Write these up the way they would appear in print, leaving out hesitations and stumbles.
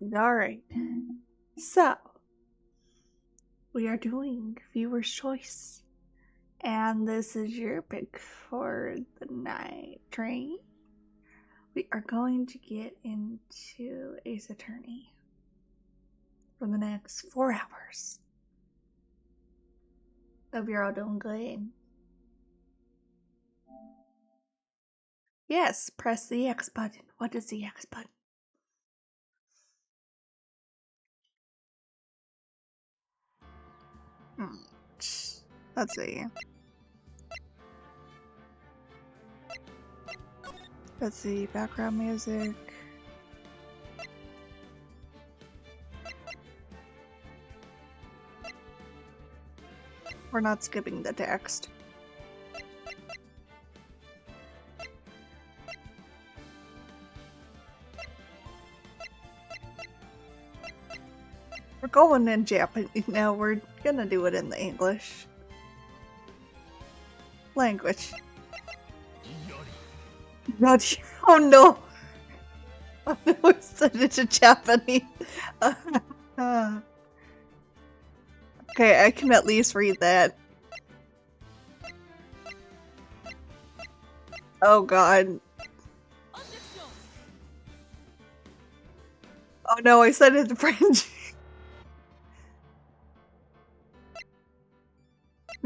Alright. So, we are doing viewer's choice. And this is your pick for the night train. We are going to get into Ace Attorney for the next 4 hours. Hope you're all doing good. Yes, press the X button. What is the X button? Let's see. Let's see, background music. We're not skipping the text. We're going in Japanese. No, we're gonna do it in the English language. Oh no! Oh no, it said it in Japanese. Okay, I can at least read that. Oh god. Oh no, I said it in French.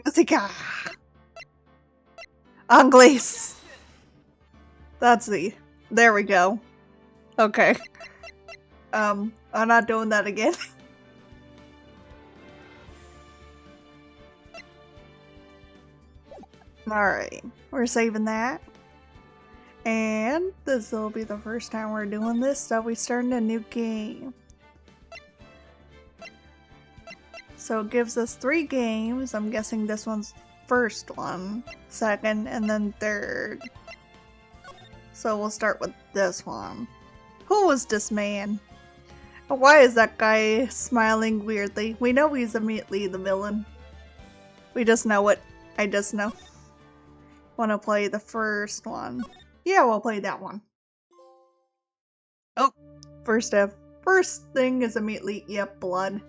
Musica. Anglais. That's the. There we go. Okay. I'm not doing that again. Alright, we're saving that. And this will be the first time we're doing this, so we started a new game. So it gives us 3 games. I'm guessing this one's first one, second, and then third. So we'll start with this one. Who was this man? Why is that guy smiling weirdly? We know he's immediately the villain. We just know it. I just know. Wanna play the first one? Yeah, we'll play that one. Oh, first thing is immediately, yep, blood.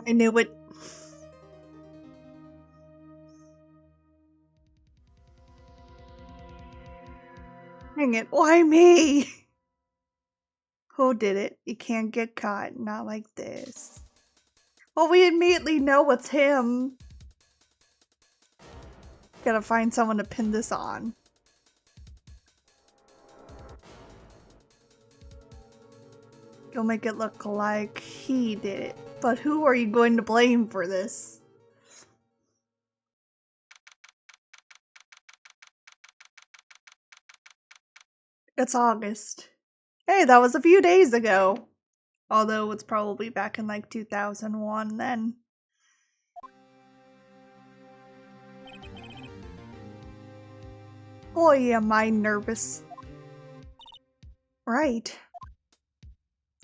I knew it. Dang it, why me? Who did it? You can't get caught, not like this. Well, we immediately know it's him. Gotta find someone to pin this on. You'll make it look like he did it. But who are you going to blame for this? It's August. Hey, that was a few days ago. Although it's probably back in like 2001 then. Boy, am I nervous. Right.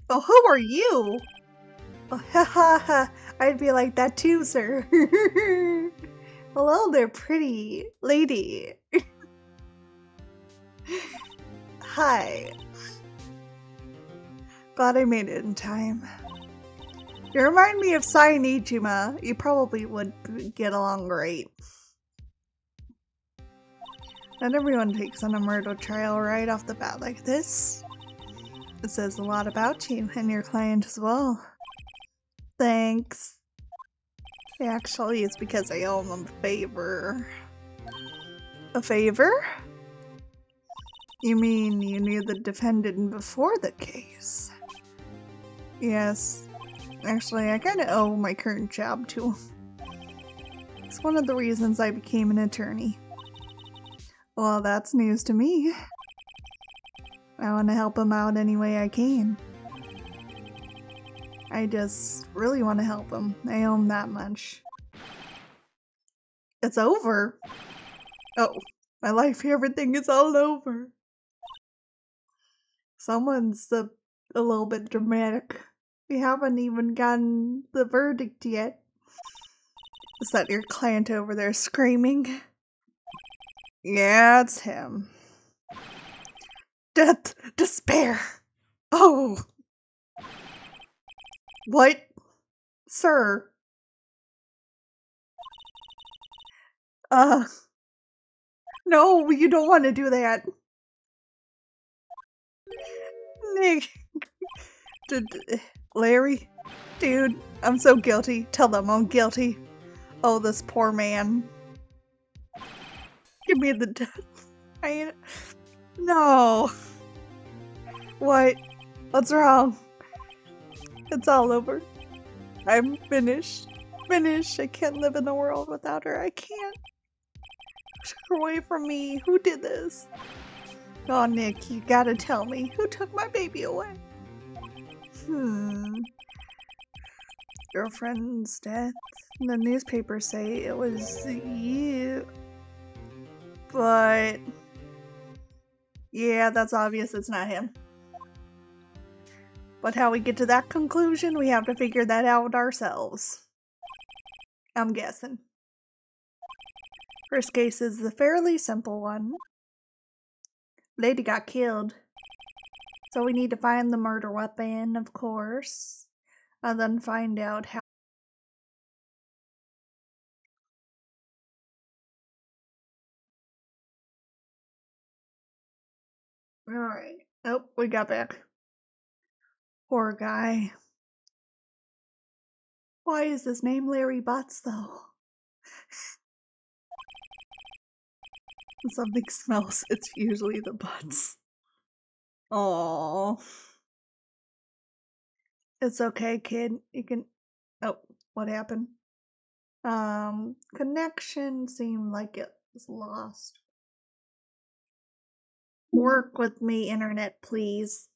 Oh, who are you? Oh, ha ha ha. I'd be like that too, sir. Hello there, pretty lady. Hi. Glad I made it in time. You remind me of Nijima. You probably would get along great. Not everyone takes on a murder trial right off the bat like this. It says a lot about you and your client as well. Thanks. Actually, it's because I owe him a favor. A favor? You mean you knew the defendant before the case? Yes. Actually, I kinda owe my current job to him. It's one of the reasons I became an attorney. Well, that's news to me. I want to help him out any way I can. I just really want to help him. I owe him that much. It's over? Oh, my life, everything is all over. Someone's a little bit dramatic. We haven't even gotten the verdict yet. Is that your client over there screaming? Yeah, it's him. Death, despair. Oh. What? Sir. No, you don't want to do that. Nick. Larry? Dude, I'm so guilty. Tell them I'm guilty. Oh, this poor man. Give me the death. No. What? What's wrong? It's all over. I'm finished. Finished. I can't live in the world without her. I can't. Took her away from me. Who did this? Oh, Nick, you gotta tell me. Who took my baby away? Girlfriend's death? The newspapers say it was you. But... yeah, that's obvious it's not him. But how we get to that conclusion, we have to figure that out ourselves. I'm guessing. First case is the fairly simple one. Lady got killed. So we need to find the murder weapon, of course. And then find out how. Alright. Oh, we got back. Poor guy. Why is his name Larry Butts, though? When something smells, it's usually the butts. Oh, it's okay, kid. You can. Oh, what happened? Connection seemed like it was lost. Work with me, internet, please.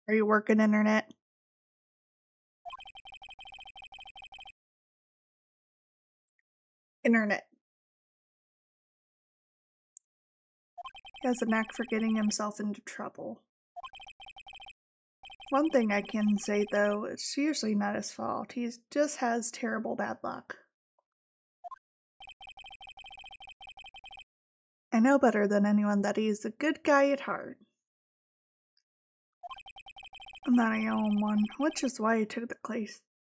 Are you working, internet? Internet. He has a knack for getting himself into trouble. One thing I can say, though, it's usually not his fault. He just has terrible bad luck. I know better than anyone that he's a good guy at heart. And that I own one, which is why I took the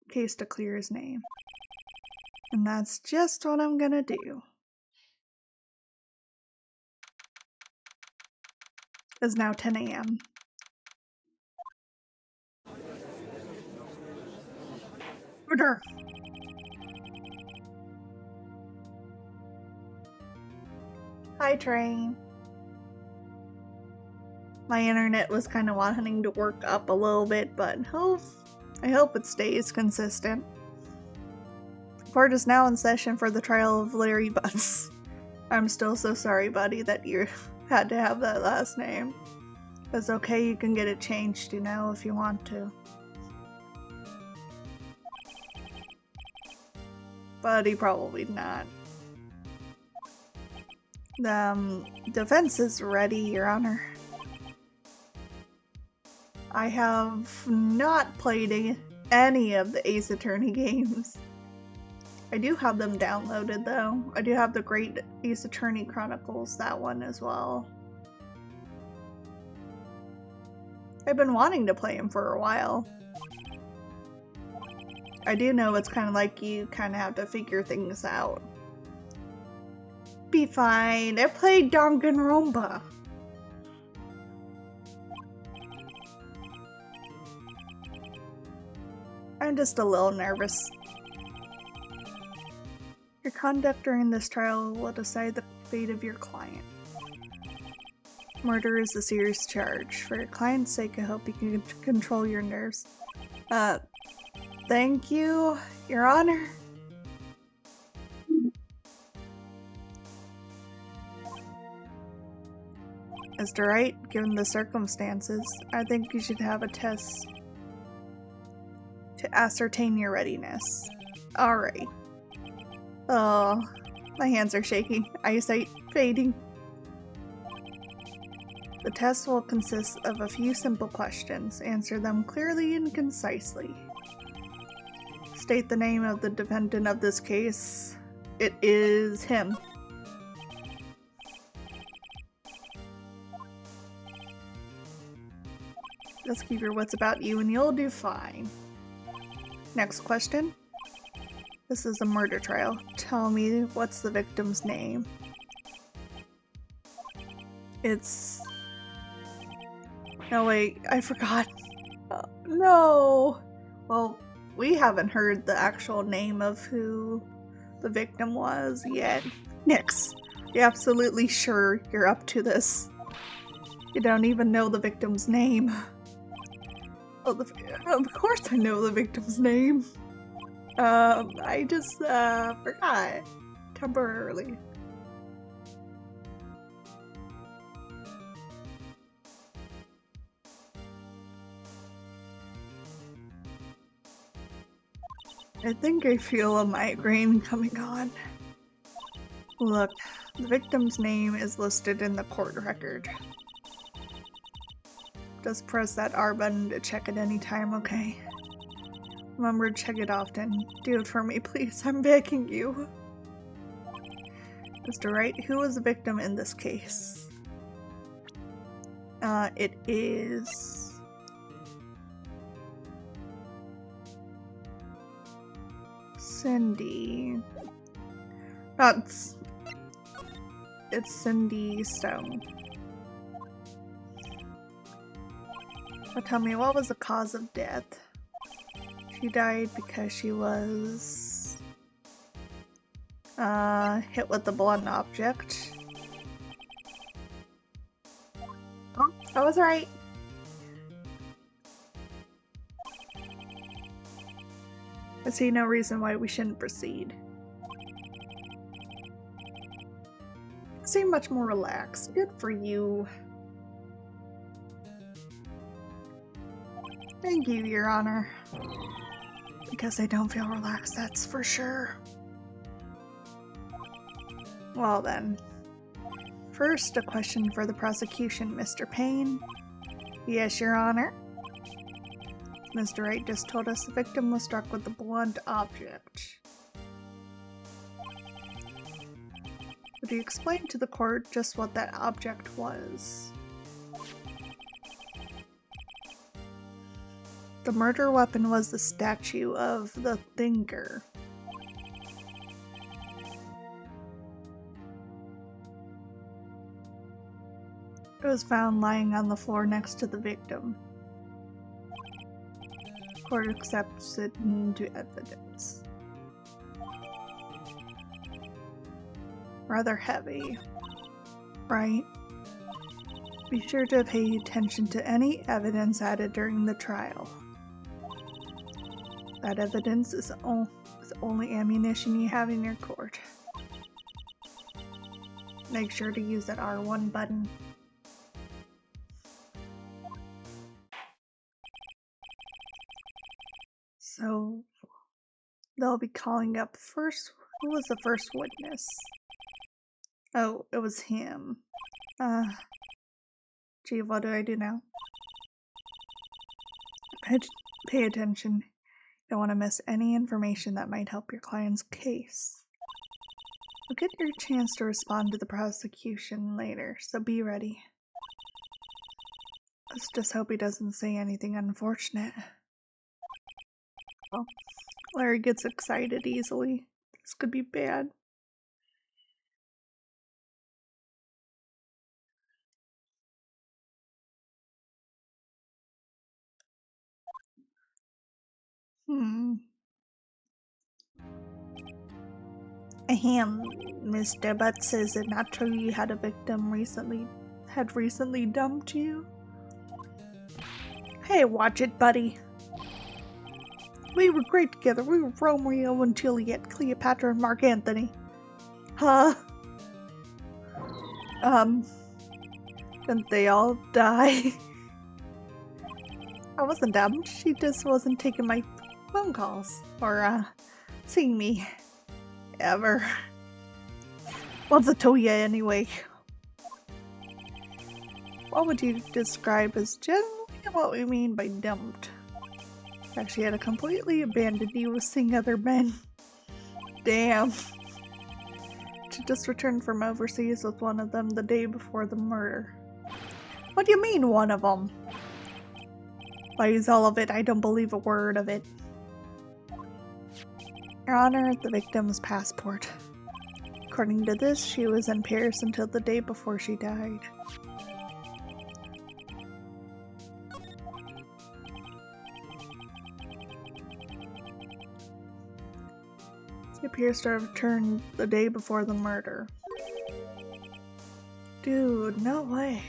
case to clear his name. And that's just what I'm gonna do. It's now 10 a.m. Order! Hi, train. My internet was kind of wanting to work up a little bit, but I hope it stays consistent. Court is now in session for the trial of Larry Butts. I'm still so sorry, buddy, that you had to have that last name. It's okay, you can get it changed, if you want to. But he probably not. The defense is ready, Your Honor. I have not played any of the Ace Attorney games. I do have them downloaded, though. I do have the Great Ace Attorney Chronicles, that one as well. I've been wanting to play them for a while. I do know it's kind of like you kind of have to figure things out. Be fine. I played Danganronpa. I'm just a little nervous. Your conduct during this trial will decide the fate of your client. Murder is a serious charge. For your client's sake, I hope you can control your nerves. Thank you, Your Honor. Mr. Wright, given the circumstances, I think you should have a test to ascertain your readiness. Alright. Oh, my hands are shaking. Eyesight fading. The test will consist of a few simple questions. Answer them clearly and concisely. State the name of the defendant of this case. It is him. Just keep your wits about you and you'll do fine. Next question. This is a murder trial. Tell me, what's the victim's name? It's... No, wait, I forgot. No! Well, we haven't heard the actual name of who the victim was yet. Nix, you're absolutely sure you're up to this. You don't even know the victim's name. Well, of course I know the victim's name. I just, forgot. Temporarily. I think I feel a migraine coming on. Look, the victim's name is listed in the court record. Just press that R button to check at any time, okay? Remember to check it often. Do it for me, please. I'm begging you. Mr. Wright, who was the victim in this case? It is... Cindy. It's Cindy Stone. So tell me, what was the cause of death? She died because she was hit with a blunt object. Oh, I was right. I see no reason why we shouldn't proceed. You seem much more relaxed. Good for you. Thank you, Your Honor. Because I don't feel relaxed, that's for sure. Well then. First, a question for the prosecution, Mr. Payne. Yes, Your Honor. Mr. Wright just told us the victim was struck with a blunt object. Would you explain to the court just what that object was? The murder weapon was the statue of the thinker. It was found lying on the floor next to the victim. Court accepts it into evidence. Rather heavy, right? Be sure to pay attention to any evidence added during the trial. That evidence is only ammunition you have in your court. Make sure to use that R1 button. So, they'll be calling up first. Who was the first witness? Oh, it was him. Gee, what do I do now? Pay attention. You don't want to miss any information that might help your client's case. You'll get your chance to respond to the prosecution later, so be ready. Let's just hope he doesn't say anything unfortunate. Oh, Larry gets excited easily. This could be bad. Ahem, Mr. Butts, is it not true you had a victim recently dumped you? Hey, watch it, buddy. We were great together. We were Romeo and Juliet, Cleopatra and Mark Antony. Huh? Didn't they all die? I wasn't dumped. She just wasn't taking my phone calls or, seeing me. Ever. What's it to you anyway? What would you describe as generally what we mean by dumped? Actually had completely abandoned you with seeing other men. Damn. She just returned from overseas with one of them the day before the murder. What do you mean, one of them? Lies all of it. I don't believe a word of it. Your Honor, the victim's passport. According to this, she was in Paris until the day before she died. She appears to have returned the day before the murder. Dude, no way.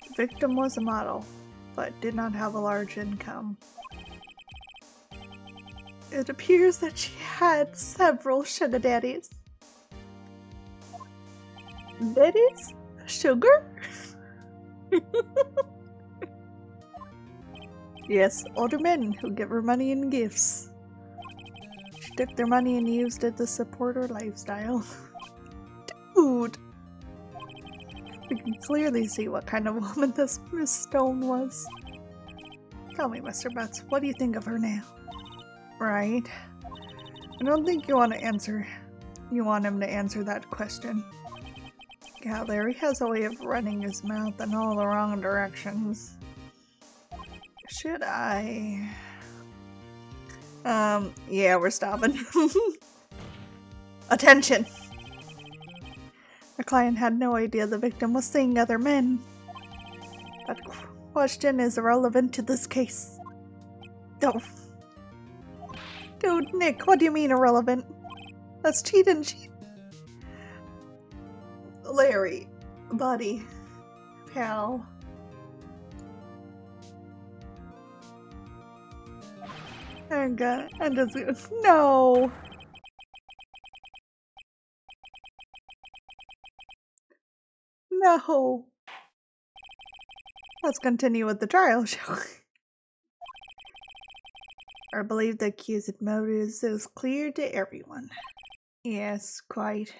The victim was a model, but did not have a large income. It appears that she had several sugar daddies. Daddies? Sugar? Yes, older men who give her money and gifts. She took their money and used it to support her lifestyle. Dude! We can clearly see what kind of woman this Miss Stone was. Tell me, Mr. Butts, what do you think of her now? Right. I don't think you want him to answer that question. Yeah, Larry has a way of running his mouth in all the wrong directions. Should I? Yeah, we're stopping. Attention! The client had no idea the victim was seeing other men. That question is irrelevant to this case. Oh. Dude, Nick, what do you mean irrelevant? That's cheating. Larry, buddy, pal. And just no. No. Let's continue with the trial, shall we? I believe the accused's motives is clear to everyone. Yes, quite.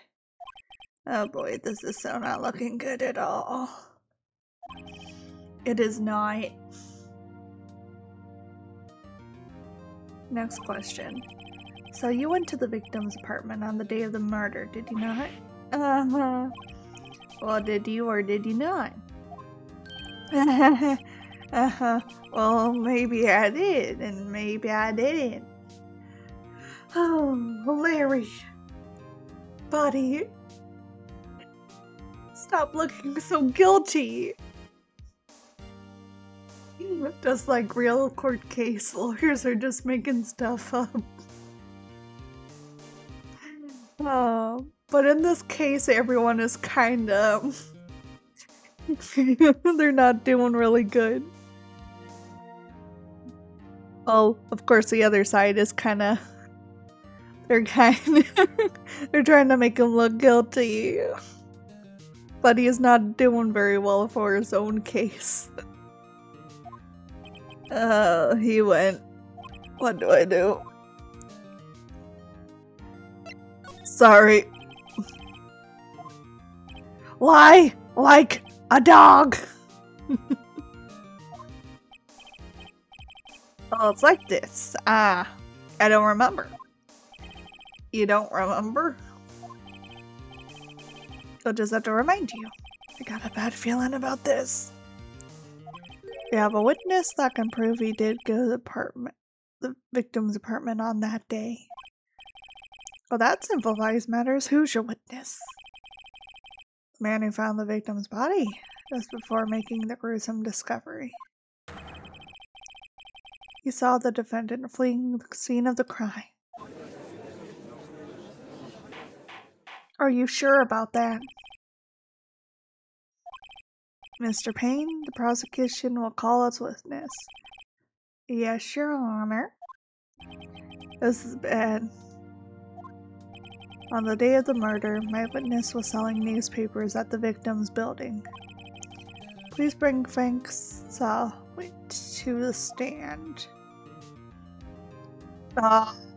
Oh boy, this is so not looking good at all. It is not. Next question. So you went to the victim's apartment on the day of the murder, did you not? Uh-huh. Well, did you or did you not? Uh-huh. Well, maybe I did, and maybe I didn't. Oh, Larry. Buddy. Stop looking so guilty. Just like real court case, lawyers are just making stuff up. But in this case, everyone is kind of... they're not doing really good. Oh, of course the other side is kind of... they're trying to make him look guilty. But he is not doing very well for his own case. He went. What do I do? Sorry. Lie like a dog! Oh, it's like this. I don't remember. You don't remember? I'll just have to remind you. I got a bad feeling about this. We have a witness that can prove he did go to the victim's apartment on that day. Well, that simplifies matters. Who's your witness? The man who found the victim's body just before making the gruesome discovery. He saw the defendant fleeing the scene of the crime. Are you sure about that? Mr. Payne, the prosecution will call its witness. Yes, Your Honor. This is bad. On the day of the murder, my witness was selling newspapers at the victim's building. Please bring Frank Sawit to the stand.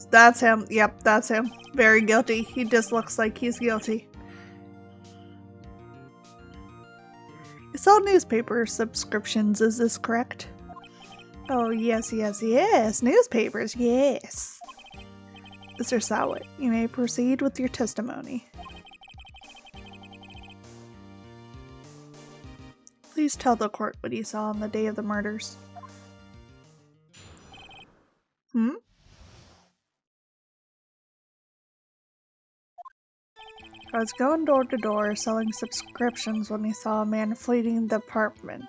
That's him. Yep, that's him. Very guilty. He just looks like he's guilty. You sell newspaper subscriptions, is this correct? Oh, yes, yes, yes. Newspapers, yes. Mr. Sawat, you may proceed with your testimony. Please tell the court what you saw on the day of the murders. Hmm? I was going door to door selling subscriptions when he saw a man fleeing the apartment.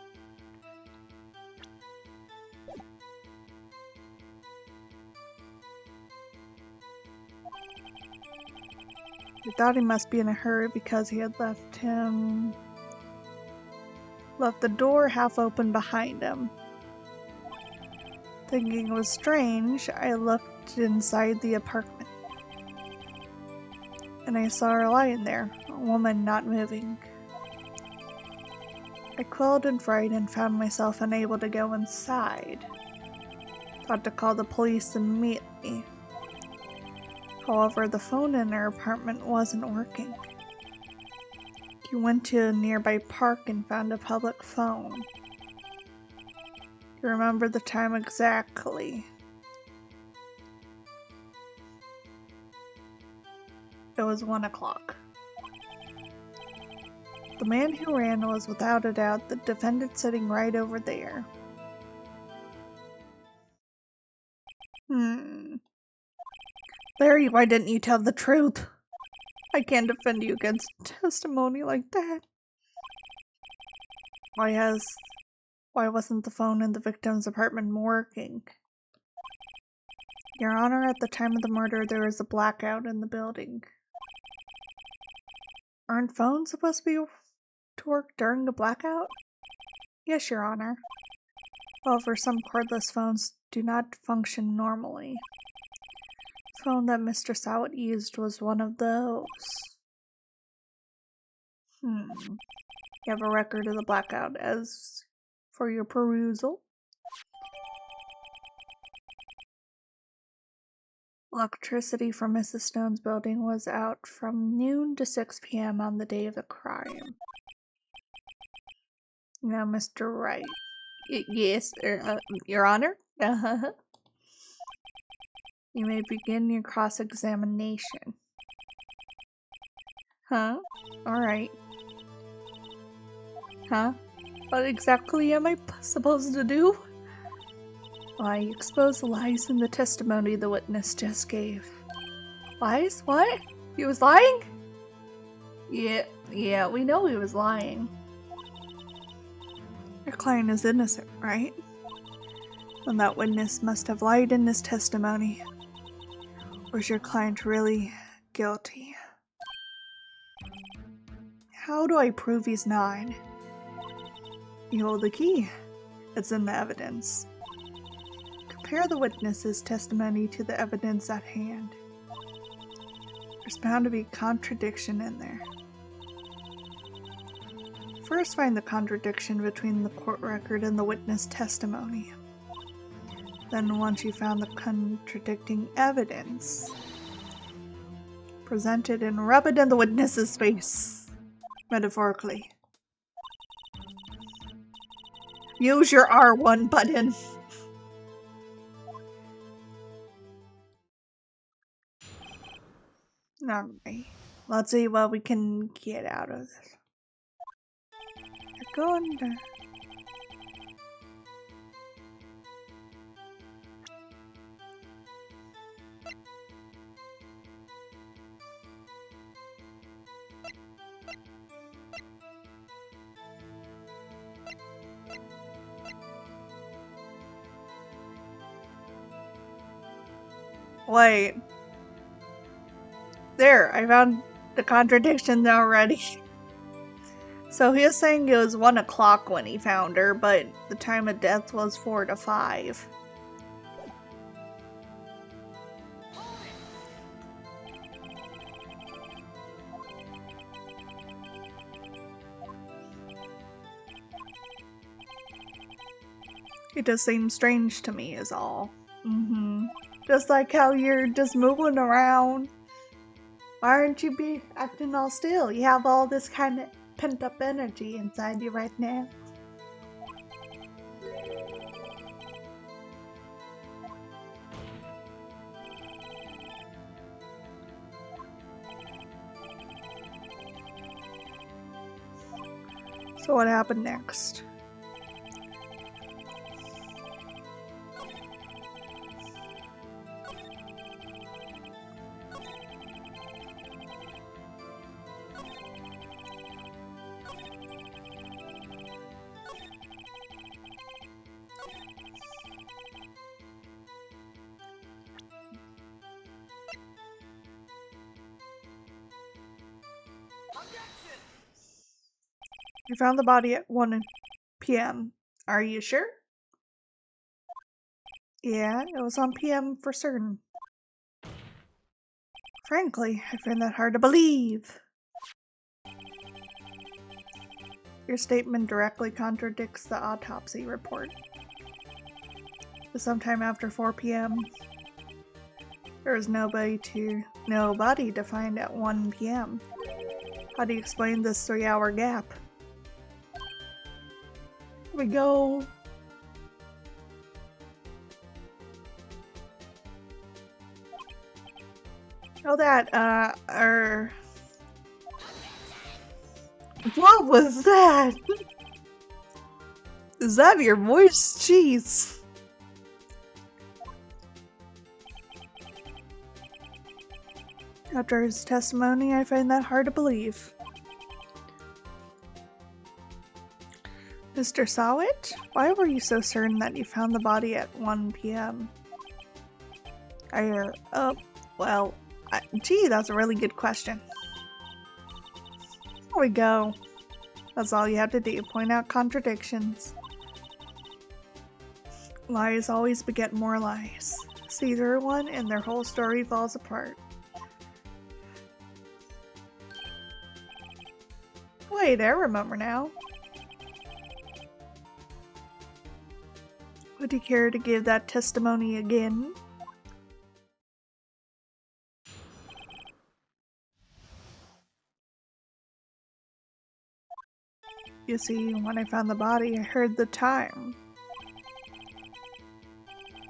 He thought he must be in a hurry because he had left the door half open behind him. Thinking it was strange, I looked inside the apartment. And I saw her lying there, a woman not moving. I quelled in fright and found myself unable to go inside. Thought to call the police immediately. However, the phone in her apartment wasn't working. He went to a nearby park and found a public phone. You remember the time exactly. It was 1 o'clock. The man who ran was without a doubt the defendant sitting right over there. Larry, why didn't you tell the truth? I can't defend you against testimony like that. Why wasn't the phone in the victim's apartment working? Your Honor, at the time of the murder, there was a blackout in the building. Aren't phones supposed to work during a blackout? Yes, Your Honor. However, some cordless phones do not function normally. The phone that Mr. Sawat used was one of those. You have a record of the blackout as for your perusal. Electricity from Mrs. Stone's building was out from noon to 6 p.m. on the day of the crime. Now, Mr. Wright. Yes, Your Honor? You may begin your cross-examination. Huh? Alright. Huh? What exactly am I supposed to do? Why, expose the lies in the testimony the witness just gave. Lies? What? He was lying? Yeah, we know he was lying. Your client is innocent, right? Then that witness must have lied in his testimony. Or is your client really guilty? How do I prove he's not? You hold the key. It's in the evidence. Compare the witness's testimony to the evidence at hand. There's bound to be contradiction in there. First, find the contradiction between the court record and the witness testimony. Then, once you found the contradicting evidence, present it and rub it in the witness's face, metaphorically. Use your R1 button. Alright, let's see what we can get out of this. Go under. Wait. There, I found the contradiction already. So he was saying it was 1 o'clock when he found her, but the time of death was 4 to 5. It does seem strange to me is all. Just like how you're just moving around. Why aren't you acting all still? You have all this kind of pent-up energy inside you right now. So what happened next? You found the body at 1 p.m. Are you sure? Yeah, it was on PM for certain. Frankly, I find that hard to believe. Your statement directly contradicts the autopsy report. Sometime after 4 p.m. There was no body to find at 1 p.m. How do you explain this 3-hour gap? Here we go. Oh, what was that? Is that your voice? Jeez. After his testimony, I find that hard to believe. Mr. Sawit, why were you so certain that you found the body at 1 p.m.? Gee, that's a really good question. There we go. That's all you have to do, point out contradictions. Lies always beget more lies. See through one and their whole story falls apart. Wait, I remember now. Would you care to give that testimony again? You see, when I found the body, I heard the time.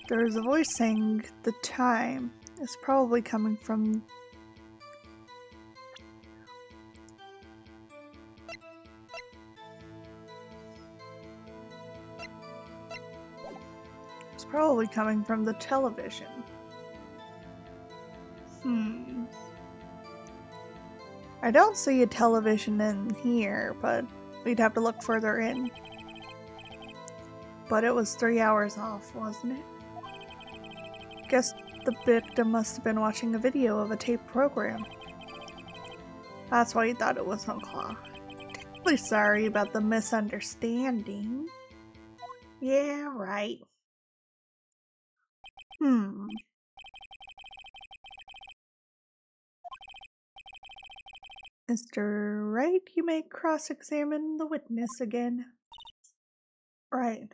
There was a voice saying the time is probably coming from... It's probably coming from the television. I don't see a television in here, but we'd have to look further in. But it was 3 hours off, wasn't it? Guess the victim must have been watching a video of a tape program. That's why he thought it was on clock. Really sorry about the misunderstanding. Yeah, right. Mr. Wright, you may cross-examine the witness again. Right.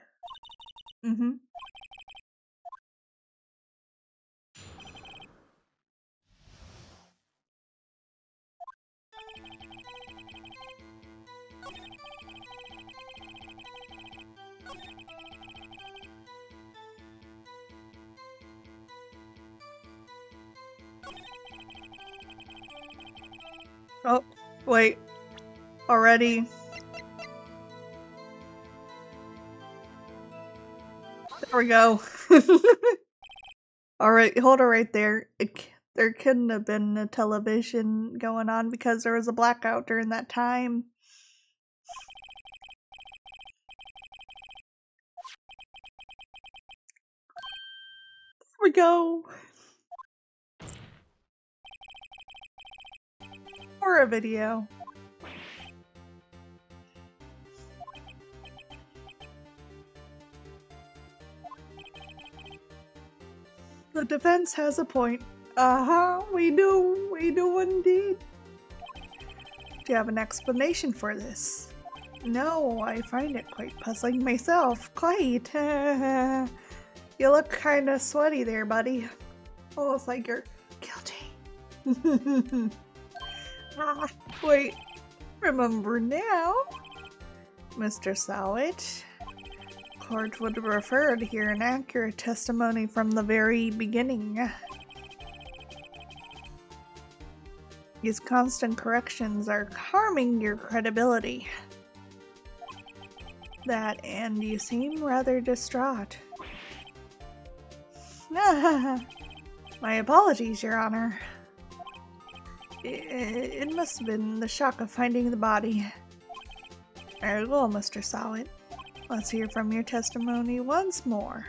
Oh, wait. Already. There we go. Alright, hold it right there. There couldn't have been a television going on because there was a blackout during that time. There we go. Or a video. The defense has a point. We do indeed. Do you have an explanation for this? No, I find it quite puzzling myself. Quite. You look kinda sweaty there, buddy. Almost like you're guilty. Wait. Remember now? Mr. Sawit. Court would prefer to hear an accurate testimony from the very beginning. These constant corrections are harming your credibility. That, and you seem rather distraught. My apologies, Your Honor. It must have been the shock of finding the body. Very well, Mr. Sawit. Let's hear from your testimony once more.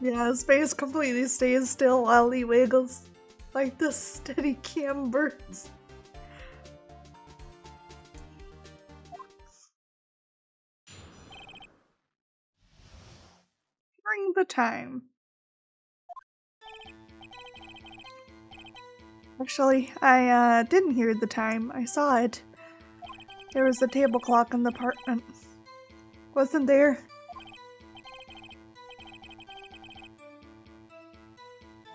Yeah, his face completely stays still while he wiggles, like the steady cam birds. Bring the time. Actually, I didn't hear the time. I saw it. There was a table clock in the apartment. Wasn't there?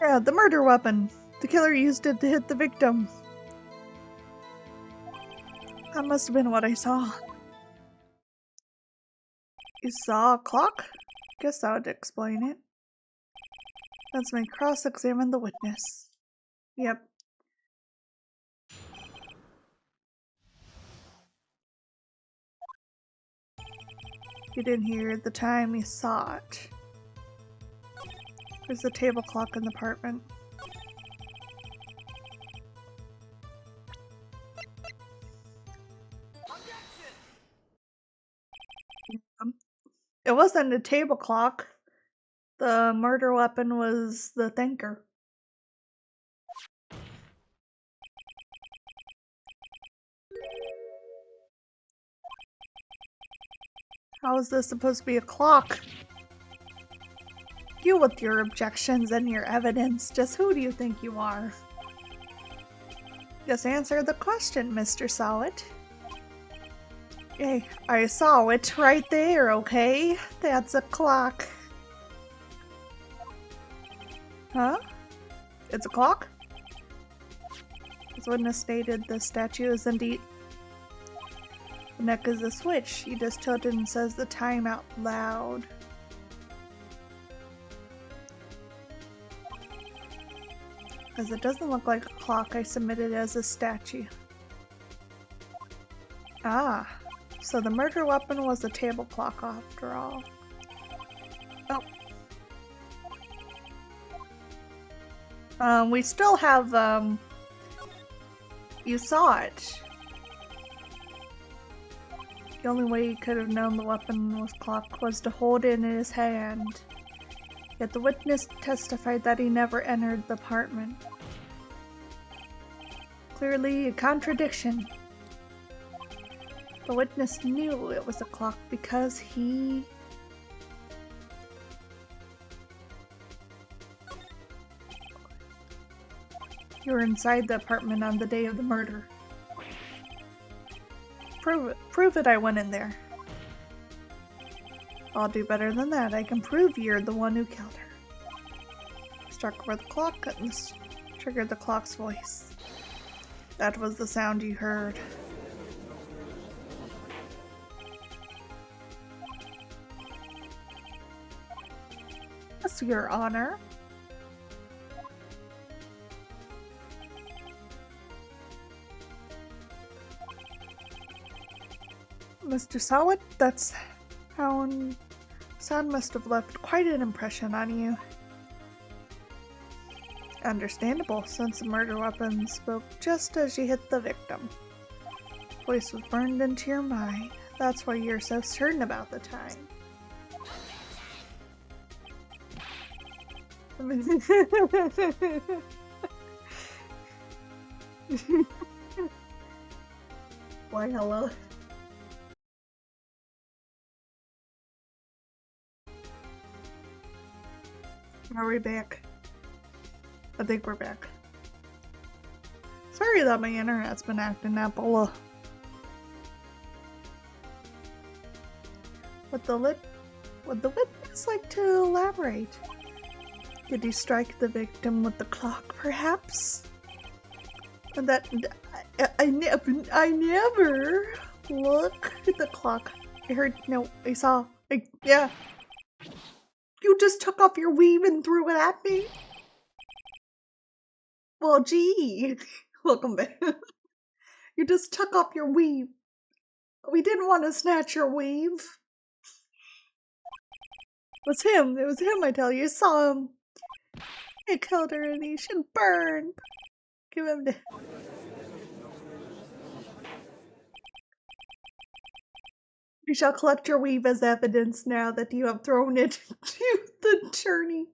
Yeah, the murder weapon. The killer used it to hit the victim. That must have been what I saw. You saw a clock? Guess that would explain it. Let's me cross-examine the witness. Yep. You didn't hear the time, you saw it. There's a table clock in the apartment. It wasn't a table clock. The murder weapon was the thinker. How is this supposed to be a clock? You with your objections and your evidence, just who do you think you are? Just answer the question, Mr. Sawit. Hey, I saw it right there, okay? That's a clock. Huh? It's a clock? As witness stated, the statue is indeed... The neck is a switch. He just tilted and says the time out loud. As it doesn't look like a clock, I submitted as a statue. Ah, so the murder weapon was a table clock after all. Oh. We still have, you saw it. The only way he could have known the weapon was clock was to hold it in his hand. Yet the witness testified that he never entered the apartment. Clearly a contradiction. The witness knew it was a clock because he... You were inside the apartment on the day of the murder. Prove it. Prove it I went in there. I'll do better than that. I can prove you're the one who killed her. Struck over the clock and triggered the clock's voice. That was the sound you heard. Yes, Your Honor. Mr. Sawit, that sound must have left quite an impression on you. Understandable, since the murder weapon spoke just as you hit the victim. Voice was burned into your mind. That's why you're so certain about the time. Why, hello. Are we back? I think we're back. Sorry that my internet's been acting up. Would the witness like to elaborate? Did he strike the victim with the clock, perhaps? And that I never look at the clock. I heard no. I saw. Yeah. You just took off your weave and threw it at me? Well, gee. Welcome back. You just took off your weave We didn't want to snatch your weave. It was him. It was him, I tell you. You saw him. He killed her and he should burn. Give him the... We shall collect your weave as evidence now that you have thrown it to the journey.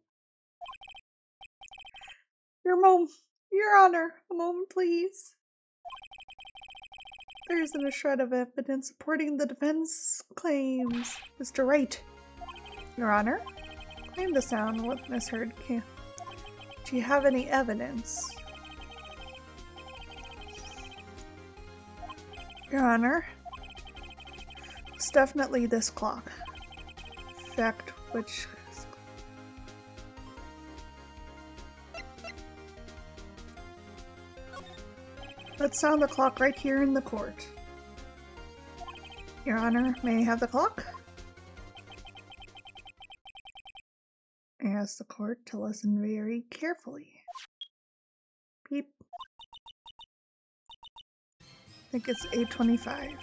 Your Honor, a moment, please. There isn't a shred of evidence supporting the defense claims. Mr. Wright. Your Honor? Claim the sound witness heard. Do you have any evidence? Your Honor? It's definitely this clock. Fact which... Let's sound the clock right here in the court. Your Honor, may I have the clock? I ask the court to listen very carefully. Beep. I think it's 8:25.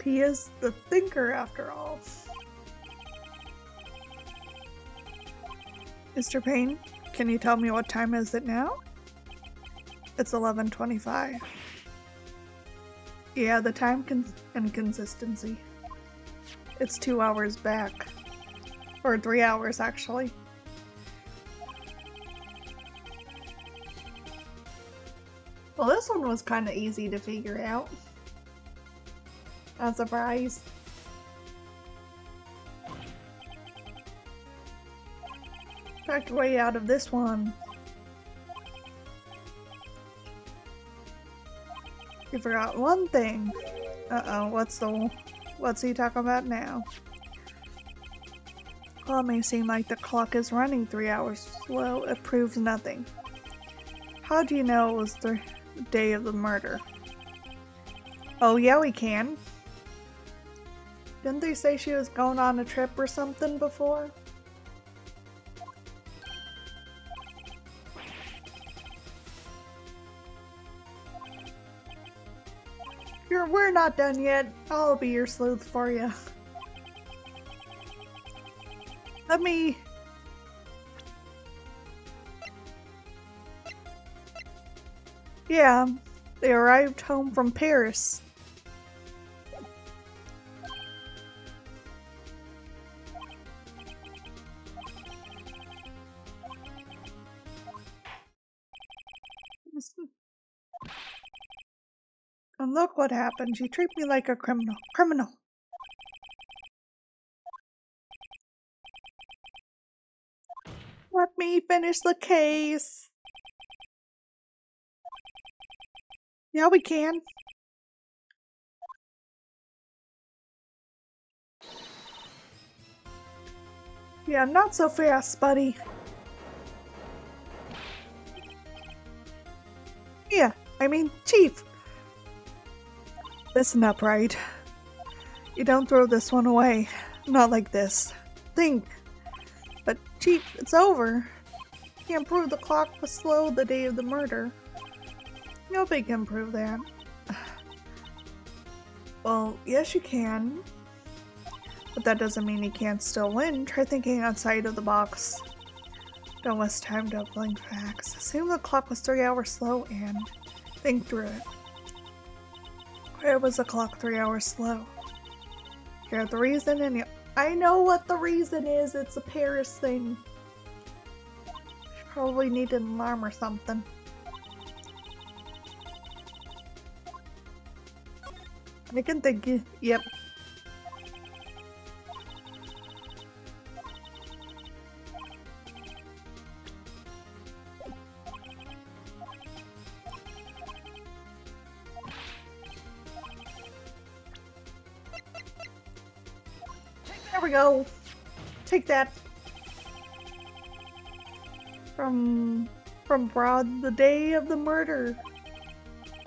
He is the thinker after all. Mr. Payne, can you tell me what time is it now? It's 11:25. Yeah, the time inconsistency. It's 2 hours back. Or 3 hours, actually. Well, this one was kind of easy to figure out. Not surprised. Back way out of this one. You forgot one thing. Uh-oh, what's he talking about now? Well, it may seem like the clock is running 3 hours slow. It proves nothing. How do you know it was the day of the murder? Oh yeah, we can. Didn't they say she was going on a trip or something before? We're not done yet. I'll be your sleuth for you. Let me... Yeah, they arrived home from Paris. And look what happened. She treated me like a criminal. Let me finish the case. Yeah, we can. Yeah, not so fast, buddy. Yeah, I mean, Chief. Listen up, right? You don't throw this one away. Not like this. Think. But, Chief, it's over. Can't prove the clock was slow the day of the murder. Nobody can prove that. Well, yes you can. But that doesn't mean you can't still win. Try thinking outside of the box. Don't waste time doubling facts. Assume the clock was 3 hours slow and think through it. Why was the clock 3 hours slow? Here's the reason, and I know what the reason is. It's a Paris thing. She probably needed an alarm or something. I can think. Yep. There we go. Take that. From Broad, the day of the murder.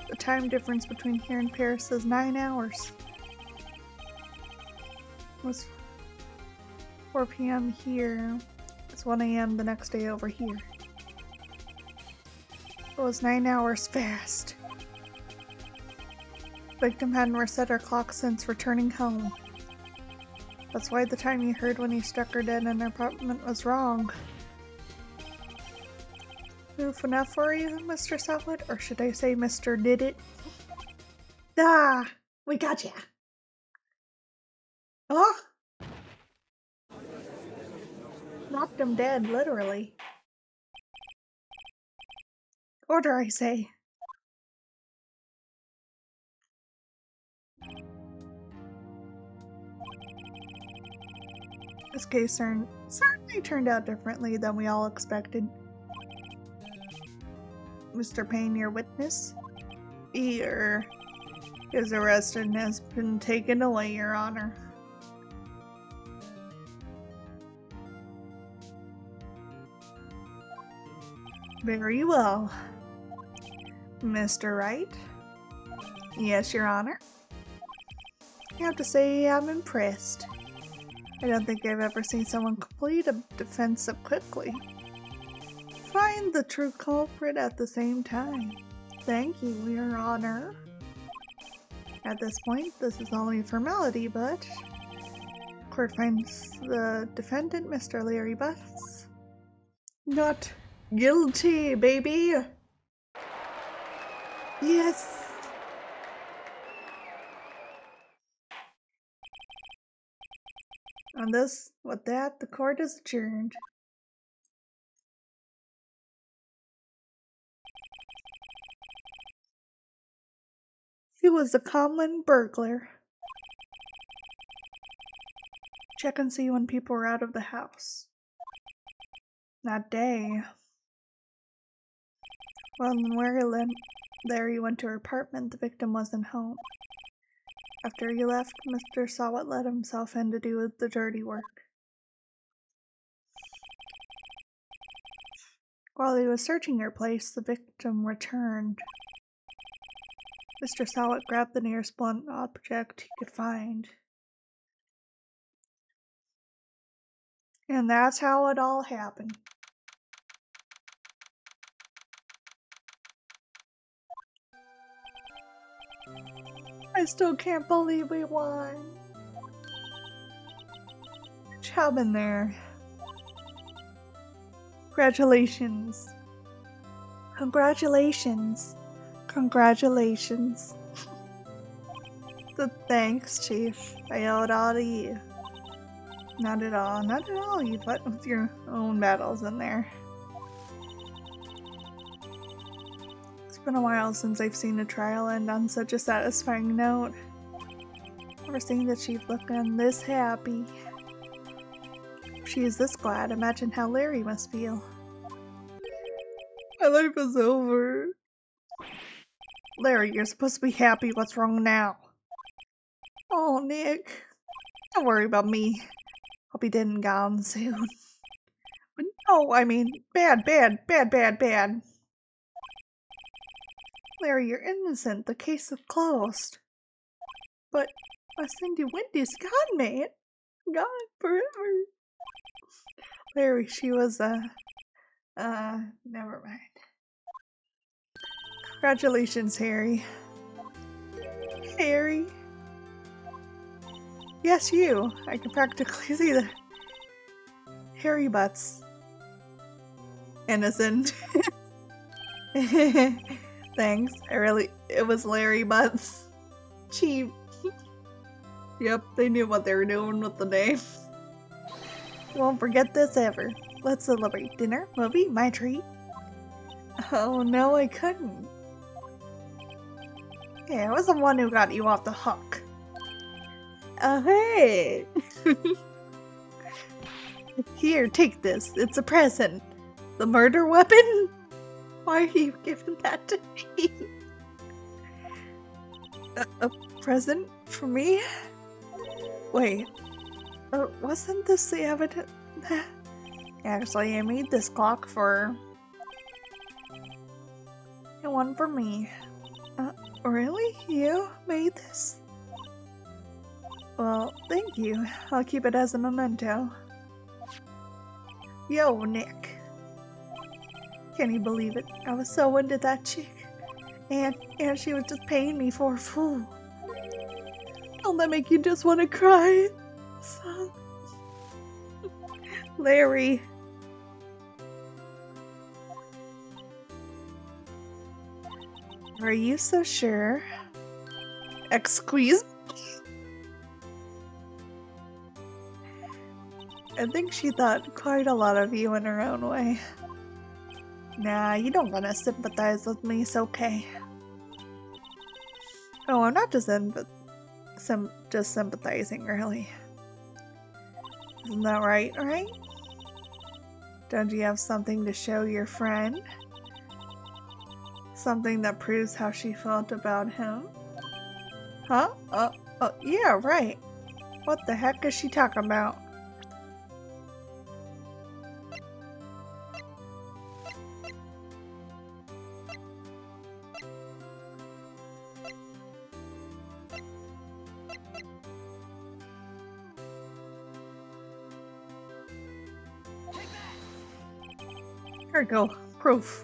The time difference between here and Paris is 9 hours. It was 4 p.m. here. It's 1 a.m. the next day over here. It was 9 hours fast. Victim hadn't reset her clock since returning home. That's why the time you heard when he struck her dead in her apartment was wrong. Proof enough for you, Mr. Southwood? Or should I say Mr. Did It? Ah! We gotcha! Oh! Knocked him dead, literally. Order, I say. This case certainly turned out differently than we all expected. Mr. Payne, your witness? He is arrested and has been taken away, Your Honor. Very well. Mr. Wright? Yes, Your Honor. I have to say I'm impressed. I don't think I've ever seen someone complete a defense so quickly. Find the true culprit at the same time. Thank you, Your Honor. At this point, this is only a formality, but court finds the defendant, Mr. Larry Butts, not guilty, baby. Yes. With that, the court is adjourned. He was a common burglar. Check and see when people were out of the house. That day. When Larry went to her apartment, the victim wasn't home. After he left, Mr. Sawat let himself in to do the dirty work. While he was searching her place, the victim returned. Mr. Sawat grabbed the nearest blunt object he could find. And that's how it all happened. I still can't believe we won. Good job in there. Congratulations. Congratulations. Congratulations. Thanks, Chief. I owe it all to you. Not at all. Not at all. You fought with your own battles in there. It's been a while since I've seen a trial end on such a satisfying note. Never seen the Chief looking this happy. If she is this glad, imagine how Larry must feel. My life is over. Larry, you're supposed to be happy. What's wrong now? Oh, Nick. Don't worry about me. I'll be dead and gone soon. But no, I mean, bad. Larry, you're innocent. The case is closed. But Cindy Wendy's gone, man. Gone forever. Larry, she was, never mind. Congratulations, Harry. Harry? Yes, you. I can practically see the Harry Butts. Innocent. Thanks. It was Larry Butts. Cheap. Yep, they knew what they were doing with the name. Won't forget this ever. Let's celebrate. Dinner, movie, my treat. Oh, no, I couldn't. Yeah, I was the one who got you off the hook. Oh, hey! Here, take this. It's a present. The murder weapon? Why are you giving that to me? A present for me? Wait. Wasn't this the evidence? Actually, I made this clock for... and one for me. Really? You made this? Well, thank you. I'll keep it as a memento. Yo, Nick. Can you believe it? I was so into that chick. And she was just paying me for a fool. Don't that make you just want to cry? So... Larry. Are you so sure? Excuse me? I think she thought quite a lot of you in her own way. Nah, you don't want to sympathize with me, it's okay. Oh, I'm not just sympathizing, really. Isn't that right, Don't you have something to show your friend? Something that proves how she felt about him? Huh? Yeah, right. What the heck is she talking about? Here we go. Proof.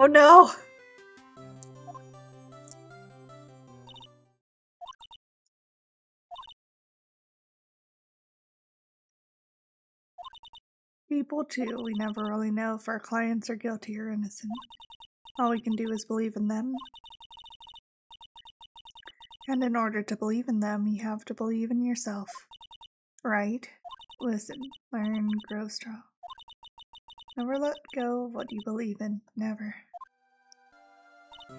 Oh no! People too, we never really know if our clients are guilty or innocent. All we can do is believe in them. And in order to believe in them, you have to believe in yourself. Right? Listen, learn, grow strong. Never let go of what you believe in. Never.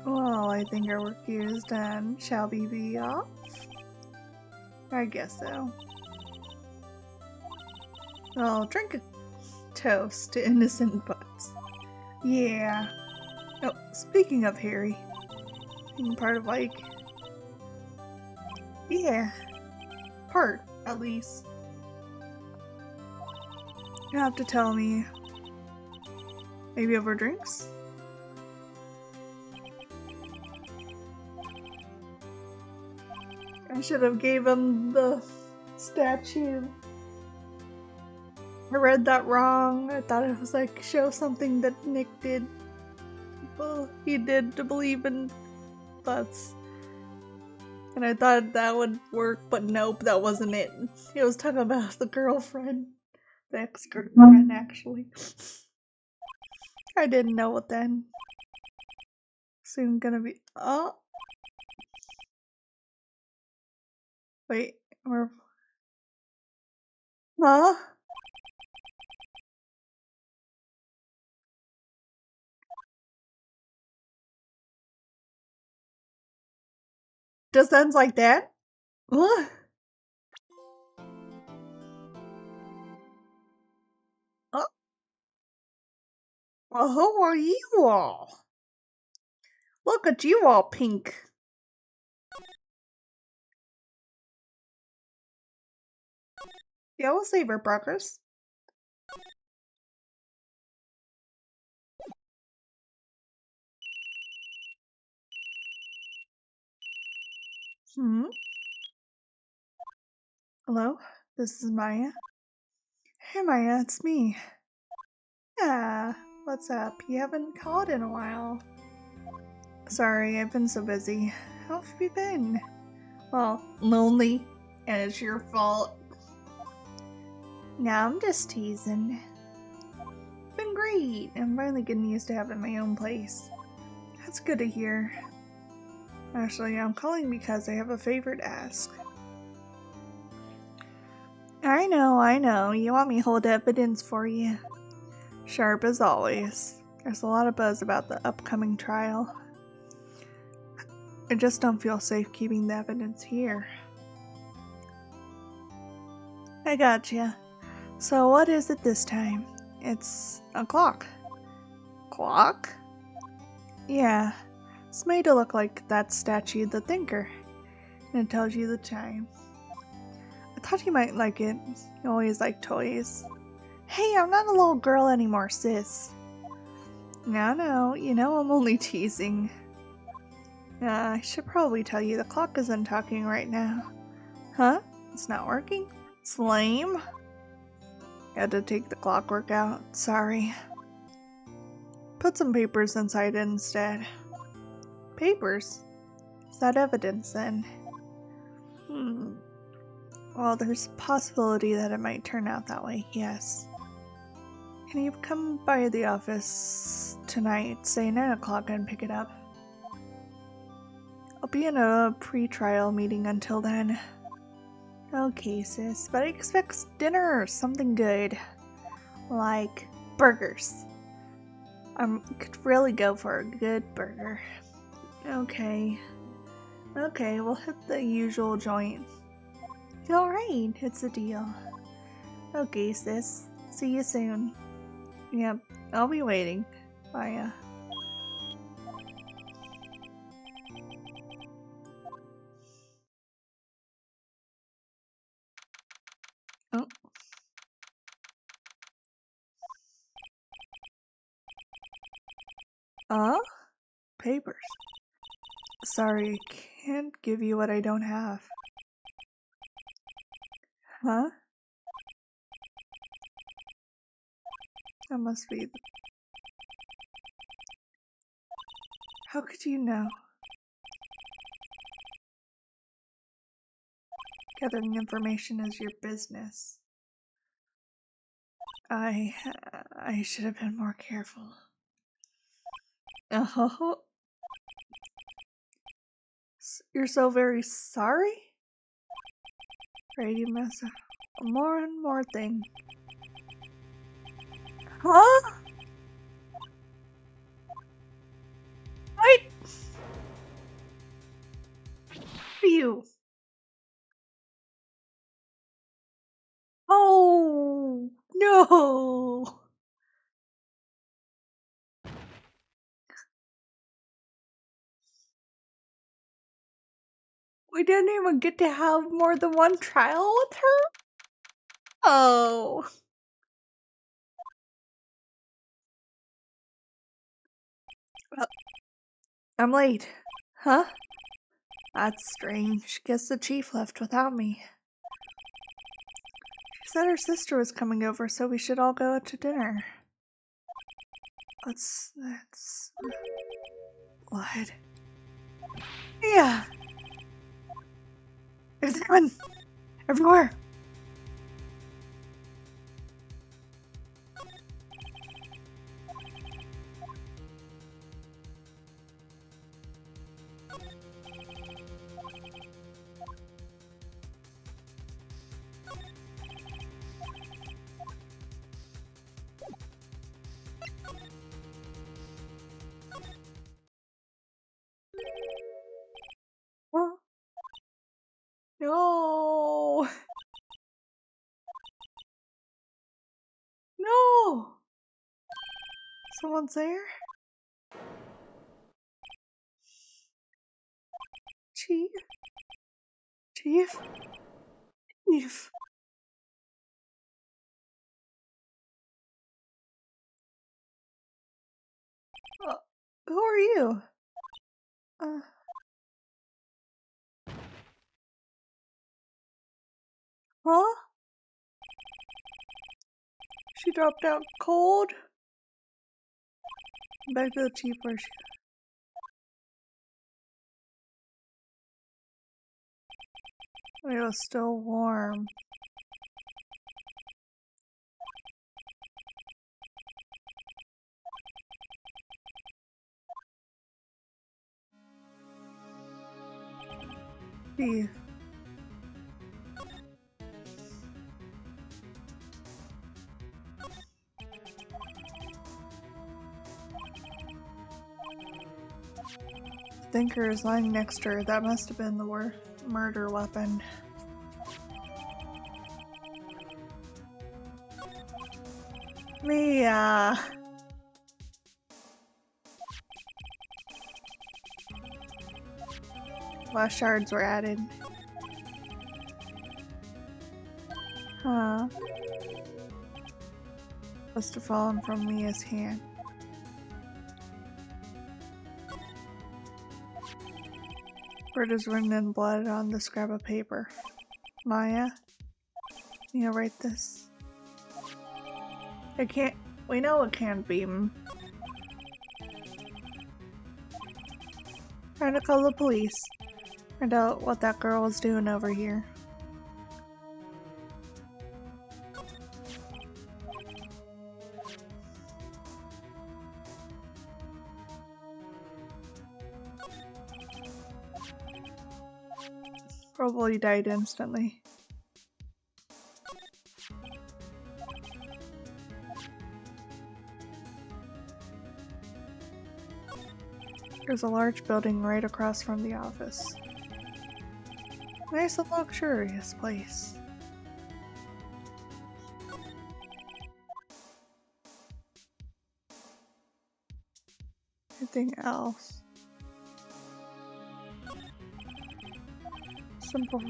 Well, I think our work here is done. Shall we be off? I guess so. I'll drink a toast to innocent butts. Yeah. Oh, speaking of Harry, being part of like... Yeah. Part, at least. You have to tell me. Maybe over drinks? I should have gave him the statue. I read that wrong. I thought it was like show something that Nick did. Well, he did to believe in butts. And I thought that would work, but nope, that wasn't it. He was talking about the girlfriend. The ex-girlfriend, actually. I didn't know it then. Soon gonna be... Oh! Wait, we're... Huh? Just ends like that? What? Oh. Well, who are you all? Look at you all pink. Yeah, we'll save her progress. Hello? This is Maya. Hey Maya, it's me. Yeah, what's up? You haven't called in a while. Sorry, I've been so busy. How have you been? Well, lonely, and it's your fault. No, I'm just teasing. Been great. I'm finally getting used to having my own place. That's good to hear. Actually, I'm calling because I have a favor to ask. I know. You want me to hold evidence for you. Sharp as always. There's a lot of buzz about the upcoming trial. I just don't feel safe keeping the evidence here. I gotcha. So what is it this time? It's a clock. Clock? Yeah. It's made to look like that statue, the Thinker. And it tells you the time. I thought you might like it. You always like toys. Hey, I'm not a little girl anymore, sis. No, you know I'm only teasing. I should probably tell you the clock isn't talking right now. Huh? It's not working? It's lame. Had to take the clockwork out. Sorry. Put some papers inside instead. Papers? Is that evidence then? Well, there's a possibility that it might turn out that way, yes. Can you come by the office tonight, say 9 o'clock, and pick it up? I'll be in a pre-trial meeting until then. Okay, sis, but I expect dinner or something good. Like burgers. Could really go for a good burger. Okay. Okay, we'll hit the usual joint. Alright, it's a deal. Okay, sis. See you soon. Yep, I'll be waiting. Bye. Oh. Papers. Sorry, can't give you what I don't have. Huh? That must be... How could you know? Gathering information is your business. I should have been more careful. Oh. You're so very sorry? Afraid you mess up more and more thing. Huh? What? You. Oh no. We didn't even get to have more than one trial with her? Oh. Well, I'm late. Huh? That's strange. Guess the chief left without me. She said her sister was coming over, so we should all go out to dinner. That's... What? Yeah. There's everyone! Everywhere! Huh? No! No! Someone's there? Chief? Chief? Chief? Who are you? Huh? She dropped out cold? Back to the chief where she... It was still warm. Chief. Thinker is lying next to her. That must have been the murder weapon. Mia! Last shards were added. Huh. Must have fallen from Mia's hand. Word is written in blood on the scrap of paper. Maya, you write this. It can't. We know it can't beam. Trying to call the police. Find out what that girl was doing over here. Probably died instantly. There's a large building right across from the office. Nice and luxurious place. Anything else? Simple.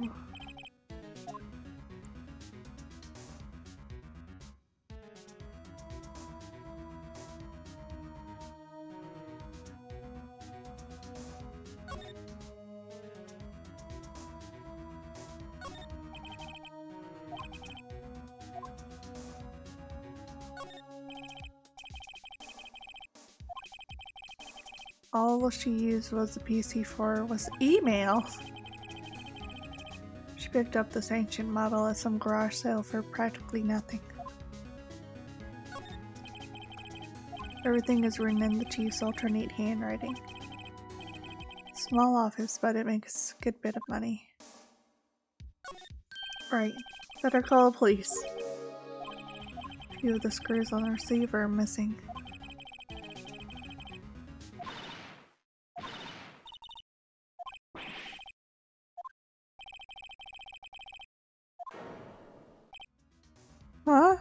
All she used was the PC for was email. She picked up this ancient model at some garage sale for practically nothing. Everything is written in the chief's alternate handwriting. Small office, but it makes a good bit of money. Right, better call the police. A few of the screws on the receiver are missing. Huh?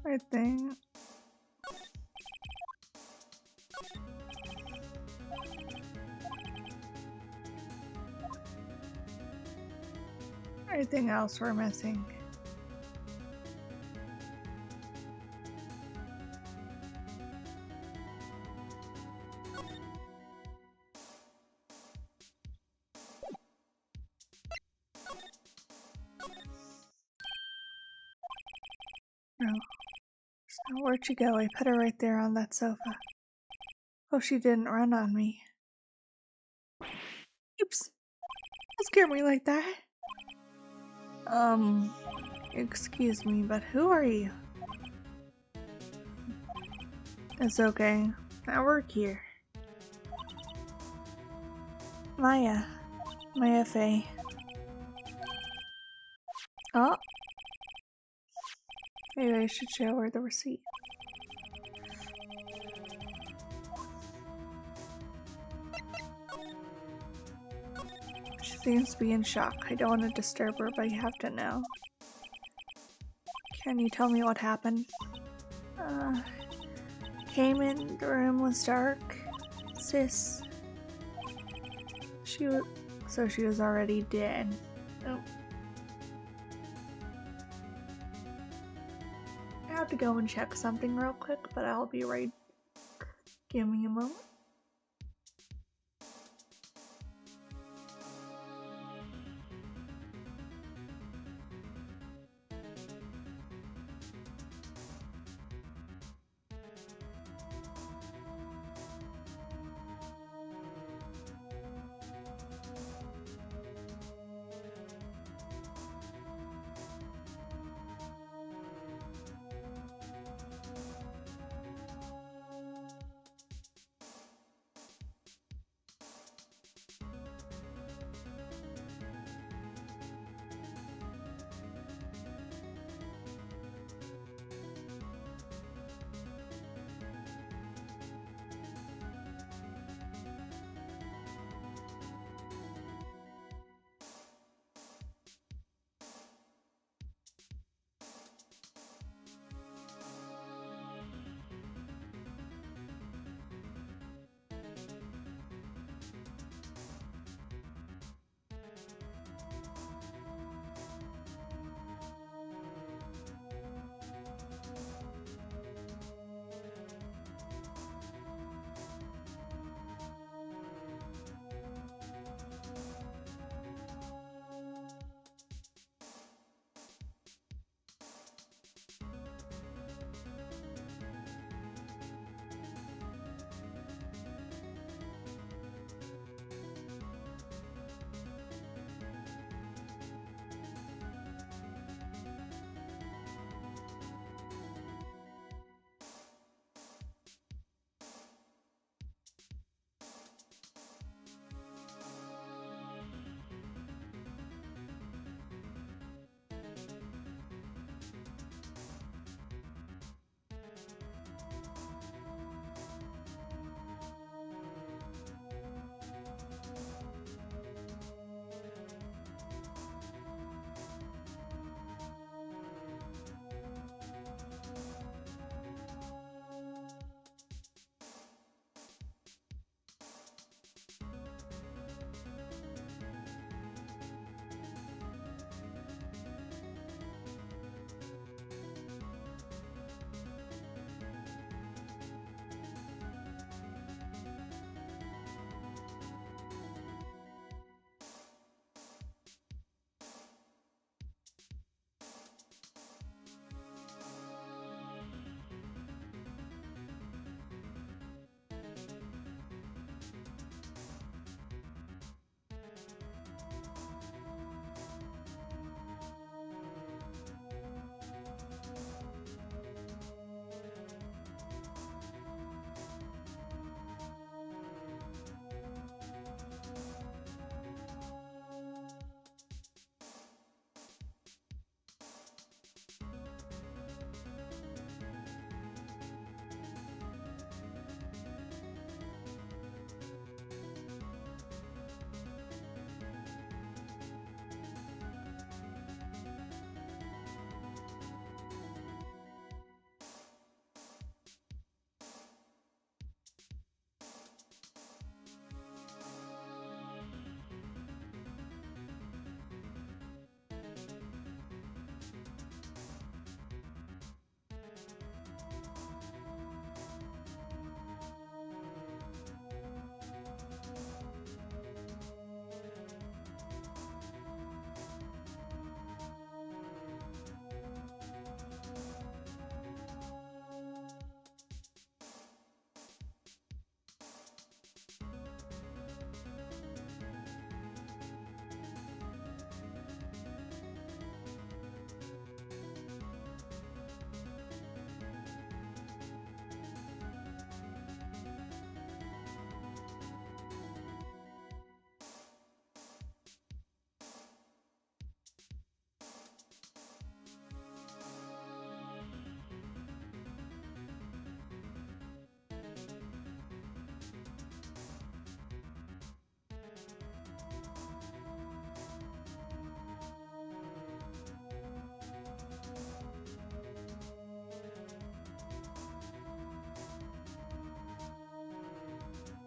I think... Anything else we're missing? No. So where'd she go? I put her right there on that sofa. Oh, she didn't run on me. Oops. Don't scare me like that. Excuse me, but who are you? It's okay. I work here. Maya. Maya Faye. Oh. Maybe I should show her the receipt. She seems to be in shock. I don't want to disturb her, but you have to know. Can you tell me what happened? Came in, the room was dark. Sis. She was already dead. Oh. I have to go and check something real quick, but I'll be right. Give me a moment.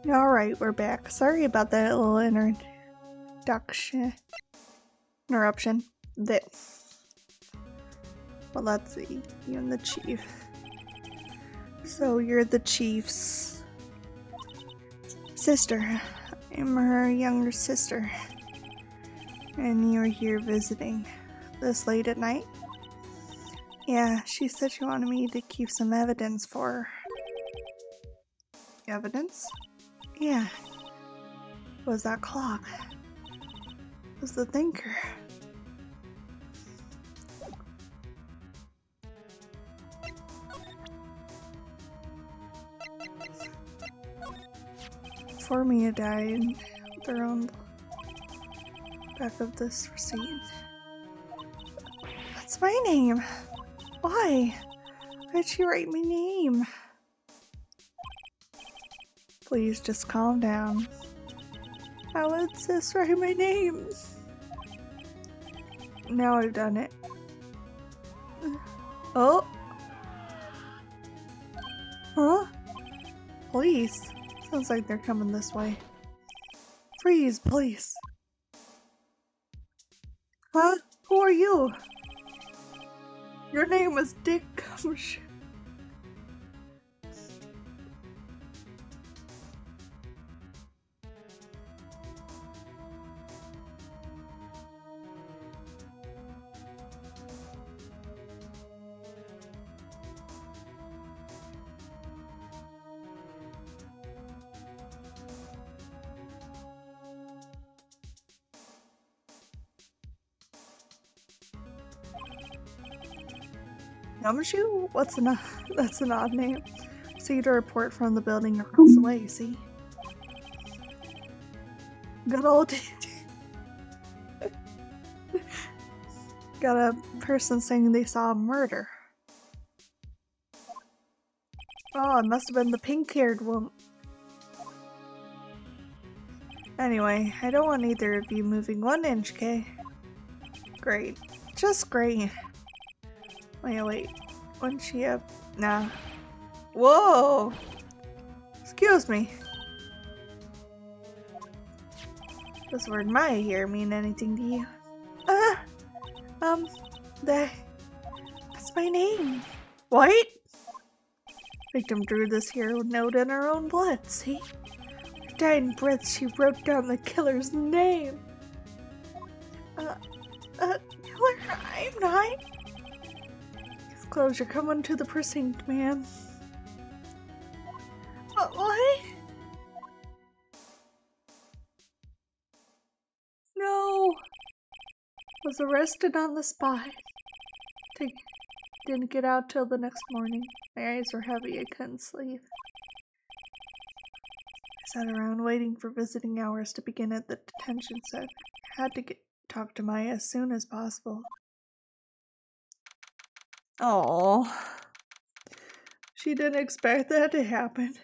Alright, we're back. Sorry about that little interruption. Well, let's see. You and the chief. So you're the chief's sister. I'm her younger sister. And you're here visiting this late at night? Yeah, she said she wanted me to keep some evidence for her. Evidence? Yeah. It was that clock. It was the thinker. Before Mia died, their own back of this receipt. That's my name. Why? Why'd she write my name? Please just calm down. How would sis write my name? Now I've done it. Oh! Huh? Police? Sounds like they're coming this way. Freeze, please. Huh? Who are you? Your name is Dick Gumshoe. Gumshoe? That's an odd name. See the report from the building across the way, see? Good old got a person saying they saw a murder. Oh, it must have been the pink-haired woman. Anyway, I don't want either of you moving 1 inch, okay? Great. Just great. Wait. Wasn't she up? Nah. Whoa! Excuse me. Does the word Maya here mean anything to you? That's my name. What? Victim drew this here note in her own blood, see? Her dying breath, she wrote down the killer's name. Killer? I'm not. Disclosure, come on to the precinct, ma'am. What? No. Was arrested on the spot. Didn't get out till the next morning. My eyes were heavy, I couldn't sleep. I sat around waiting for visiting hours to begin at the detention center. I had to talk to Maya as soon as possible. Oh, she didn't expect that to happen.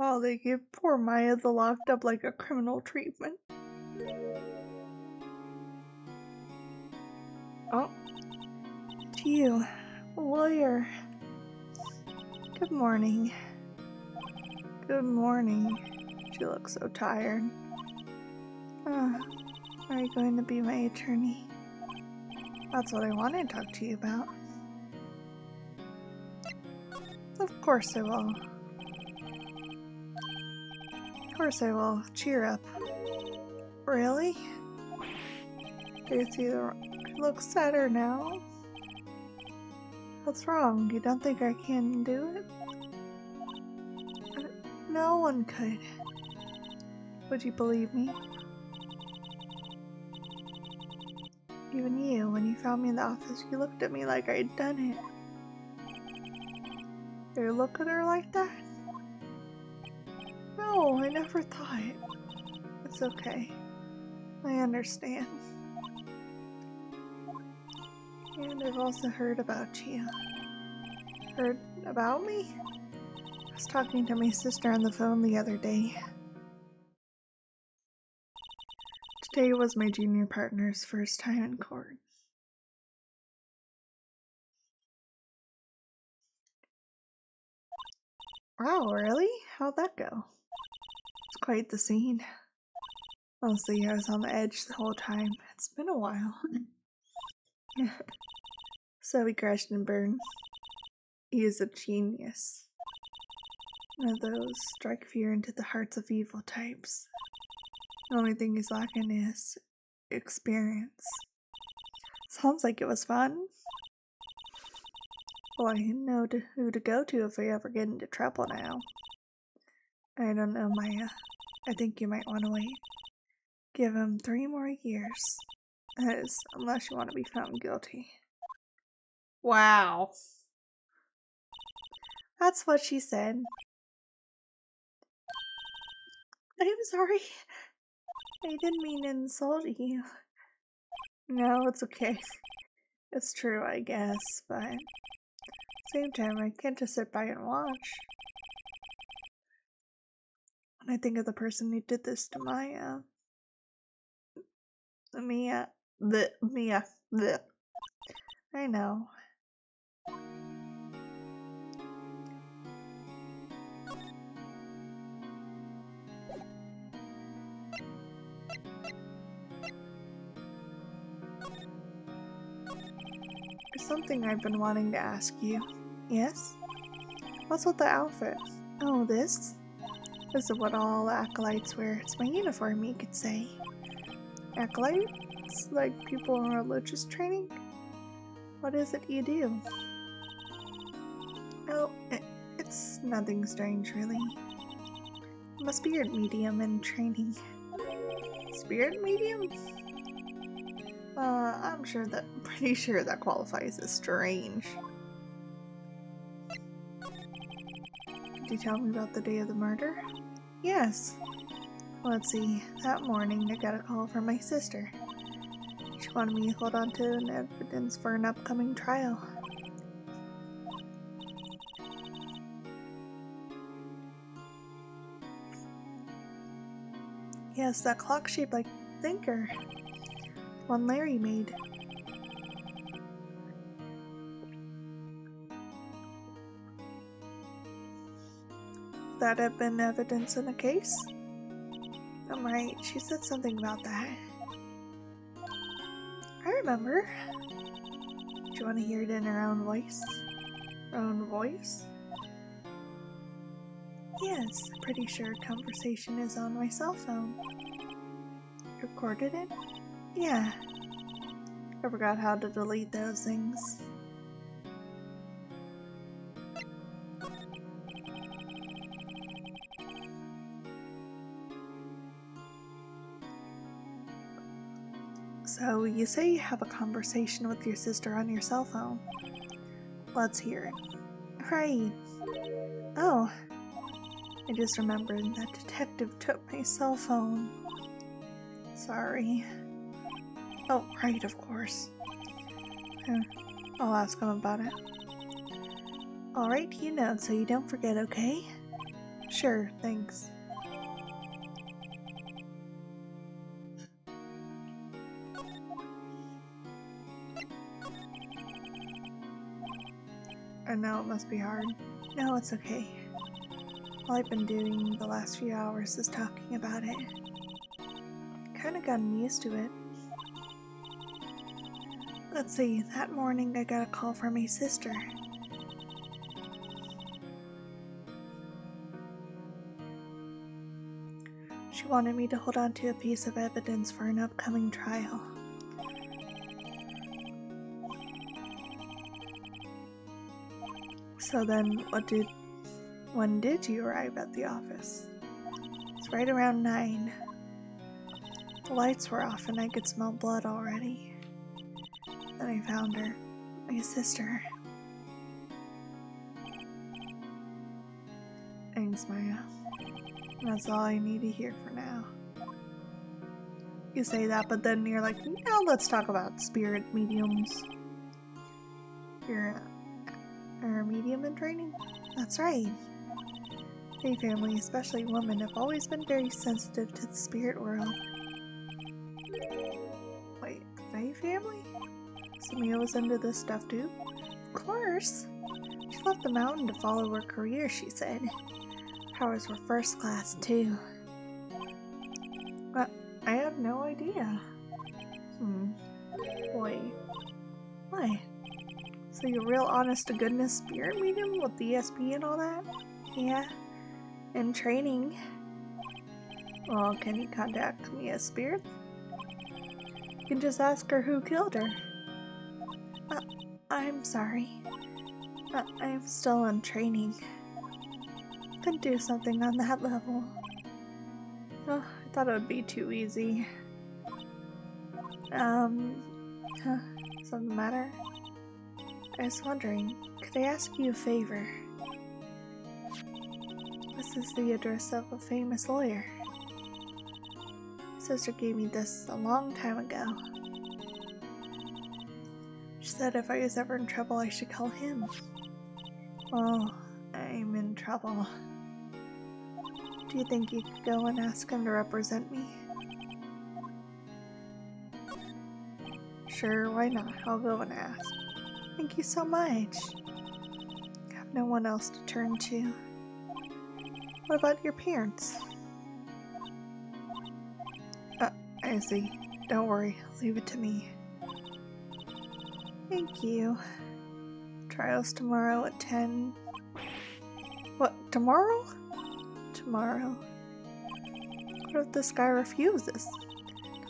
Oh, they give poor Maya the locked up like a criminal treatment. Oh, to you, a lawyer. Good morning. Good morning. She looks so tired. Are you going to be my attorney? That's what I wanted to talk to you about. Of course I will. Of course I will. Cheer up. Really? Do you see the... It looks sadder now. What's wrong? You don't think I can do it? No one could. Would you believe me? Even you, when you found me in the office, you looked at me like I'd done it. You look at her like that? No, I never thought. It's okay. I understand. And I've also heard about you. Heard about me? I was talking to my sister on the phone the other day. Today was my junior partner's first time in court. Wow, really? How'd that go? It's quite the scene. Honestly, I was on the edge the whole time. It's been a while. So he crashed and burned. He is a genius. One of those strike fear into the hearts of evil types. The only thing he's lacking is experience. Sounds like it was fun. Well, I know who to go to if I ever get into trouble now. I don't know, Maya. I think you might want to wait. Give him 3 more years. That is, unless you want to be found guilty. Wow. That's what she said. I'm sorry. I didn't mean to insult you. No, it's okay. It's true, I guess, but at the same time, I can't just sit by and watch. When I think of the person who did this to Mia, I know. There's something I've been wanting to ask you. Yes? What's with the outfit? Oh, this? This is what all the acolytes wear. It's my uniform, you could say. Acolytes? Like people in religious training? What is it you do? Oh, it's nothing strange, really. I'm a spirit medium in training. Spirit medium? Pretty sure that qualifies as strange. Could you tell me about the day of the murder? Yes. Let's see, that morning I got a call from my sister. She wanted me to hold on to an evidence for an upcoming trial. Yes, that clock shaped like thinker. One Larry made. That had been evidence in a case? I'm right, she said something about that. I remember. Do you want to hear it in her own voice? Her own voice? Yes, pretty sure conversation is on my cell phone. You recorded it? Yeah. I forgot how to delete those things. So, you say you have a conversation with your sister on your cell phone. Let's hear it. Right. Oh. I just remembered that detective took my cell phone. Sorry. Oh, right, of course. I'll ask him about it. I'll write you notes so you don't forget, okay? Sure, thanks. I know it must be hard. No, it's okay. All I've been doing the last few hours is talking about it. Kinda gotten used to it. Let's see, that morning I got a call from my sister. She wanted me to hold on to a piece of evidence for an upcoming trial. So then, when did you arrive at the office? It's right around 9. The lights were off and I could smell blood already. Then I found her, my sister. Thanks, Maya. That's all I need to hear for now. You say that, but then you're like, now let's talk about spirit mediums. You're a medium in training? That's right. Fae family, especially women, have always been very sensitive to the spirit world. Wait, the Fae family? Samia was into this stuff too? Of course! She left the mountain to follow her career, she said. Powers were first class too. I had no idea. Boy. Why? So you're real honest-to-goodness spirit medium with the ESP and all that? Yeah. In training. Well, can you contact me as spirit? You can just ask her who killed her. I'm sorry. I'm still in training. Couldn't do something on that level. Oh, I thought it would be too easy. Something the matter? I was wondering, could I ask you a favor? This is the address of a famous lawyer. My sister gave me this a long time ago. She said if I was ever in trouble, I should call him. Well, I'm in trouble. Do you think you could go and ask him to represent me? Sure, why not? I'll go and ask. Thank you so much. I have no one else to turn to. What about your parents? I see. Don't worry, leave it to me. Thank you. Trials tomorrow at 10. What, tomorrow? Tomorrow. What if this guy refuses?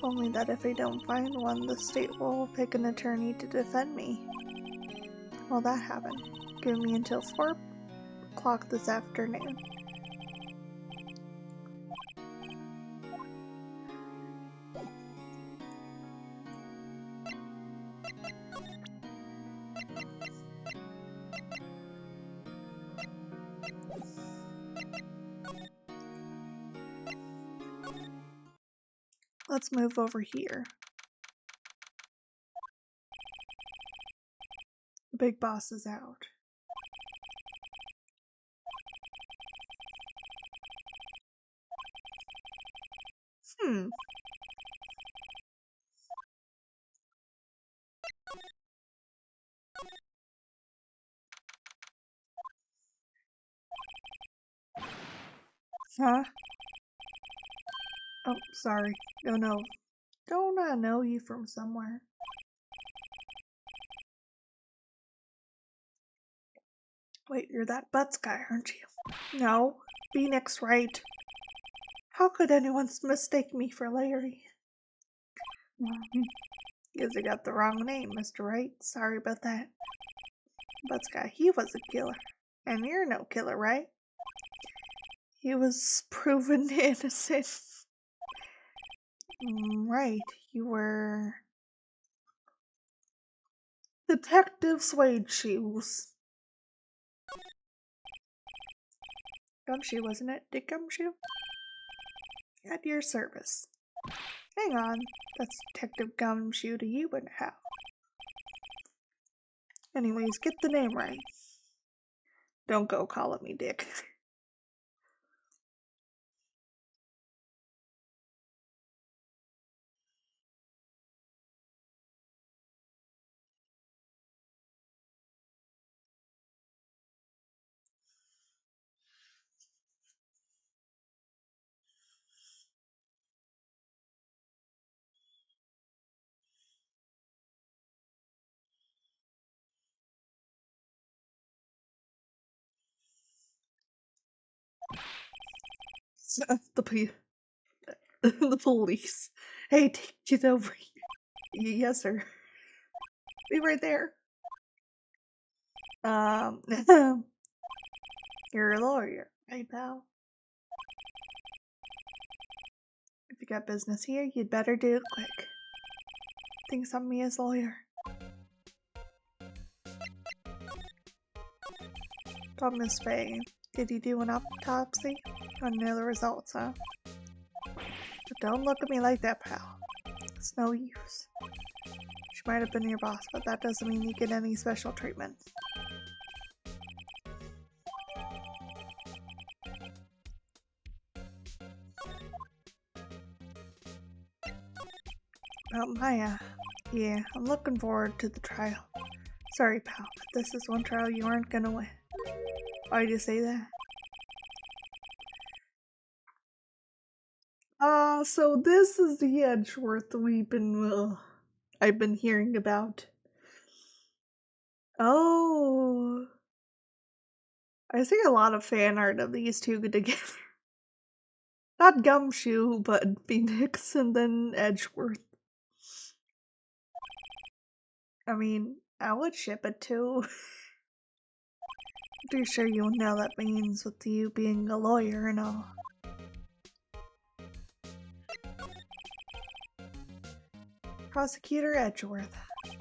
Told me that if I don't find one, the state will pick an attorney to defend me. Will that happen? Give me until 4 o'clock this afternoon. Let's move over here. The big boss is out. Huh? Oh, sorry. Don't I know you from somewhere? Wait, you're that Butts guy, aren't you? No. Phoenix, right? How could anyone mistake me for Larry? Guess I got the wrong name, Mr. Wright. Sorry about that. Butts guy, he was a killer. And you're no killer, right? He was proven innocent. Right, you were... Detective Suede Shoes. Gumshoe, wasn't it? Dick Gumshoe? At your service. Hang on, that's Detective Gumshoe to you and how? Anyways, get the name right. Don't go calling me Dick. The police. Hey, get over here. Yes, sir. Be right there. You're a lawyer, right, pal? If you got business here, you'd better do it quick. Thinks I'm me as lawyer. Tell Miss Faye, did you do an autopsy? I know the results, huh? But don't look at me like that, pal. It's no use. She might have been your boss, but that doesn't mean you get any special treatment. Maya. Yeah, I'm looking forward to the trial. Sorry, pal, but this is one trial you aren't gonna win. Why'd you say that? So this is the Edgeworth I've been hearing about. Oh. I see a lot of fan art of these two together. Not Gumshoe, but Phoenix and then Edgeworth. I mean, I would ship it too. Pretty sure you know that means with you being a lawyer and all. Prosecutor Edgeworth.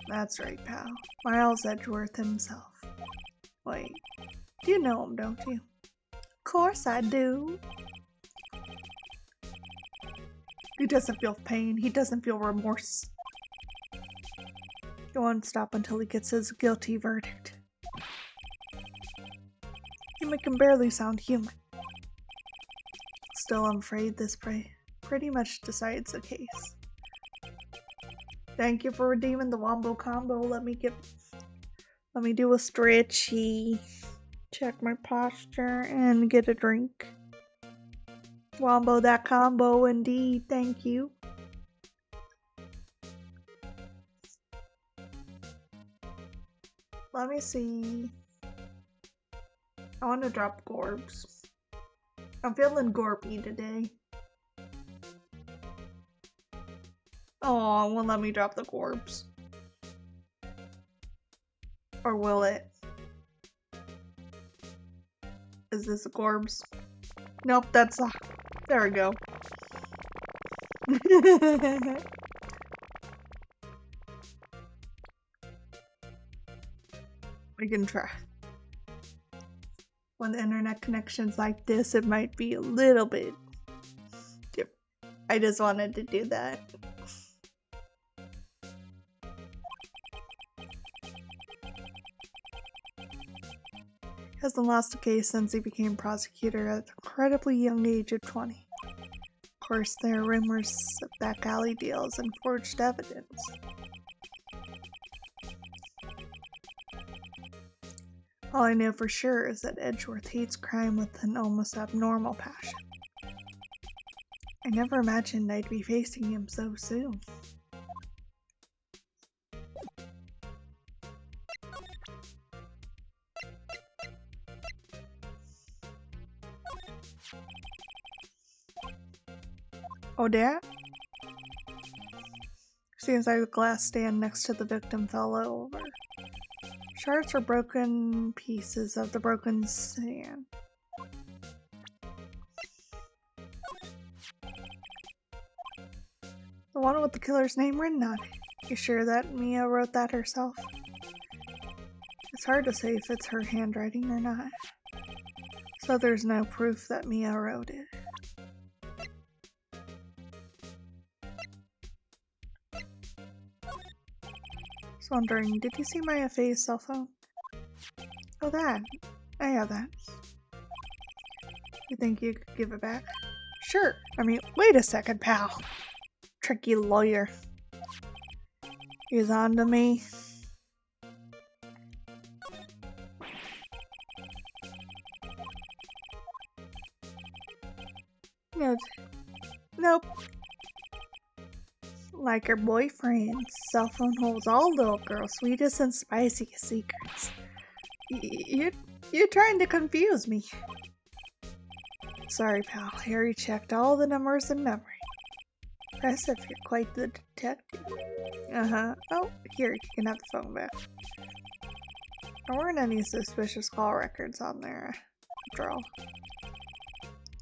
That's right, pal. Miles Edgeworth himself. Wait, you know him, don't you? Of course I do. He doesn't feel pain. He doesn't feel remorse. He won't stop until he gets his guilty verdict. You make him barely sound human. Still, I'm afraid this pretty much decides the case. Thank you for redeeming the Wombo combo. Let me do a stretchy, check my posture, and get a drink. Wombo that combo indeed, thank you. Let me see. I want to drop Gorbs. I'm feeling Gorpy today. Oh, won't let me drop the Gorbs. Or will it? Is this a Gorbs? Nope, that's a... There we go. We can try. When the internet connection's like this, it might be a little bit... I just wanted to do that. Hasn't lost a case since he became prosecutor at an incredibly young age of 20. Of course, there are rumors of back alley deals and forged evidence. All I know for sure is that Edgeworth hates crime with an almost abnormal passion. I never imagined I'd be facing him so soon. Oh, Dad? Seems like the glass stand next to the victim fell over. Shards or broken pieces of the broken stand. The one with the killer's name written on it. You sure that Mia wrote that herself? It's hard to say if it's her handwriting or not. So there's no proof that Mia wrote it. I was wondering, did you see my FA's cell phone? Oh, that. I have that. You think you could give it back? Sure. I mean, wait a second, pal. Tricky lawyer. He's on to me. Nope. Like her boyfriend's cell phone holds all little girls' sweetest and spiciest secrets. You're trying to confuse me. Sorry, pal. Harry checked all the numbers in memory. Impressive, you're quite the detective. Uh-huh. Oh, here, you can have the phone back. There weren't any suspicious call records on there, after all.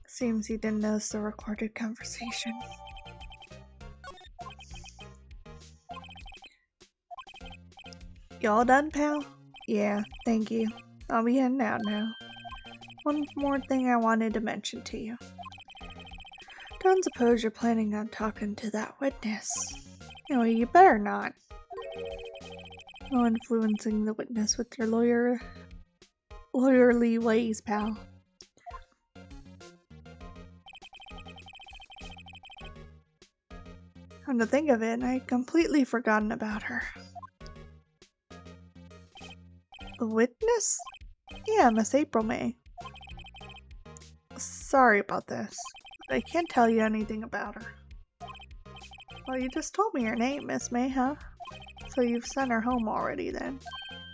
Seems he didn't notice the recorded conversation. You all done, pal? Yeah, thank you. I'll be heading out now. One more thing I wanted to mention to you. Don't suppose you're planning on talking to that witness. No, you better not. No influencing the witness with your lawyerly ways, pal. Come to think of it, I'd completely forgotten about her. The witness? Yeah, Miss April May. Sorry about this. I can't tell you anything about her. Well, you just told me her name, Miss May, huh? So you've sent her home already, then.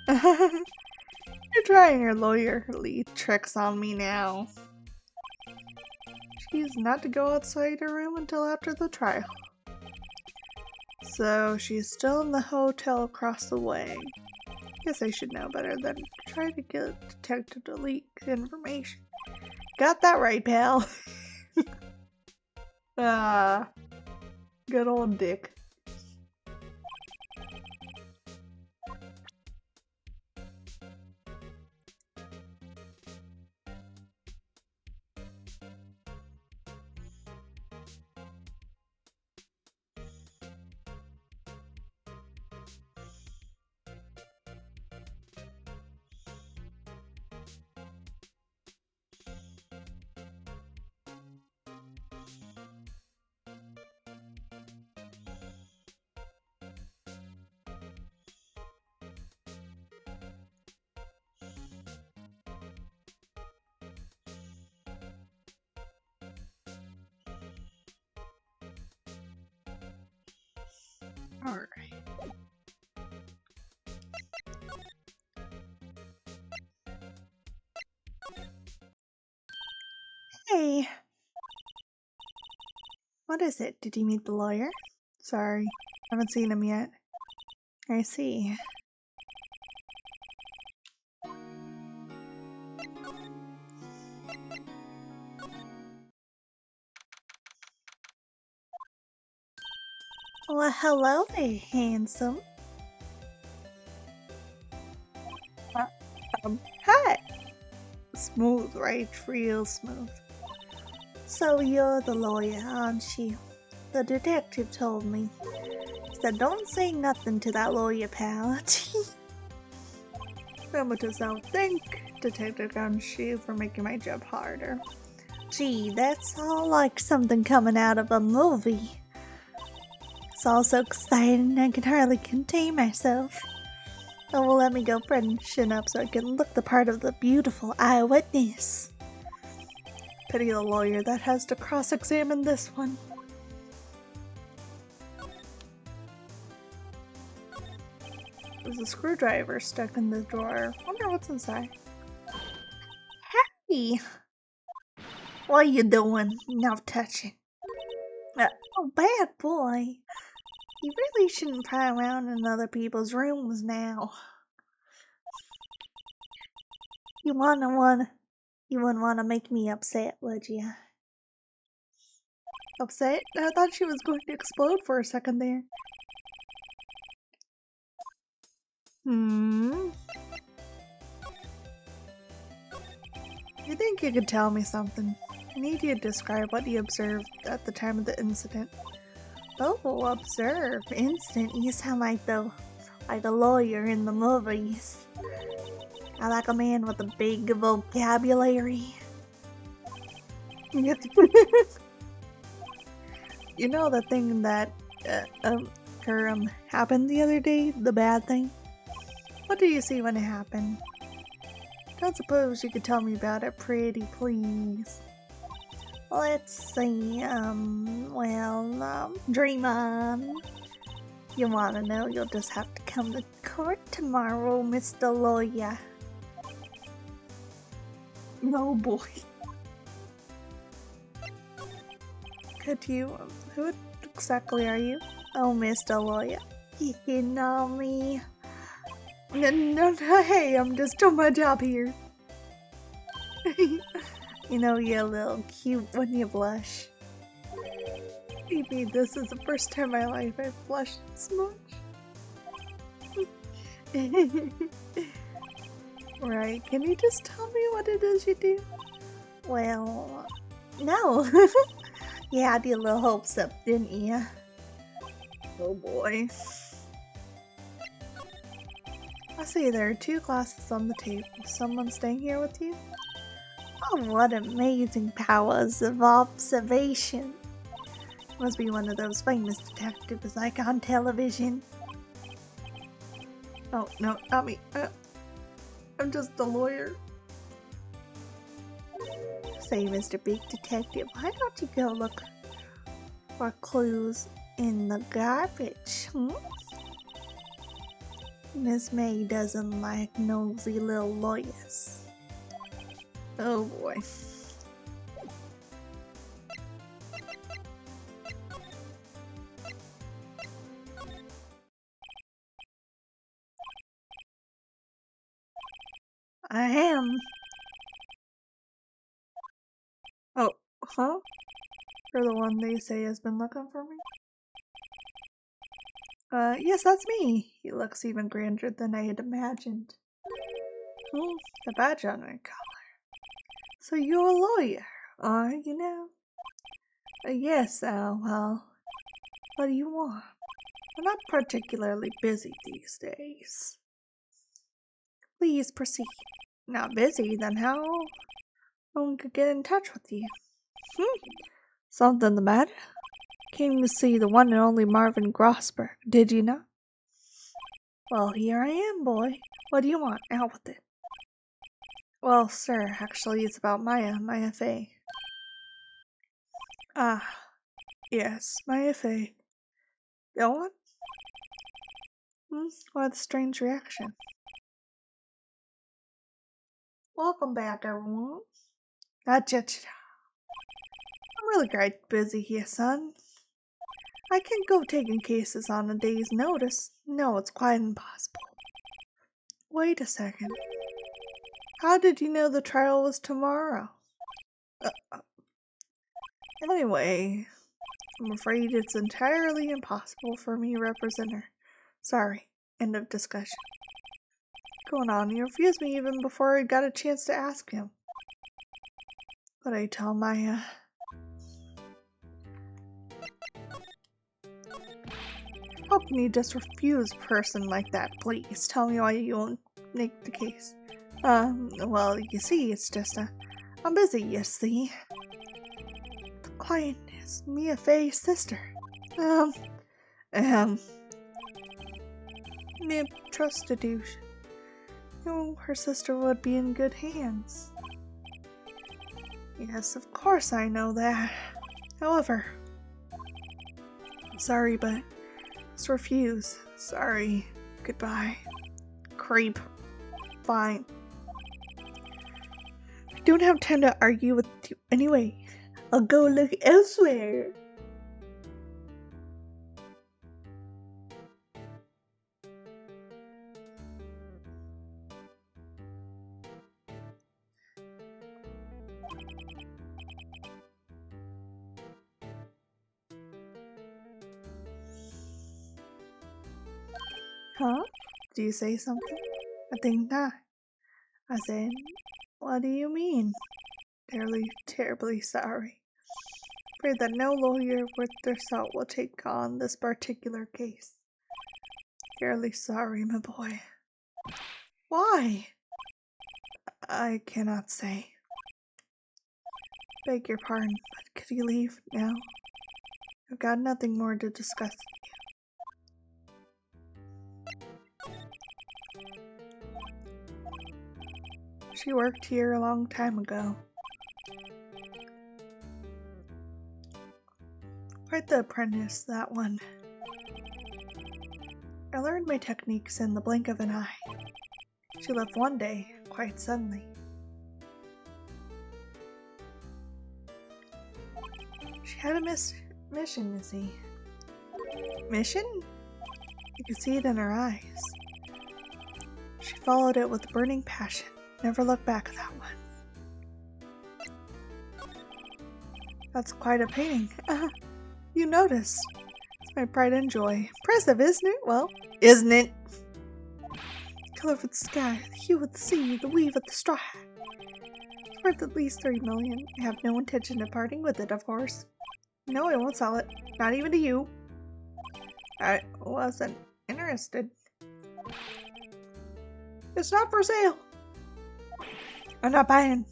You're trying your lawyerly tricks on me now. She's not to go outside her room until after the trial. So she's still in the hotel across the way. Guess I should know better than to try to get a detective to leak information. Got that right, pal. Good old Dick. Alright. Hey. What is it? Did you meet the lawyer? Sorry, haven't seen him yet. I see. Well, hello there, handsome. Hi. Smooth, right? Real smooth. So you're the lawyer, aren't you? The detective told me. He said don't say nothing to that lawyer, pal. What does that think, Detective Gunshoe, for making my job harder? Gee, that's all like something coming out of a movie. It's all so exciting I can hardly contain myself. Oh, well, let me go freshen up so I can look the part of the beautiful eyewitness. Pity the lawyer that has to cross-examine this one. There's a screwdriver stuck in the drawer. Wonder what's inside. Hey! What are you doing? No touching. Oh, bad boy. You really shouldn't pry around in other people's rooms now. You wouldn't want to make me upset, would you? Upset? I thought she was going to explode for a second there. You think you could tell me something? I need you to describe what you observed at the time of the incident. Oh, observe. Incident? You sound like a lawyer in the movies. I like a man with a big vocabulary. You know the thing that happened the other day? The bad thing? What do you see when it happened? Don't suppose you could tell me about it, pretty please. Let's see, dream on. You wanna know? You'll just have to come to court tomorrow, Mr. Lawyer. Oh boy. could you, who exactly are you? Oh, Mr. Lawyer. You know me. No, hey, I'm just doing my job here. You know you're a little cute when you blush. Maybe this is the first time in my life I've blushed this much. Right, can you just tell me what it is you do? Well, no. You had your little hopes up, didn't you? Oh boy. I see there are 2 glasses on the table. Is someone staying here with you? Oh, what amazing powers of observation. Must be one of those famous detectives like on television. Oh, no, not me. I'm just a lawyer. Say, Mr. Big Detective, why don't you go look for clues in the garbage, Miss May doesn't like nosy little lawyers. Oh boy. I am. Oh, huh? You're the one they say has been looking for me? Yes, that's me. He looks even grander than I had imagined. The badge on my collar. So you're a lawyer, are you now? Yes, well, what do you want? I'm not particularly busy these days. Please proceed. Not busy, then how one could get in touch with you? Something the matter? Came to see the one and only Marvin Grossberg, did you not? Well, here I am, boy. What do you want? Out with it. Well, sir, actually it's about Maya Fey. Ah, yes, Maya Fey. Go on? What a strange reaction. Welcome back, everyone. I'm really quite busy here, son. I can't go taking cases on a day's notice. No, it's quite impossible. Wait a second. How did you know the trial was tomorrow? Anyway, I'm afraid it's entirely impossible for me to represent her. Sorry. End of discussion. Going on, he refused me even before I got a chance to ask him. But I tell Maya. How can you just refuse a person like that? Please tell me why you won't make the case. Well, you see, it's just I'm busy, you see. The client is Mia Fey's sister. Mia trusted you. Her sister would be in good hands. Yes, of course I know that. However, I'm sorry, but just refuse. Sorry. Goodbye. Creep. Fine. I don't have time to argue with you anyway. I'll go look elsewhere. Huh? Do you say something? I think not. I said, what do you mean? Terribly sorry. Pray that no lawyer worth their salt will take on this particular case. Terribly sorry, my boy. Why? I cannot say. Beg your pardon, but could you leave now? I've got nothing more to discuss with you. She worked here a long time ago. Quite the apprentice, that one. I learned my techniques in the blink of an eye. She left one day, quite suddenly. She had a mission, you see. Mission? You could see it in her eyes. She followed it with burning passion. Never looked back at that one. That's quite a painting. You noticed. It's my pride and joy. Impressive, isn't it? Well, isn't it? Color of the sky, the hue of the sea, the weave of the straw hat. It's worth at least 3 million. I have no intention of parting with it, of course. No, I won't sell it. Not even to you. I wasn't interested. It's not for sale. I'm not buying.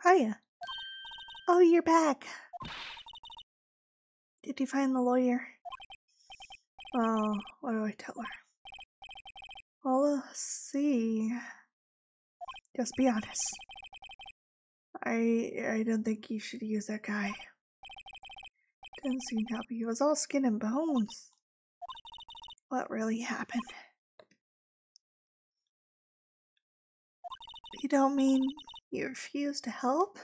Hiya. Oh, you're back. Did you find the lawyer? Oh, what do I tell her? Well, let's see. Just be honest. I don't think you should use that guy. Didn't seem happy. He was all skin and bones. What really happened? You don't mean you refused to help?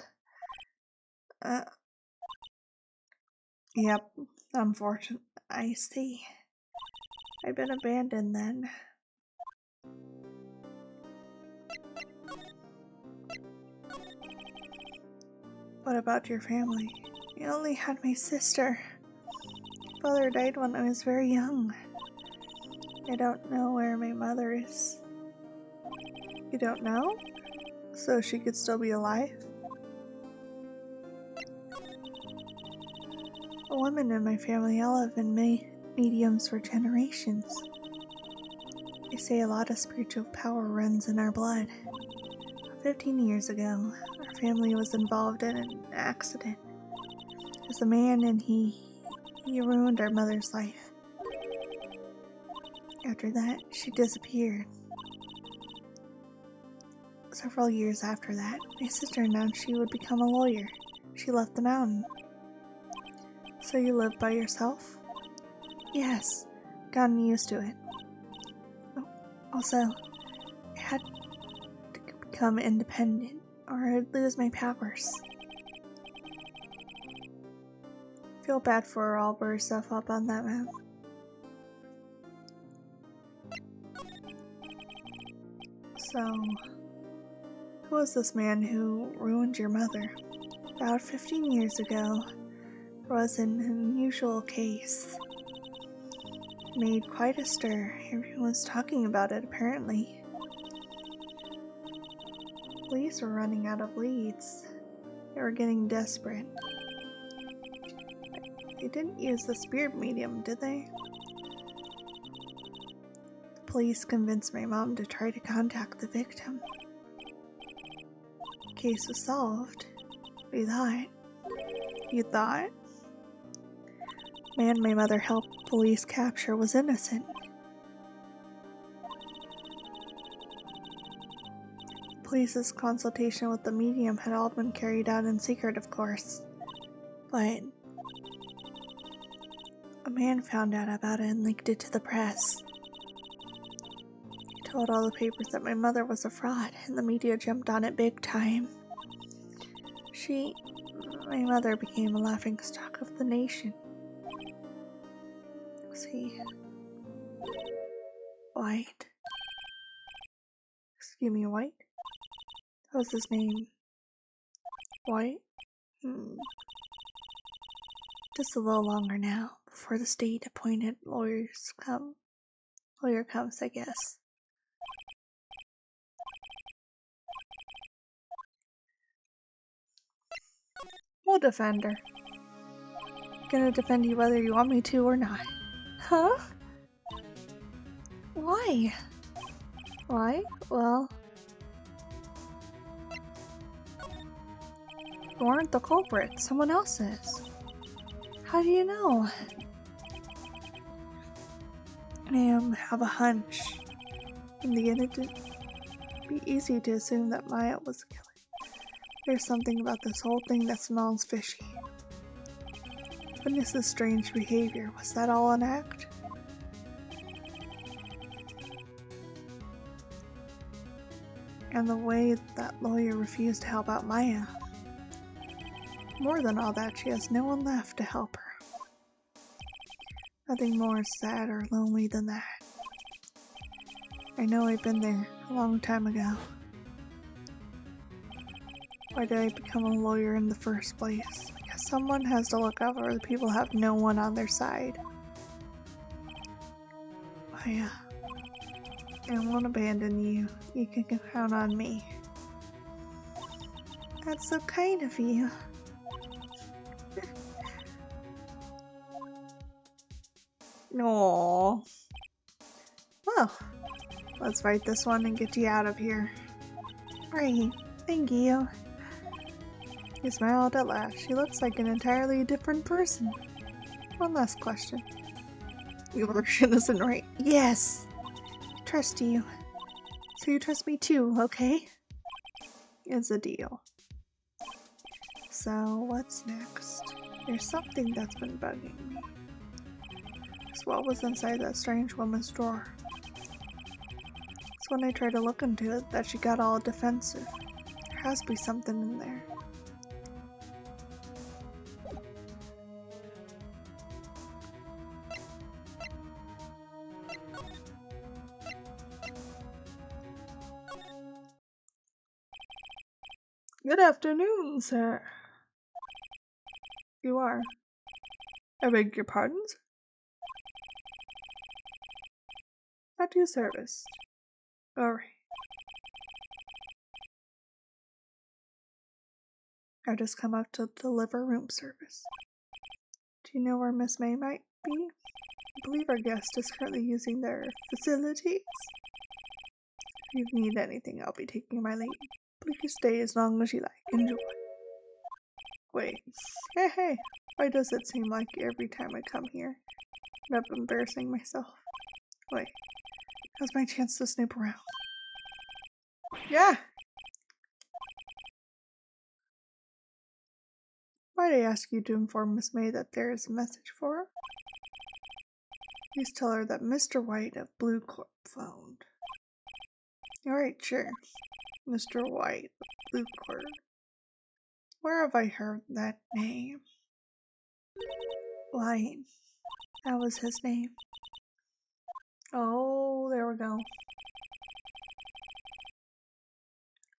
Yep, unfortunate. I see. I've been abandoned then. What about your family? I only had my sister. Father died when I was very young. I don't know where my mother is. You don't know? So she could still be alive? A woman in my family all have been mediums for generations. They say a lot of spiritual power runs in our blood. 15 years ago, our family was involved in an accident. There's a man and he ruined our mother's life. After that, she disappeared. Several years after that, my sister announced she would become a lawyer. She left the mountain. So you live by yourself? Yes, gotten used to it. Oh, also, I had to become independent or I'd lose my powers. Feel bad for her all by herself up on that mountain. So, who was this man who ruined your mother? About 15 years ago, there was an unusual case. It made quite a stir. Everyone was talking about it, apparently. Police were running out of leads. They were getting desperate. They didn't use the spirit medium, did they? The police convinced my mom to try to contact the victim. The case was solved. We thought. You thought? The man my mother helped police capture was innocent. Police's consultation with the medium had all been carried out in secret, of course. But a man found out about it and leaked it to the press. He told all the papers that my mother was a fraud, and the media jumped on it big time. My mother became a laughingstock of the nation. Was he white? Excuse me, white? That was his name. White? Just a little longer now, before the state-appointed lawyer comes, I guess. We'll defend her. I'm gonna defend you whether you want me to or not. Huh? Why? Why? Well, you aren't the culprit. Someone else is. How do you know? I have a hunch. In the end, it'd be easy to assume that Maya was the killer. There's something about this whole thing that smells fishy. witnessed his strange behavior. Was that all an act? And the way that lawyer refused to help out Maya. More than all that, she has no one left to help her. Nothing more sad or lonely than that. I know I've been there a long time ago. Why did I become a lawyer in the first place? Because someone has to look out for the people who have no one on their side. Maya, I won't abandon you. You can count on me. That's so kind of you. Aww. Well, let's write this one and get you out of here. Right, thank you. He smiled at last. She looks like an entirely different person. One last question. You were innocent, right? Yes! Trust you. So you trust me too, okay? It's a deal. So, what's next? There's something that's been bugging me. So what was inside that strange woman's drawer? It's when I tried to look into it that she got all defensive. There has to be something in there. Good afternoon, sir. You are. I beg your pardons? At your service. Alright. I just come up to deliver room service. Do you know where Miss May might be? I believe our guest is currently using their facilities. If you need anything, I'll be taking my leave. Please stay as long as you like. Enjoy. Wait. Hey. Why does it seem like every time I come here, I end up embarrassing myself? Wait. Now's my chance to snoop around. Yeah! Why'd I ask you to inform Miss May that there is a message for her? Please tell her that Mr. White of Blue Corp phoned. Alright, sure. Mr. White of Blue Corp. Where have I heard that name? White. That was his name. Oh, there we go.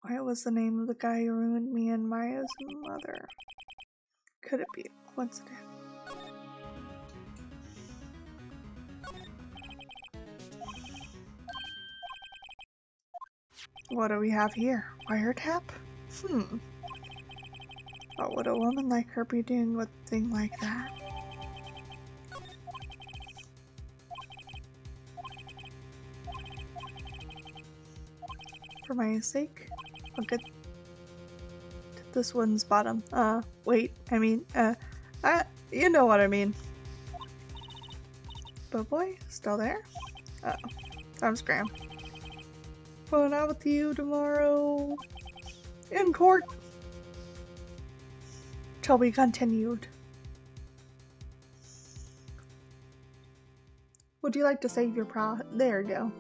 What was the name of the guy who ruined me and Maya's mother? Could it be a coincidence? What do we have here? Wiretap? What would a woman like her be doing with a thing like that? For my sake, I'll get to this one's bottom. Wait, I mean, you know what I mean. But boy, still there? Uh-oh, I'm scram. Going out with you tomorrow. In court. Shall be continued. Would you like to save your There you go.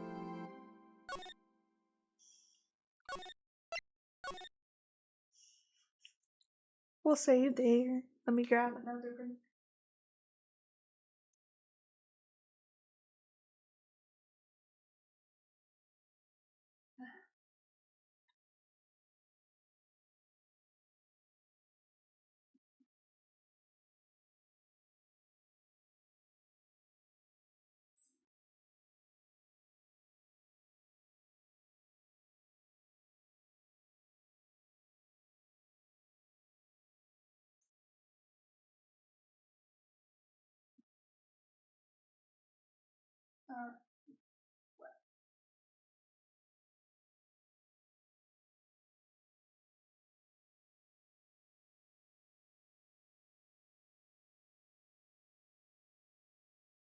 We'll save there. Let me grab another drink.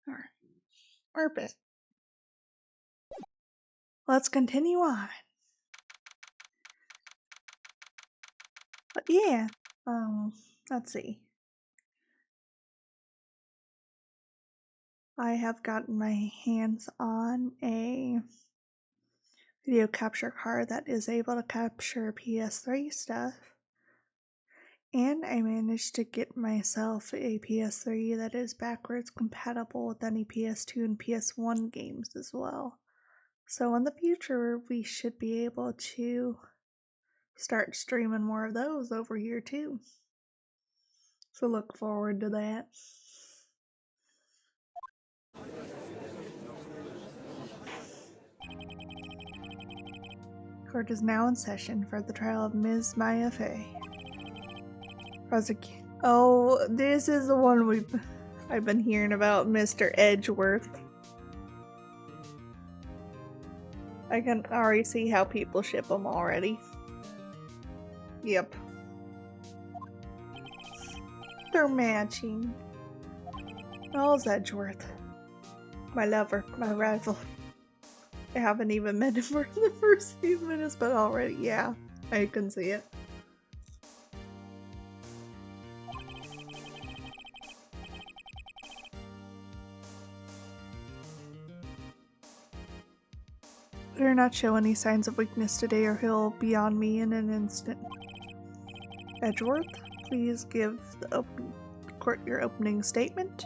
Alright. Perfect. Let's continue on. But yeah, let's see. I have gotten my hands on a video capture card that is able to capture PS3 stuff. And I managed to get myself a PS3 that is backwards compatible with any PS2 and PS1 games as well. So in the future, we should be able to start streaming more of those over here too. So look forward to that. Court is now in session for the trial of Ms. Maya Fey. Oh, this is the one I've been hearing about, Mr. Edgeworth. I can already see how people ship him already. Yep. They're matching. Miles Edgeworth. My lover, my rival. I haven't even met him for the first few minutes, but already, yeah, I can see it. Better not show any signs of weakness today or he'll be on me in an instant. Edgeworth, please give the court your opening statement.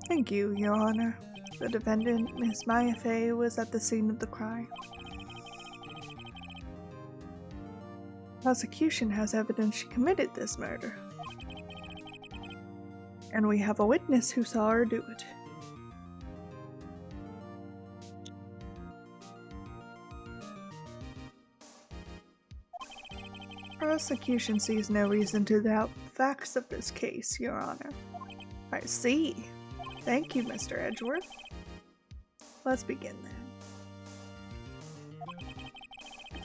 Thank you, Your Honor. The defendant, Miss Maya Fey, was at the scene of the crime. Prosecution has evidence she committed this murder. And we have a witness who saw her do it. Prosecution sees no reason to doubt the facts of this case, Your Honor. I see. Thank you, Mr. Edgeworth. Let's begin then.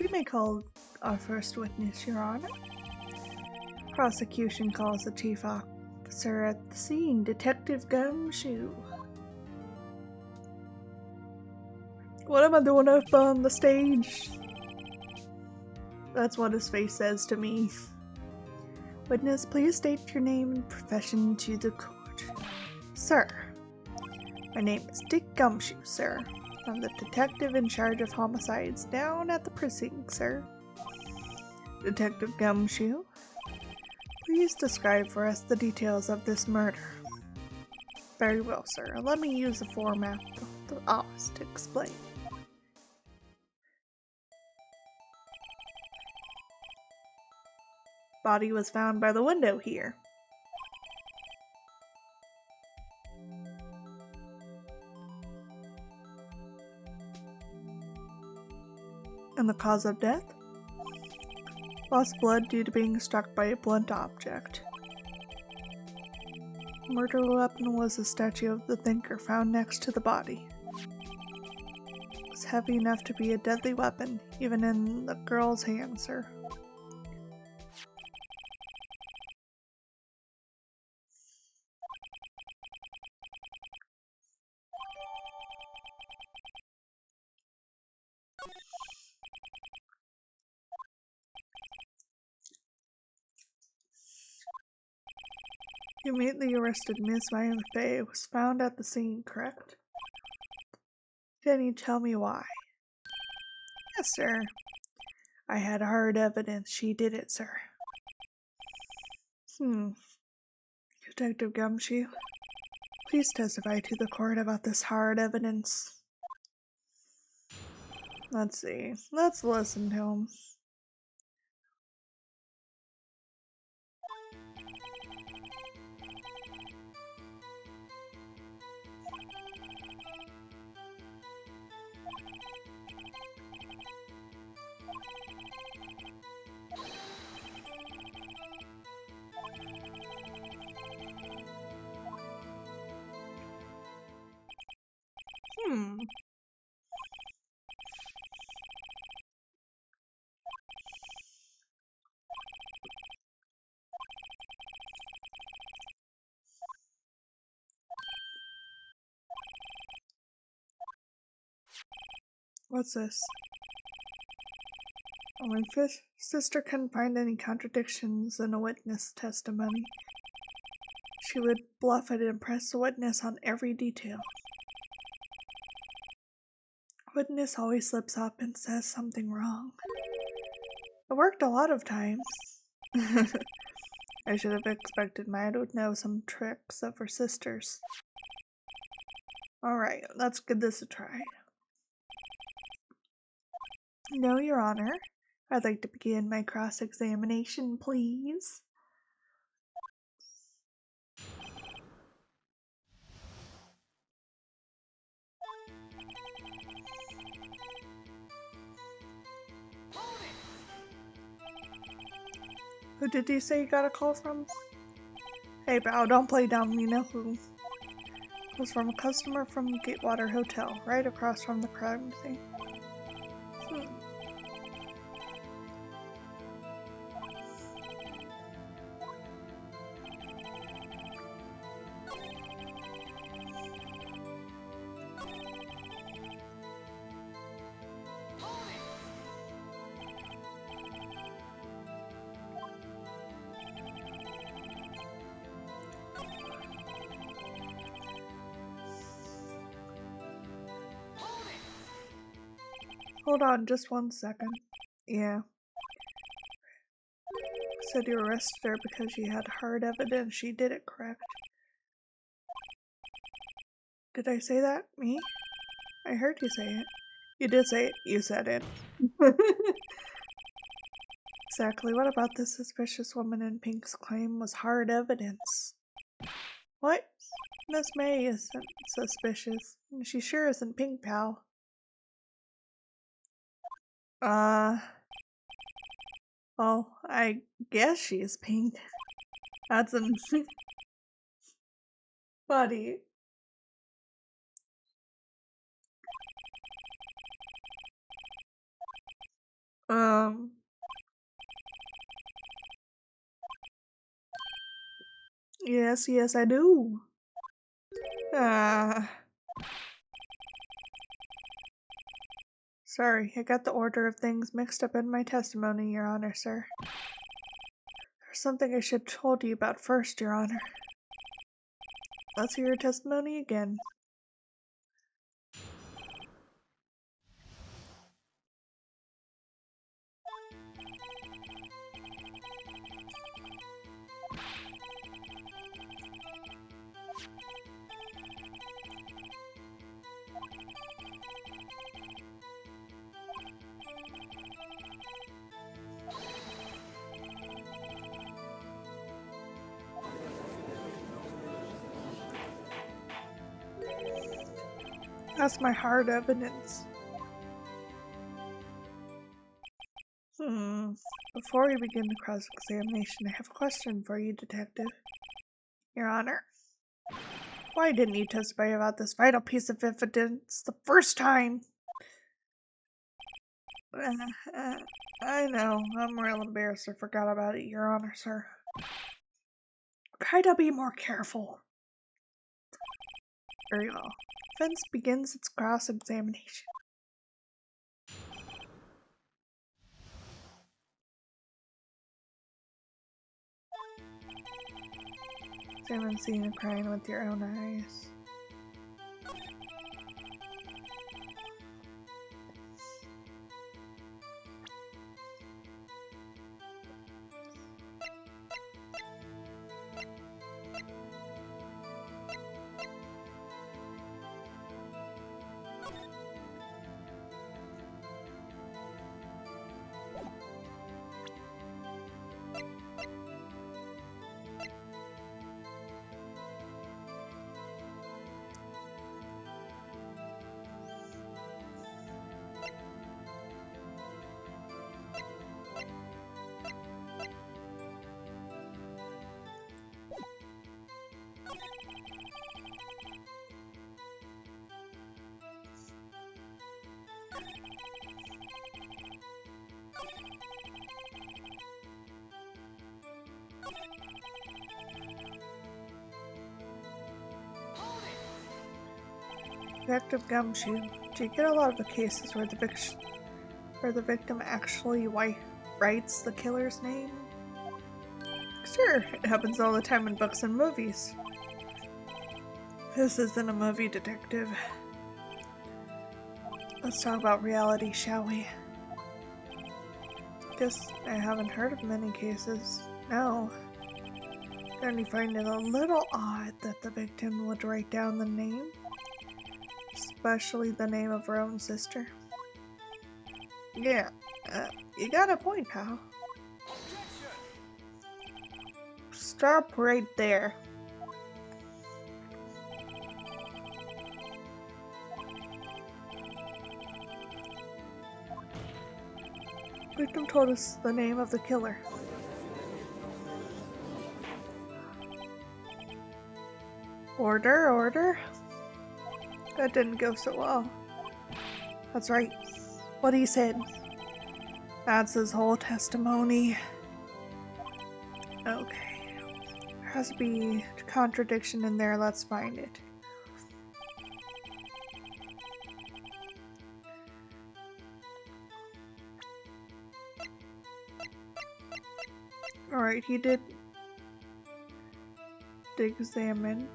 We may call our first witness, Your Honor. Prosecution calls the chief officer at the scene, Detective Gumshoe. What am I doing up on the stage? That's what his face says to me. Witness, please state your name and profession to the court. Sir. My name is Dick Gumshoe, sir. I'm the detective in charge of homicides down at the precinct, sir. Detective Gumshoe, please describe for us the details of this murder. Very well, sir. Let me use the format of the office to explain. Body was found by the window here. And the cause of death? Lost blood due to being struck by a blunt object. The murder weapon was a statue of the thinker found next to the body. It was heavy enough to be a deadly weapon, even in the girl's hand, sir. You immediately arrested Miss Maya Fey was found at the scene, correct? Can you tell me why? Yes, sir. I had hard evidence she did it, sir. Detective Gumshoe, please testify to the court about this hard evidence. Let's see. Let's listen to him. What's this? My sister couldn't find any contradictions in a witness testimony. She would bluff and impress the witness on every detail. Witness always slips up and says something wrong. It worked a lot of times. I should have expected Maya would know some tricks of her sisters. Alright, let's give this a try. No, Your Honor. I'd like to begin my cross-examination, please. Who did you say you got a call from? Hey, pal, don't play dumb, you know who. It was from a customer from Gatewater Hotel, right across from the crime scene. Hold on, just 1 second. Yeah. Said you arrested her because she had hard evidence she did it correct. Did I say that? Me? I heard you say it. You did say it. You said it. Exactly. What about the suspicious woman in Pink's claim was hard evidence? What? Miss May isn't suspicious. She sure isn't Pink, pal. Well, I guess she is Pink. That's a buddy. Yes, I do. Sorry, I got the order of things mixed up in my testimony, Your Honor, sir. There's something I should have told you about first, Your Honor. Let's hear your testimony again. That's my hard evidence. Before we begin the cross-examination, I have a question for you, Detective. Your Honor, why didn't you testify about this vital piece of evidence the first time? I know, I'm real embarrassed I forgot about it, Your Honor, sir. Try to be more careful. Very well. Defense begins its cross-examination. Examine scene of crime with your own eyes. Detective Gumshoe, do you get a lot of the cases where the victim actually writes the killer's name? Sure, it happens all the time in books and movies. This isn't a movie, detective. Let's talk about reality, shall we? Guess I haven't heard of many cases. No. Don't you find it a little odd that the victim would write down the name? Especially the name of her own sister? Yeah, you got a point, pal. Stop right there. Victim told us the name of the killer. Order, order. That didn't go so well. That's right. What he said. That's his whole testimony. Okay. There has to be a contradiction in there. Let's find it. Alright, he did examine.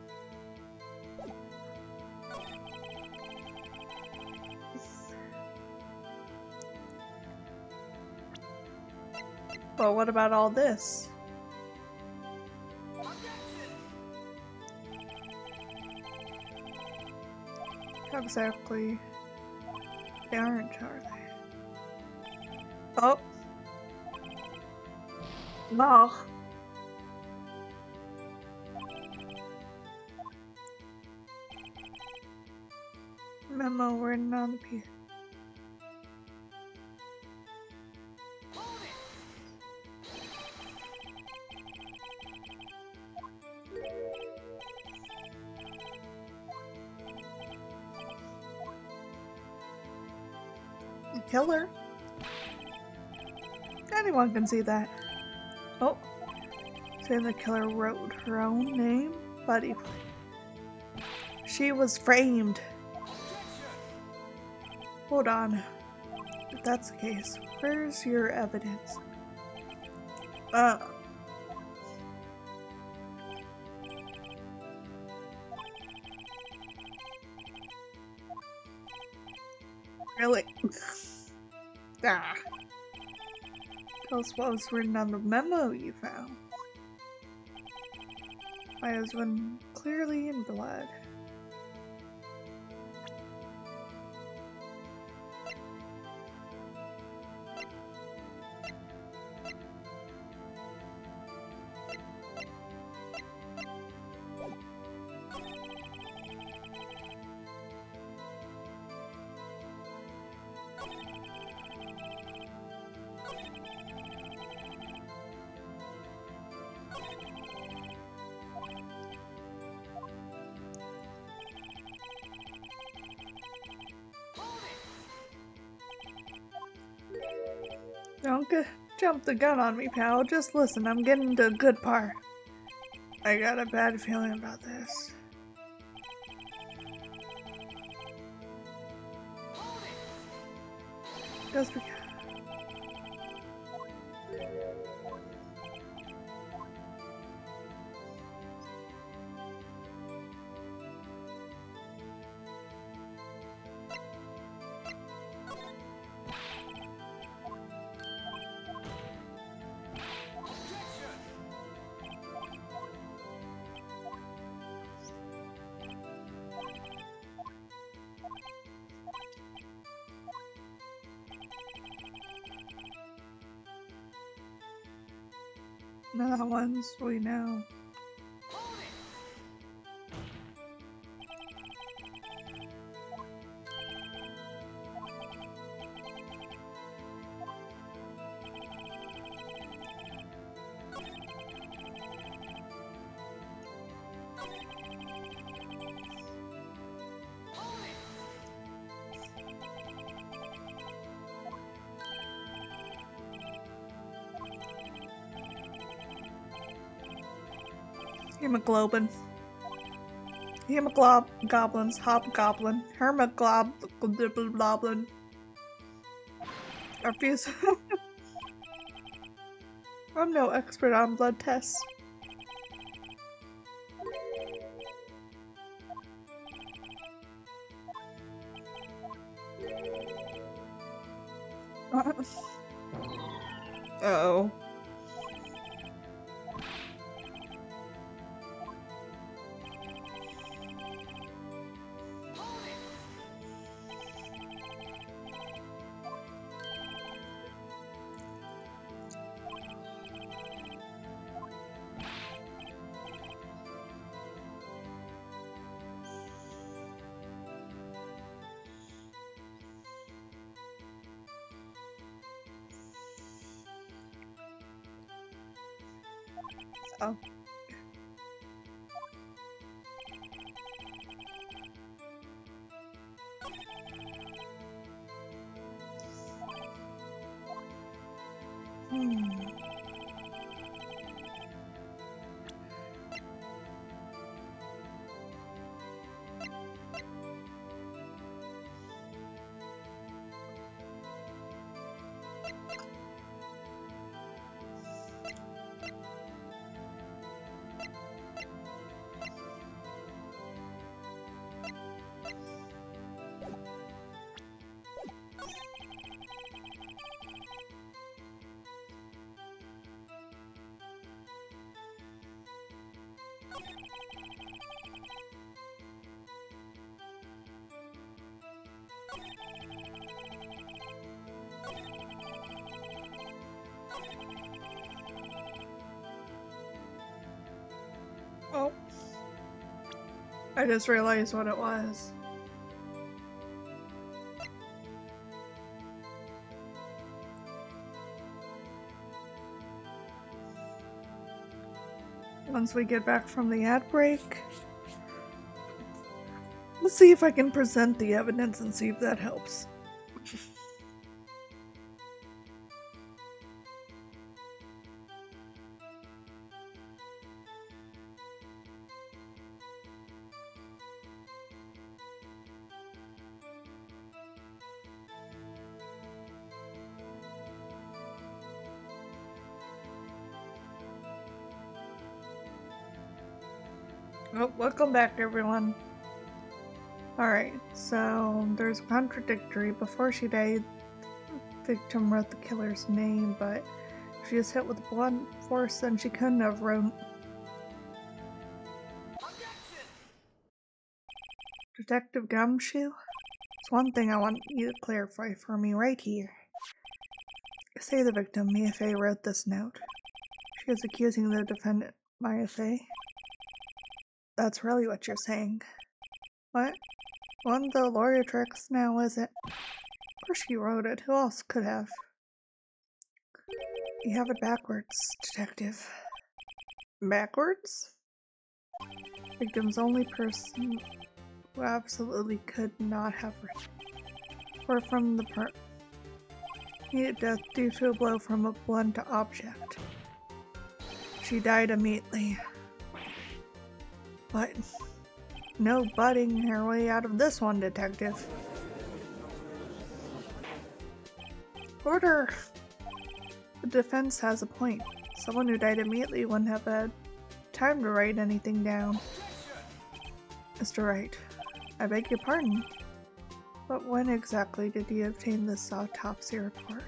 But what about all this? How exactly they aren't, are they? Oh. No. Memo written on the piece. The killer? Anyone can see that. Oh. Saying the killer wrote her own name? Buddy. She was framed. Hold on. If that's the case, where's your evidence? Really? Ah. Tell us what was written on the memo you found. My husband clearly in blood. Don't jump the gun on me, pal. Just listen, I'm getting to a good part. I got a bad feeling about this. Just because. Not once we know. Hemoglobin. Goblins, hobgoblin, hermogloblin. Refuse. I'm no expert on blood tests. Uh-oh. Oh. Oh. I just realized what it was. Once we get back from the ad break, let's see if I can present the evidence and see if that helps. Oh, welcome back, everyone. Alright, so there's a contradictory. Before she died, the victim wrote the killer's name, but if she was hit with blunt force, then she couldn't have wrote. Detective Gumshoe? It's one thing I want you to clarify for me right here. Say the victim, Mia Fey, wrote this note. She is accusing the defendant, Mia Fey. That's really what you're saying. What? One of the lawyer tricks now, is it? Of course she wrote it. Who else could have? You have it backwards, detective. Backwards? Victim's only person who absolutely could not have written. Or from the part. Needed death due to a blow from a blunt object. She died immediately. But no butting her way out of this one, detective. Order! The defense has a point. Someone who died immediately wouldn't have had time to write anything down. Mr. Wright, I beg your pardon, but when exactly did you obtain this autopsy report?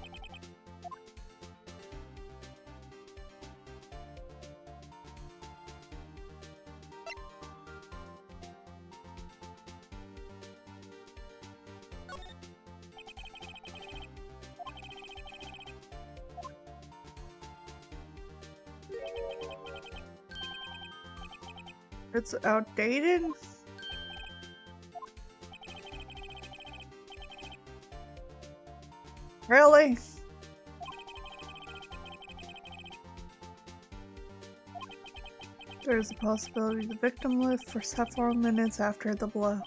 It's outdated? Really? There's a possibility the victim lived for several minutes after the blow.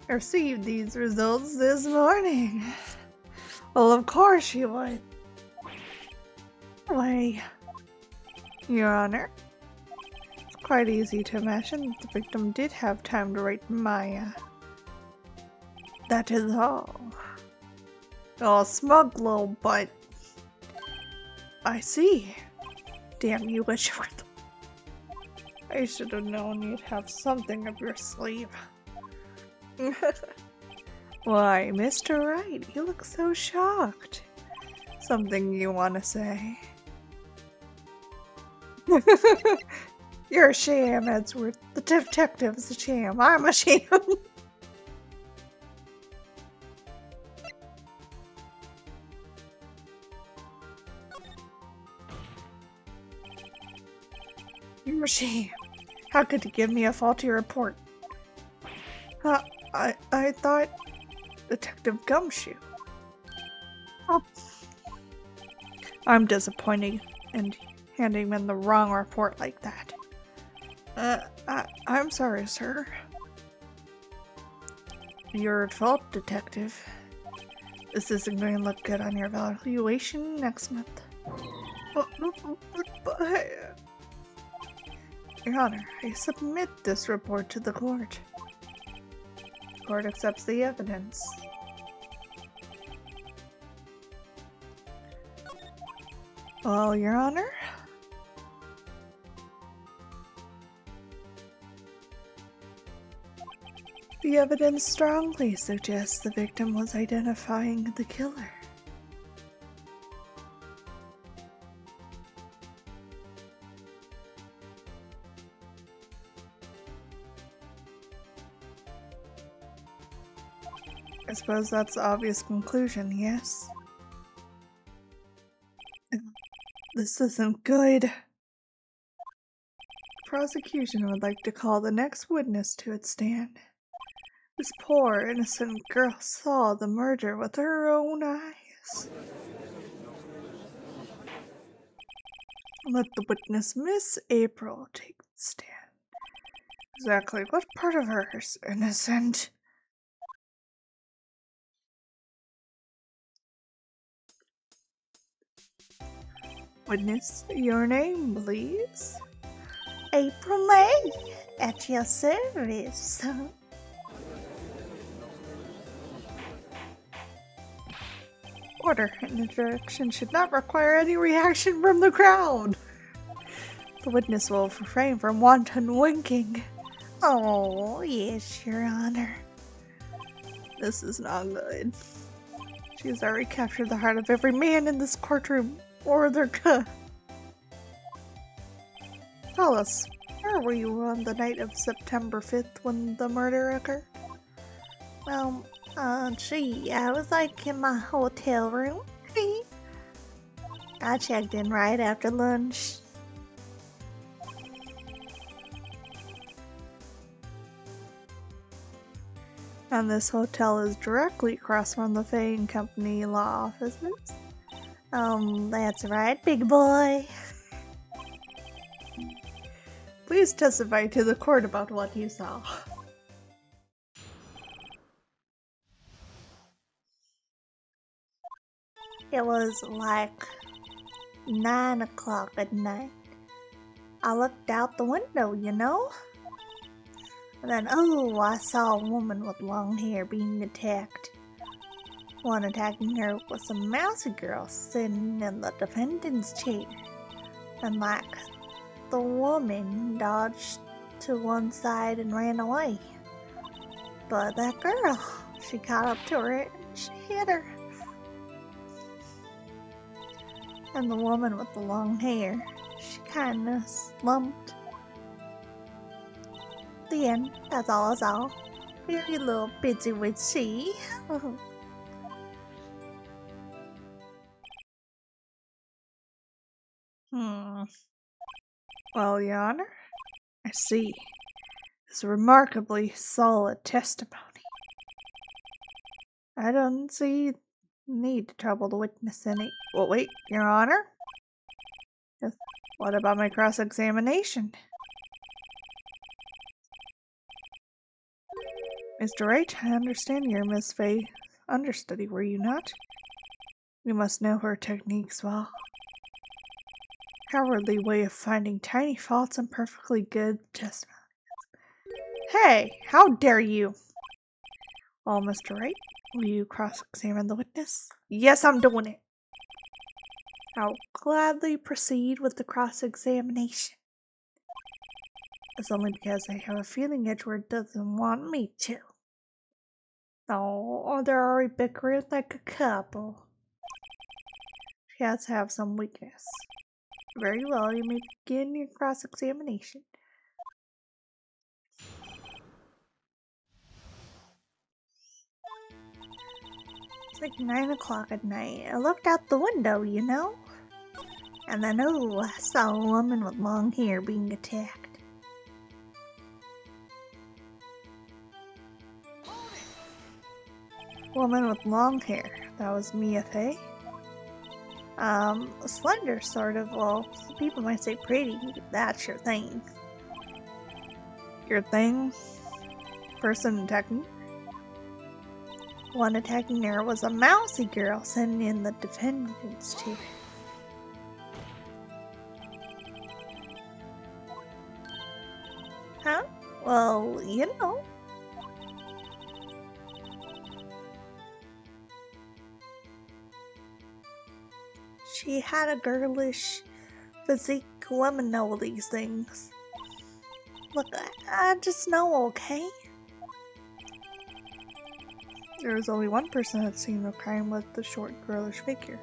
I received these results this morning. Well, of course she would. Why, Your Honor, it's quite easy to imagine that the victim did have time to write Maya. That is all. Oh, smug little butt. I see. Damn you, Witchworth. I should have known you'd have something up your sleeve. Why, Mr. Wright, you look so shocked. Something you want to say? You're a sham, Edgeworth. The detective's a sham. I'm a sham. You're a sham. How could you give me a faulty report? I thought Detective Gumshoe. Oh. I'm disappointed in handing him the wrong report like that. I'm sorry, sir. You're at fault, Detective. This isn't going to look good on your evaluation next month. But... Your Honor, I submit this report to the court. The court accepts the evidence. Well, Your Honor? The evidence strongly suggests the victim was identifying the killer. I suppose that's the obvious conclusion, yes? This isn't good. The prosecution would like to call the next witness to its stand. This poor, innocent girl saw the murder with her own eyes. Let the witness, Miss April, take the stand. Exactly what part of her is innocent? Witness, your name, please. April May, at your service. Order. An introduction should not require any reaction from the crowd. The witness will refrain from wanton winking. Oh, yes, Your Honor. This is not good. She has already captured the heart of every man in this courtroom, or their Tell us, where were you on the night of September 5th when the murder occurred? Well, I was like in my hotel room. I checked in right after lunch. And this hotel is directly across from the Fane Company law offices? That's right, big boy. Please testify to the court about what you saw. It was like 9 o'clock at night. I looked out the window, you know? And then, I saw a woman with long hair being attacked. One attacking her was a mousy girl sitting in the defendant's chair. And the woman dodged to one side and ran away. But that girl, she caught up to her and she hit her. And the woman with the long hair, she kinda slumped. The end, that's all I saw. Very little bitsy witsy. Well, Your Honor, I see. It's remarkably solid testimony. I don't see need to trouble the witness any. Well, wait, Your Honor? Yes. What about my cross-examination? Mr. Wright, I understand you're Miss Faye's understudy, were you not? You must know her techniques well. Cowardly way of finding tiny faults in perfectly good testimony. Hey, how dare you! Well, Mr. Wright, will you cross-examine the witness? Yes, I'm doing it. I'll gladly proceed with the cross-examination. It's only because I have a feeling Edward doesn't want me to. Oh, they're already bickering like a couple. She has to have some weakness. Very well, you may begin your cross-examination. It's like 9 o'clock at night. I looked out the window, you know? And then, oh, I saw a woman with long hair being attacked. Woman with long hair. That was Mia Fey. Slender, sort of. Well, some people might say pretty. That's your thing. Your thing? Person attacking? One attacking her was a mousy girl sending in the defendants to. Huh? Well, you know. She had a girlish physique. Women know these things. Look, I just know, okay? There was only one person at the scene of crime with the short, girlish figure.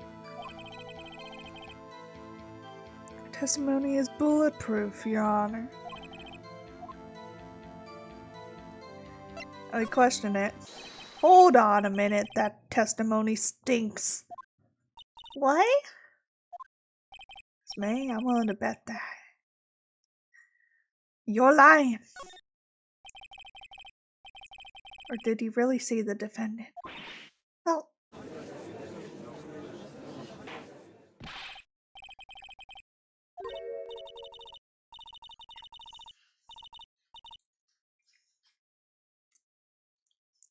Testimony is bulletproof, Your Honor. I question it. Hold on a minute, that testimony stinks. What? Miss May, I'm willing to bet that. You're lying. Or did you really see the defendant? Well,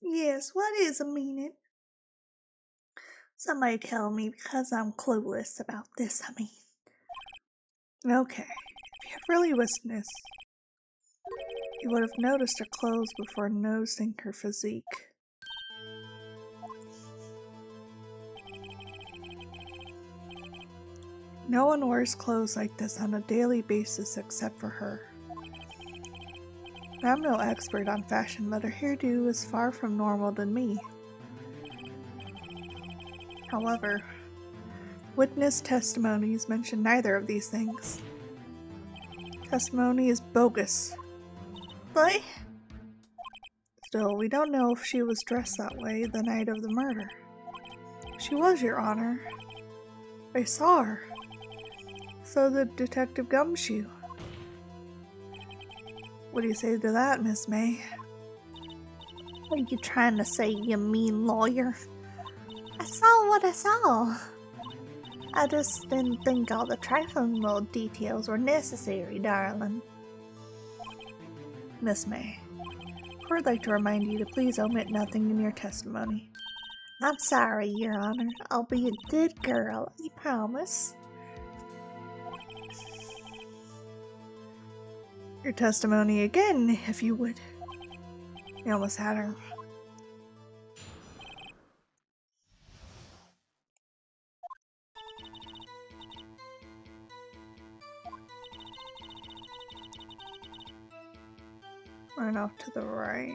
yes, what is a meaning? Somebody tell me because I'm clueless about this, I mean. Okay, if you have really witnessed, you would have noticed her clothes before noticing her physique. No one wears clothes like this on a daily basis except for her. I'm no expert on fashion, but her hairdo is far from normal than me. However, witness testimonies mention neither of these things. Testimony is bogus. What? Still, we don't know if she was dressed that way the night of the murder. She was, Your Honor. I saw her. So did Detective Gumshoe. What do you say to that, Miss May? What are you trying to say, you mean lawyer? I saw what I saw. I just didn't think all the trifling little details were necessary, darling. Miss May, I would like to remind you to please omit nothing in your testimony. I'm sorry, Your Honor. I'll be a good girl, I promise. Your testimony again, if you would. You almost had her. Run off to the right.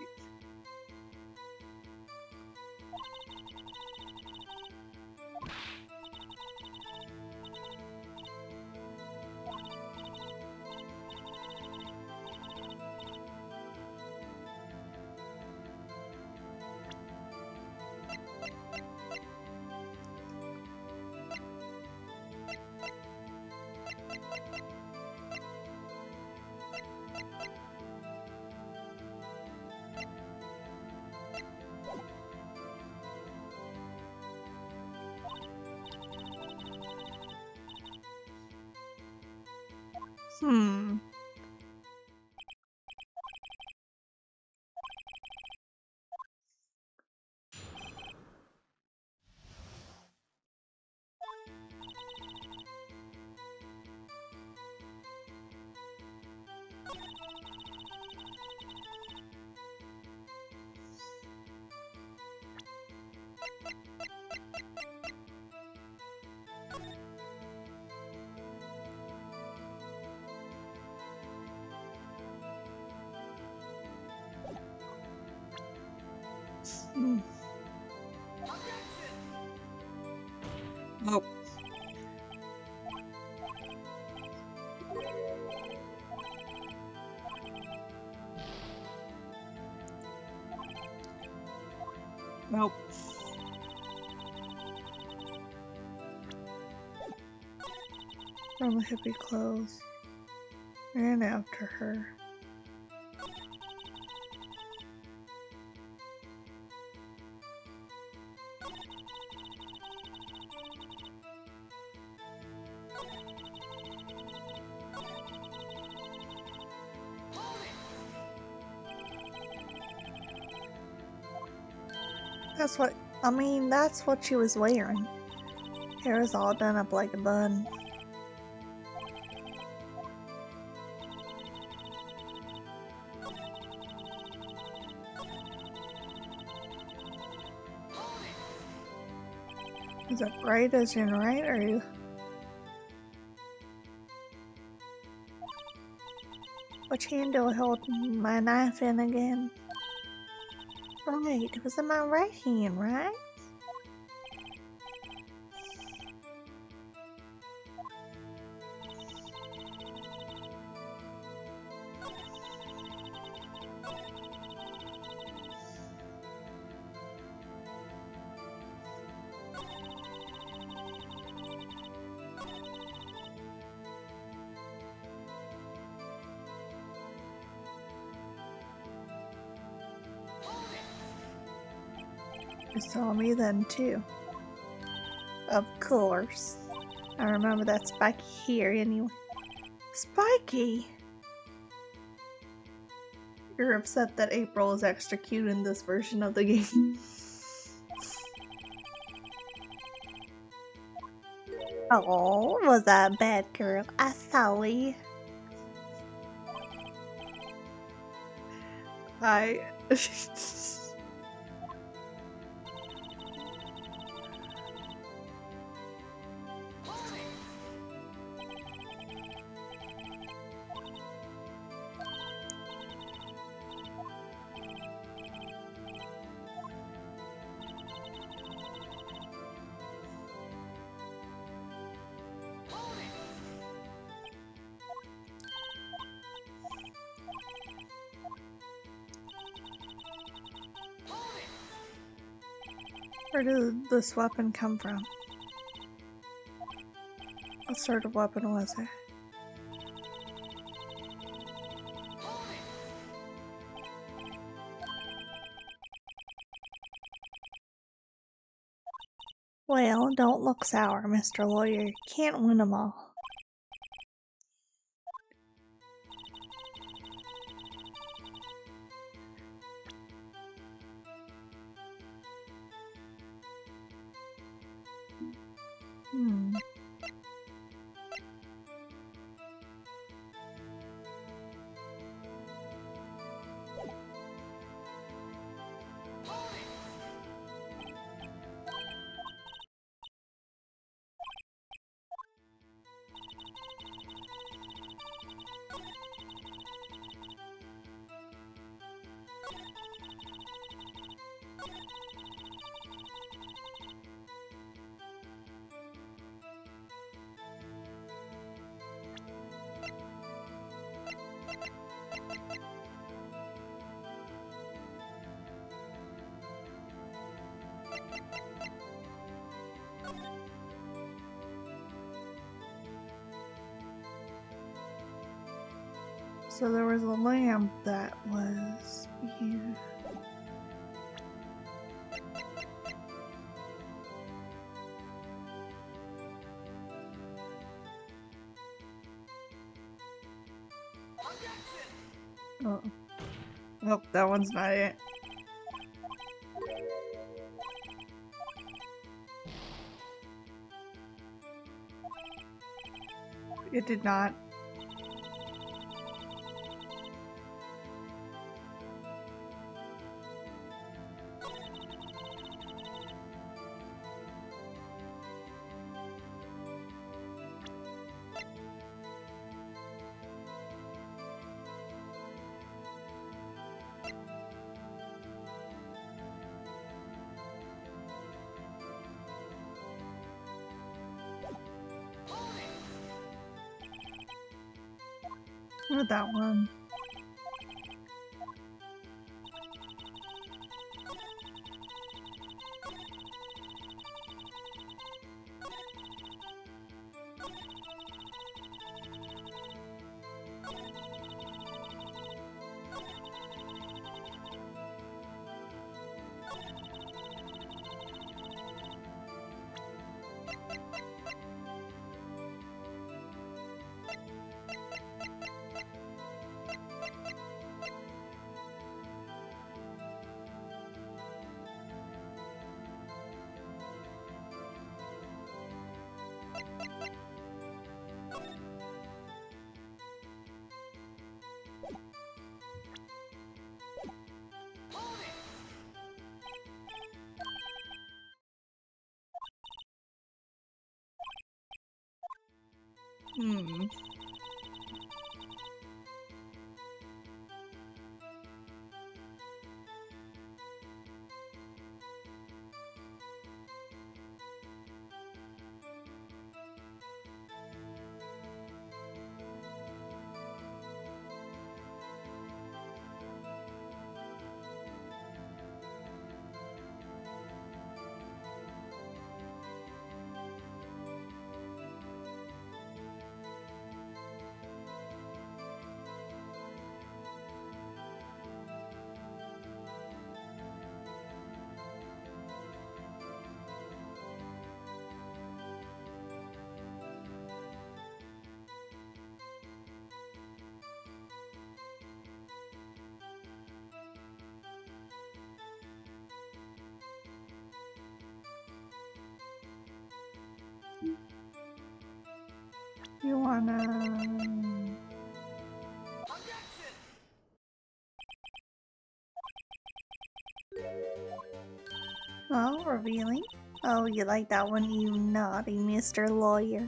Hmm. Hmm. Nope. Nope. From the hippie clothes. Ran after her. That's what she was wearing. Hair is all done up like a bun. Is it right as in right, or you? Which hand do I hold my knife in again? Right, it was in my right hand, right? You saw me then too. Of course. I remember that spiky hair anyway. Spiky! You're upset that April is extra cute in this version of the game. Oh, was I a bad girl? I sorry. I. Where did this weapon come from? What sort of weapon was it? Well, don't look sour, Mr. Lawyer. You can't win 'em all. Hmm. So there was a lamp that was here. Oh. Nope, that one's not it. It did not. Or that one. Hmm. You wanna... Oh, revealing? Oh, you like that one, you naughty Mr. Lawyer.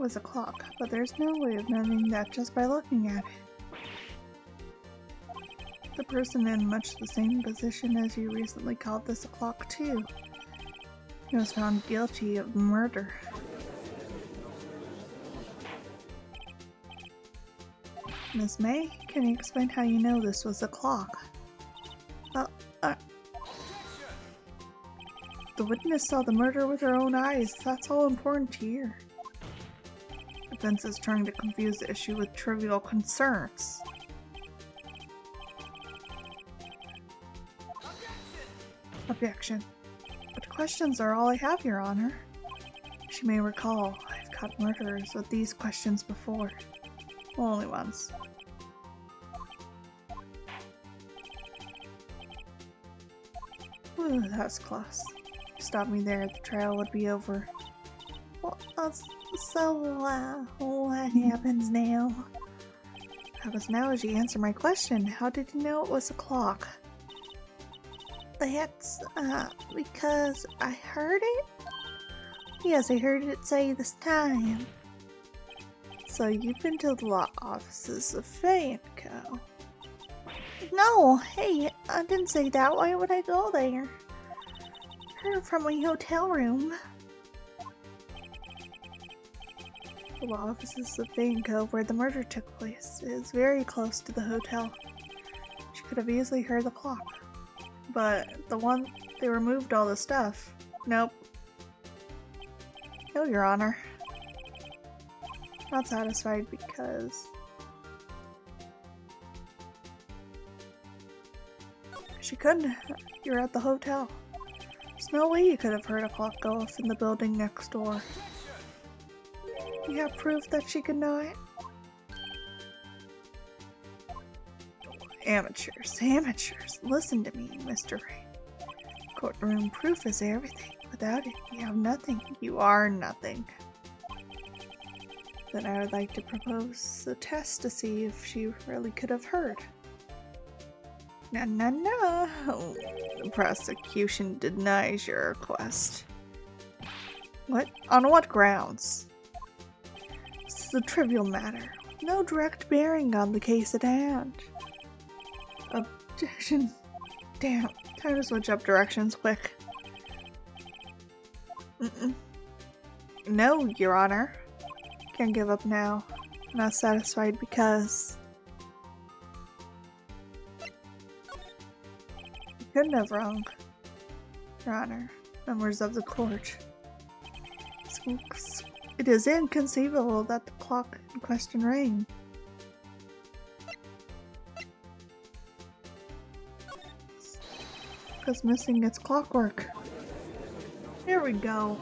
was a clock, but there's no way of knowing that just by looking at it. The person in much the same position as you recently called this a clock too. He was found guilty of murder. Miss May, can you explain how you know this was a clock? The witness saw the murder with her own eyes. That's all important to hear. Defense is trying to confuse the issue with trivial concerns. Objection. But questions are all I have, Your Honor. As you may recall, I've caught murderers with these questions before. Only once. Ooh, that was close. Stop me there, the trial would be over. Well, so, what happens now? What happens now is you answer my question. How did you know it was a clock? That's, because I heard it? Yes, I heard it say this time. So you've been to the law offices of Faye & Co. No, hey, I didn't say that. Why would I go there? Heard it from my hotel room. The law offices of Faye & Co. where the murder took place is very close to the hotel. She could have easily heard the clock. But the one they removed all the stuff. Nope. No, Your Honor. Not satisfied because she couldn't. You're at the hotel. There's no way you could have heard a clock go off in the building next door. You have proof that she could know it? Amateurs. Listen to me, Mr. Ray. Courtroom proof is everything. Without it, you have nothing. You are nothing. Then I would like to propose a test to see if she really could have heard. No. The prosecution denies your request. What? On what grounds? This is a trivial matter. No direct bearing on the case at hand. Objection. Damn, time to switch up directions quick. No, Your Honor. Can't give up now. Not satisfied because you couldn't have wrong, Your Honor, members of the court. It is inconceivable that the clock in question rang. Because missing its clockwork. Here we go.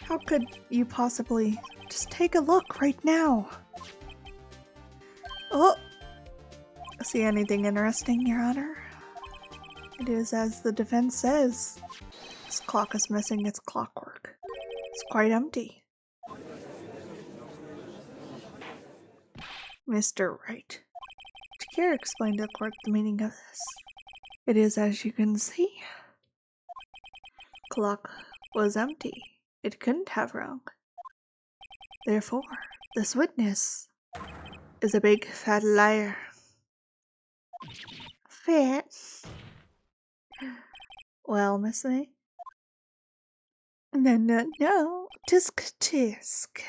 How could you possibly just take a look right now? Oh! See anything interesting, Your Honor? It is as the defense says. This clock is missing its clockwork. It's quite empty. Mr. Wright, would you care to explain to the court the meaning of this? It is as you can see. Clock was empty. It couldn't have wrong. Therefore, this witness is a big fat liar. Fat? Well, Miss May? No. Tisk tisk.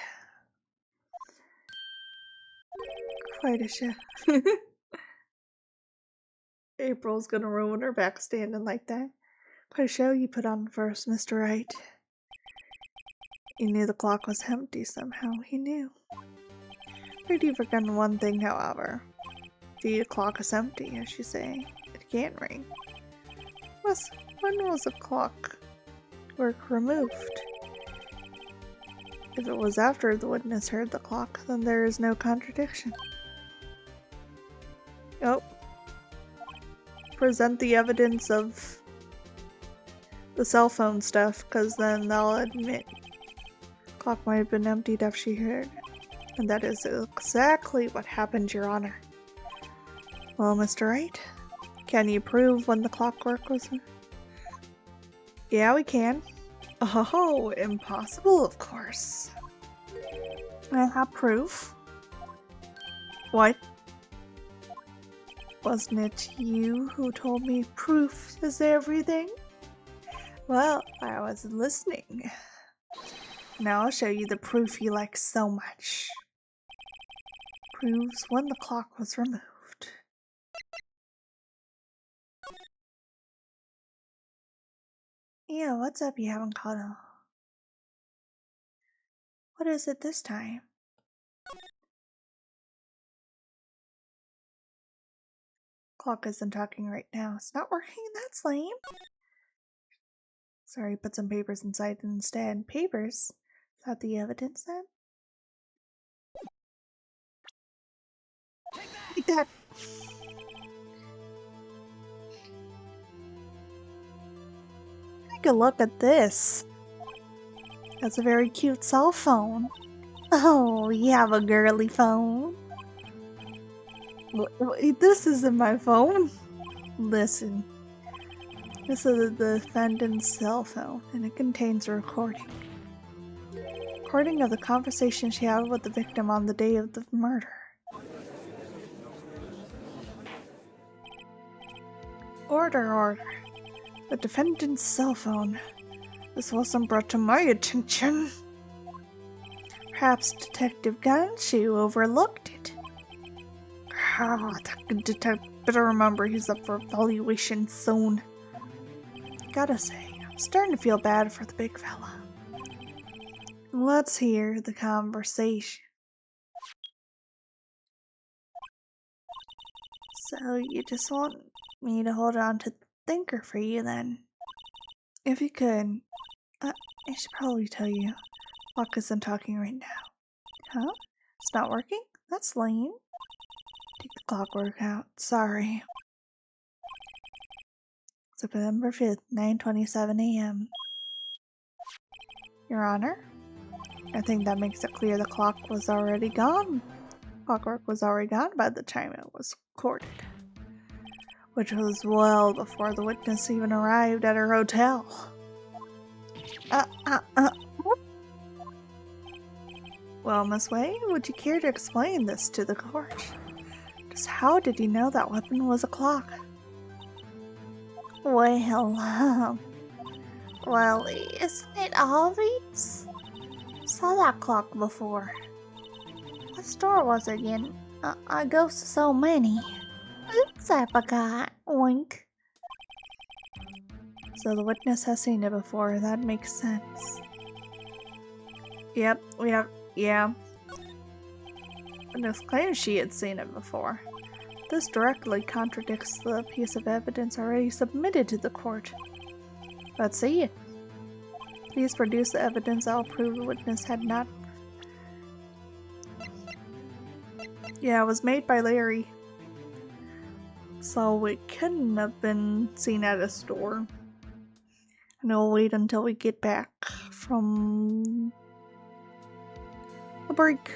Quite a show. April's gonna ruin her back standing like that. Quite a show you put on first, Mr. Wright. You knew the clock was empty somehow. He knew. But you've forgotten one thing, however. The clock is empty, as you say. It can't ring. When was the clock work removed? If it was after the witness heard the clock, then there is no contradiction. Oh. Present the evidence of the cell phone stuff, because then they'll admit clock might have been emptied after she heard. And that is exactly what happened, Your Honor. Well, Mr. Wright, can you prove when the clockwork was? Yeah, we can. Oh, impossible, of course. I have proof. What? Wasn't it you who told me proof is everything? Well, I was listening. Now I'll show you the proof you like so much. Proves when the clock was removed. Yeah, what's up? You haven't caught him. What is it this time? Clock isn't talking right now. It's not working. That's lame. Sorry, put some papers inside instead. Papers? Is that the evidence then? Take that! Take a look at this. That's a very cute cell phone. Oh, you have a girly phone? This isn't my phone. Listen. This is the defendant's cell phone, and it contains a recording. Recording of the conversation she had with the victim on the day of the murder. Order. The defendant's cell phone. This wasn't brought to my attention. Perhaps Detective Ganshu overlooked it. That detective better remember he's up for evaluation soon. Gotta say, I'm starting to feel bad for the big fella. Let's hear the conversation. So you just want me to hold on to the thinker for you then? If you could, I should probably tell you, clock isn't talking right now. Huh? It's not working? That's lame. Take the clockwork out. Sorry. September 5th, 9:27 a.m. Your Honor, I think that makes it clear the clock was already gone. Clockwork was already gone by the time it was recorded, which was well before the witness even arrived at her hotel. Well, Miss Wei, would you care to explain this to the court? Just how did you know that weapon was a clock? Well, isn't it obvious? saw that clock before. What store was it again? I go to so many. Oops, I forgot. Oink. So the witness has seen it before. That makes sense. Yep, yeah. Witness claims she had seen it before. This directly contradicts the piece of evidence already submitted to the court. Let's see it. Please produce the evidence that will prove the witness had not. Yeah, it was made by Larry. So it couldn't have been seen at a store. And we'll wait until we get back from a break.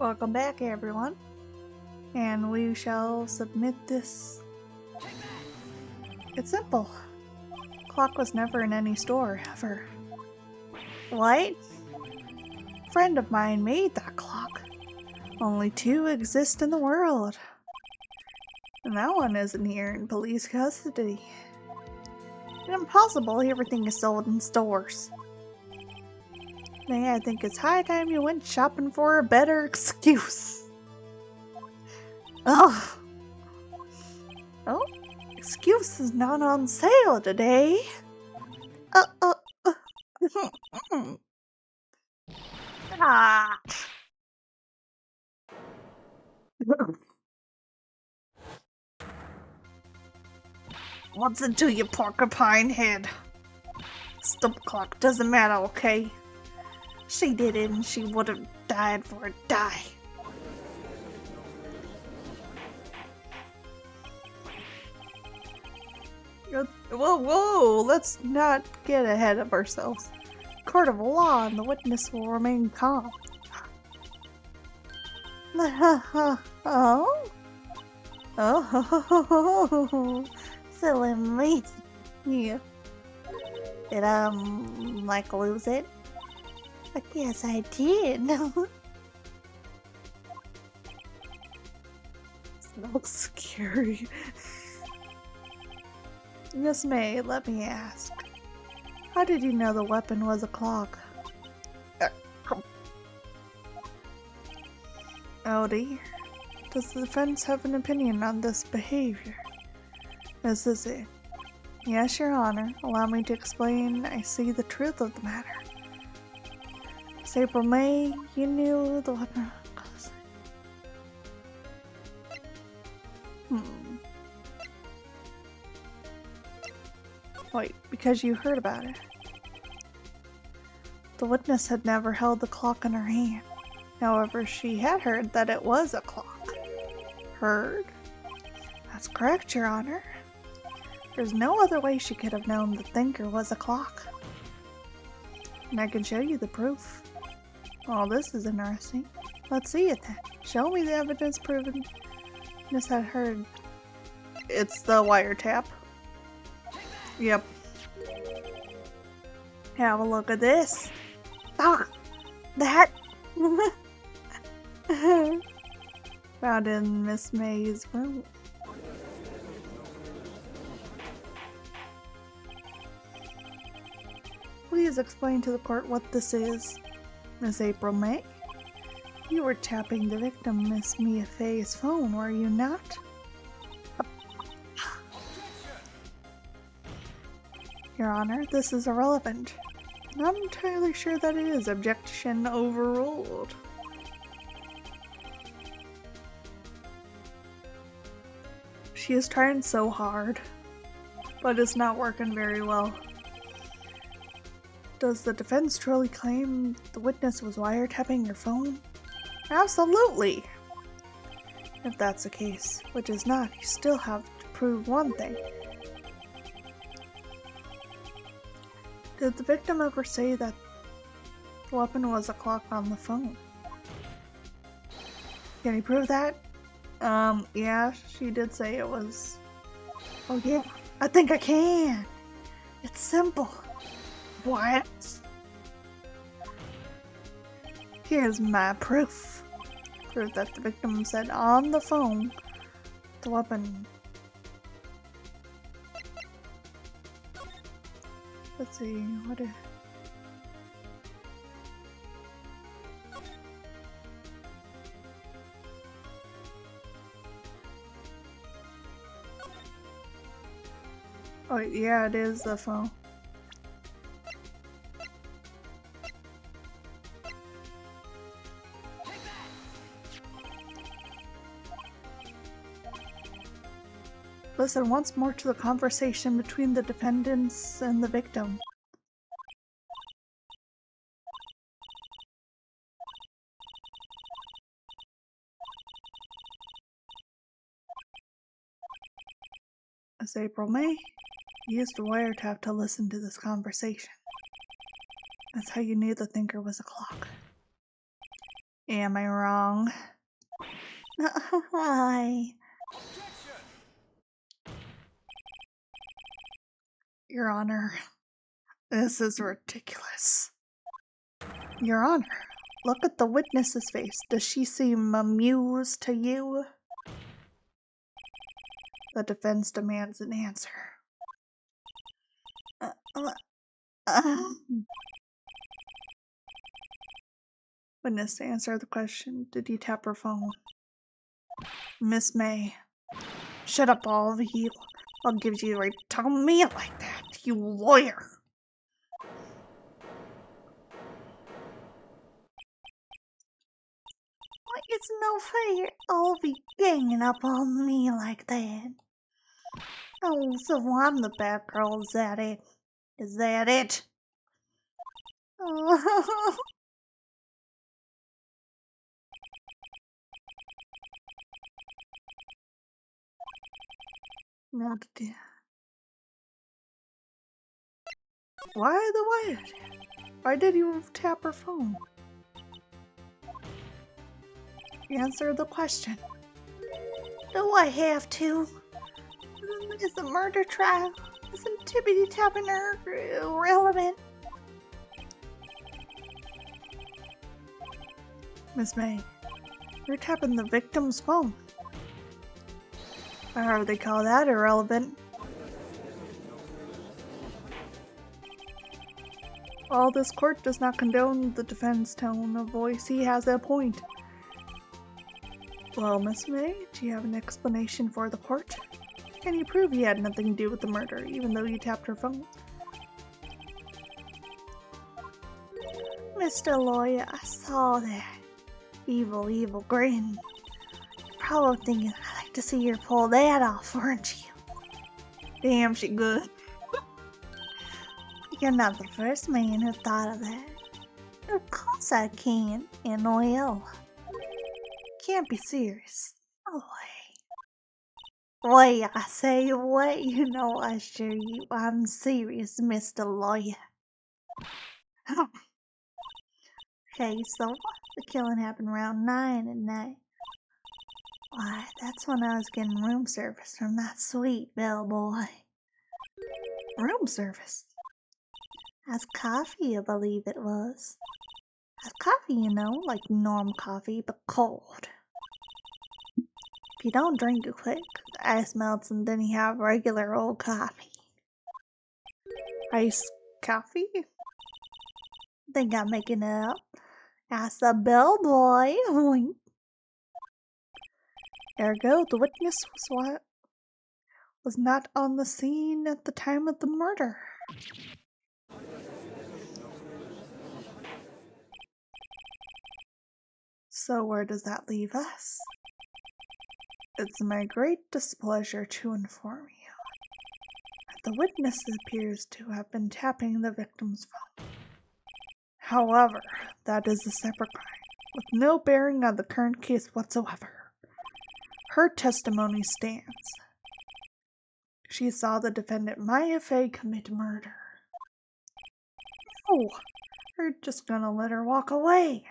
Welcome back, everyone. And we shall submit this. It's simple. Clock was never in any store, ever. What? A friend of mine made that clock. Only 2 exist in the world. And that one isn't here in police custody. Impossible, everything is sold in stores. I think it's high time you went shopping for a better excuse. Oh, excuse is not on sale today. Ah. What's into your porcupine head? Stump clock doesn't matter, okay? She did it and she would have died for a die. Whoa, let's not get ahead of ourselves. Court of law and the witness will remain calm. Oh, silly me. Yeah. Did like lose it? I guess I did. Smells scary. Miss May, let me ask. How did you know the weapon was a clock? Oh dear. Does the defense have an opinion on this behavior? This is it. Yes, Your Honor. Allow me to explain. I see the truth of the matter. It's April May, you knew the weapon. Wait, because you heard about it. The witness had never held the clock in her hand. However, she had heard that it was a clock. Heard? That's correct, Your Honor. There's no other way she could have known the thinker was a clock. And I can show you the proof. Oh, this is interesting. Let's see it then. Show me the evidence proving this had heard. It's the wiretap. Yep. Have a look at this. Ah! That! Found in Miss May's room. Please please explain to the court what this is? Miss April May? You were tapping the victim, Miss Mia Fey's phone, were you not? Your Honor, this is irrelevant. Not entirely sure that it is. Objection overruled. She is trying so hard, but it's not working very well. Does the defense truly claim the witness was wiretapping your phone? Absolutely! If that's the case, which is not, you still have to prove one thing. Did the victim ever say that the weapon was a clock on the phone? Can you prove that? Yeah, she did say it was. Oh yeah, I think I can! It's simple. What? Here's my proof. Proof that the victim said on the phone the weapon. Let's see, what is... Oh yeah, it is the phone. Listen once more to the conversation between the defendants and the victim. As April May used a wiretap to listen to this conversation. That's how you knew the thinker was a clock. Am I wrong? Hi. Your Honor, this is ridiculous. Your Honor, look at the witness's face. Does she seem amused to you? The defense demands an answer. Witness, to answer the question, did you tap her phone? Miss May. Shut up, all of you. I'll give you the right to tell me it like that, you lawyer. It's no fair. All be ganging up on me like that. Oh, so I'm the bad girl, is that it? Is that it? Oh. No, why the wire? Why did you tap her phone? Answer the question. Do I have to? Is the murder trial? Isn't tippity tapping her irrelevant? Miss May, you're tapping the victim's phone. However they call that irrelevant. While this court does not condone the defense tone of voice, he has a point. Well, Miss May, do you have an explanation for the court? Can you prove he had nothing to do with the murder, even though you tapped her phone? Mr. Lawyer, I saw that evil grin. You're probably thinking, I'd like to see her pull that off, weren't you? Damn, she good. You're not the first man who thought of that. Of course I can, and will. Can't be serious. No way. Wait, I say, what? You know I assure you I'm serious, Mr. Lawyer. Okay, so the killing happened around 9 at night. Why, that's when I was getting room service from that sweet bellboy. Room service? As coffee, I believe it was. As coffee, you know, like normal coffee, but cold. If you don't drink it quick, the ice melts and then you have regular old coffee. Iced coffee? Think I'm making it up. Ask the bellboy. Wink. Ergo, the witness was not on the scene at the time of the murder. So where does that leave us? It's my great displeasure to inform you that the witness appears to have been tapping the victim's phone. However, that is a separate crime, with no bearing on the current case whatsoever. Her testimony stands. She saw the defendant Maya Fey commit murder. No, we're just gonna let her walk away.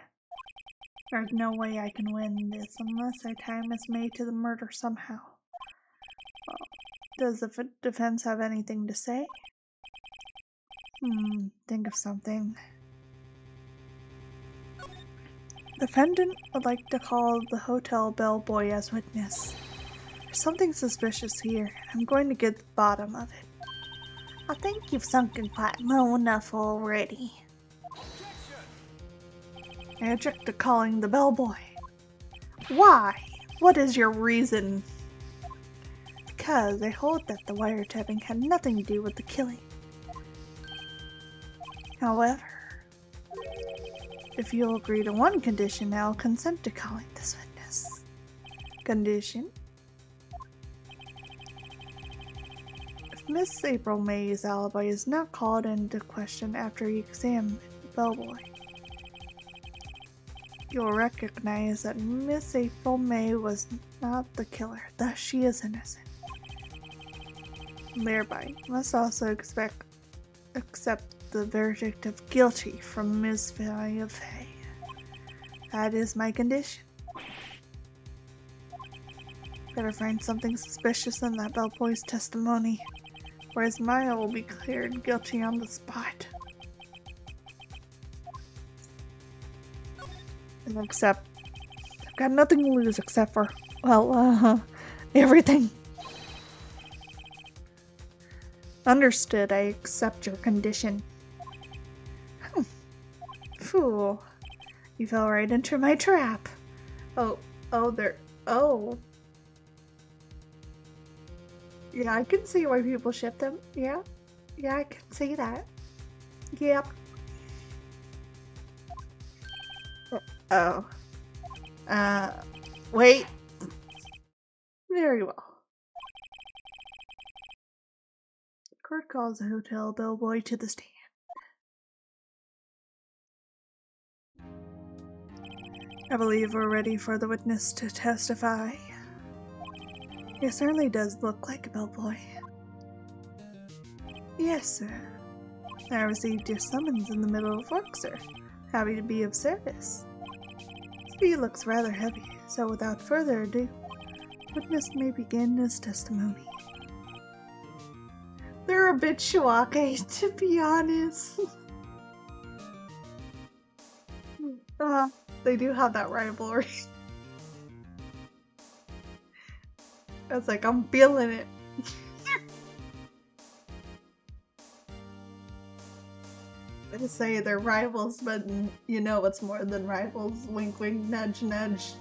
There's no way I can win this unless I tie Miss May to the murder somehow. Well, does the defense have anything to say? Think of something. Defendant would like to call the hotel bellboy as witness. There's something suspicious here, and I'm going to get to the bottom of it. I think you've sunken quite low enough already. I object to calling the bellboy. Why? What is your reason? Because I hold that the wiretapping had nothing to do with the killing. However, if you'll agree to one condition, I'll consent to calling this witness. Condition? If Miss April May's alibi is not called into question after you examine the bellboy, you'll recognize that Miss April May was not the killer, thus she is innocent. Thereby, you must also accept the verdict of guilty from Miss Maya Fey. That is my condition. Better find something suspicious in that bellboy's testimony, whereas Maya will be cleared guilty on the spot. Except, I've got nothing to lose except for, everything. Understood, I accept your condition. Fool, you fell right into my trap. Oh, yeah, I can see why people ship them. Yeah, I can see that. Yep. Oh. Wait. Very well. Court calls the hotel bellboy to the stand. I believe we're ready for the witness to testify. It certainly does look like a bellboy. Yes, sir. I received your summons in the middle of work, sir. Happy to be of service. He looks rather heavy, so without further ado, witness may begin his testimony. They're a bit schwacky, to be honest. They do have that rivalry. It's like, I'm feeling it. I say they're rivals, but you know it's more than rivals. Wink, wink, nudge, nudge.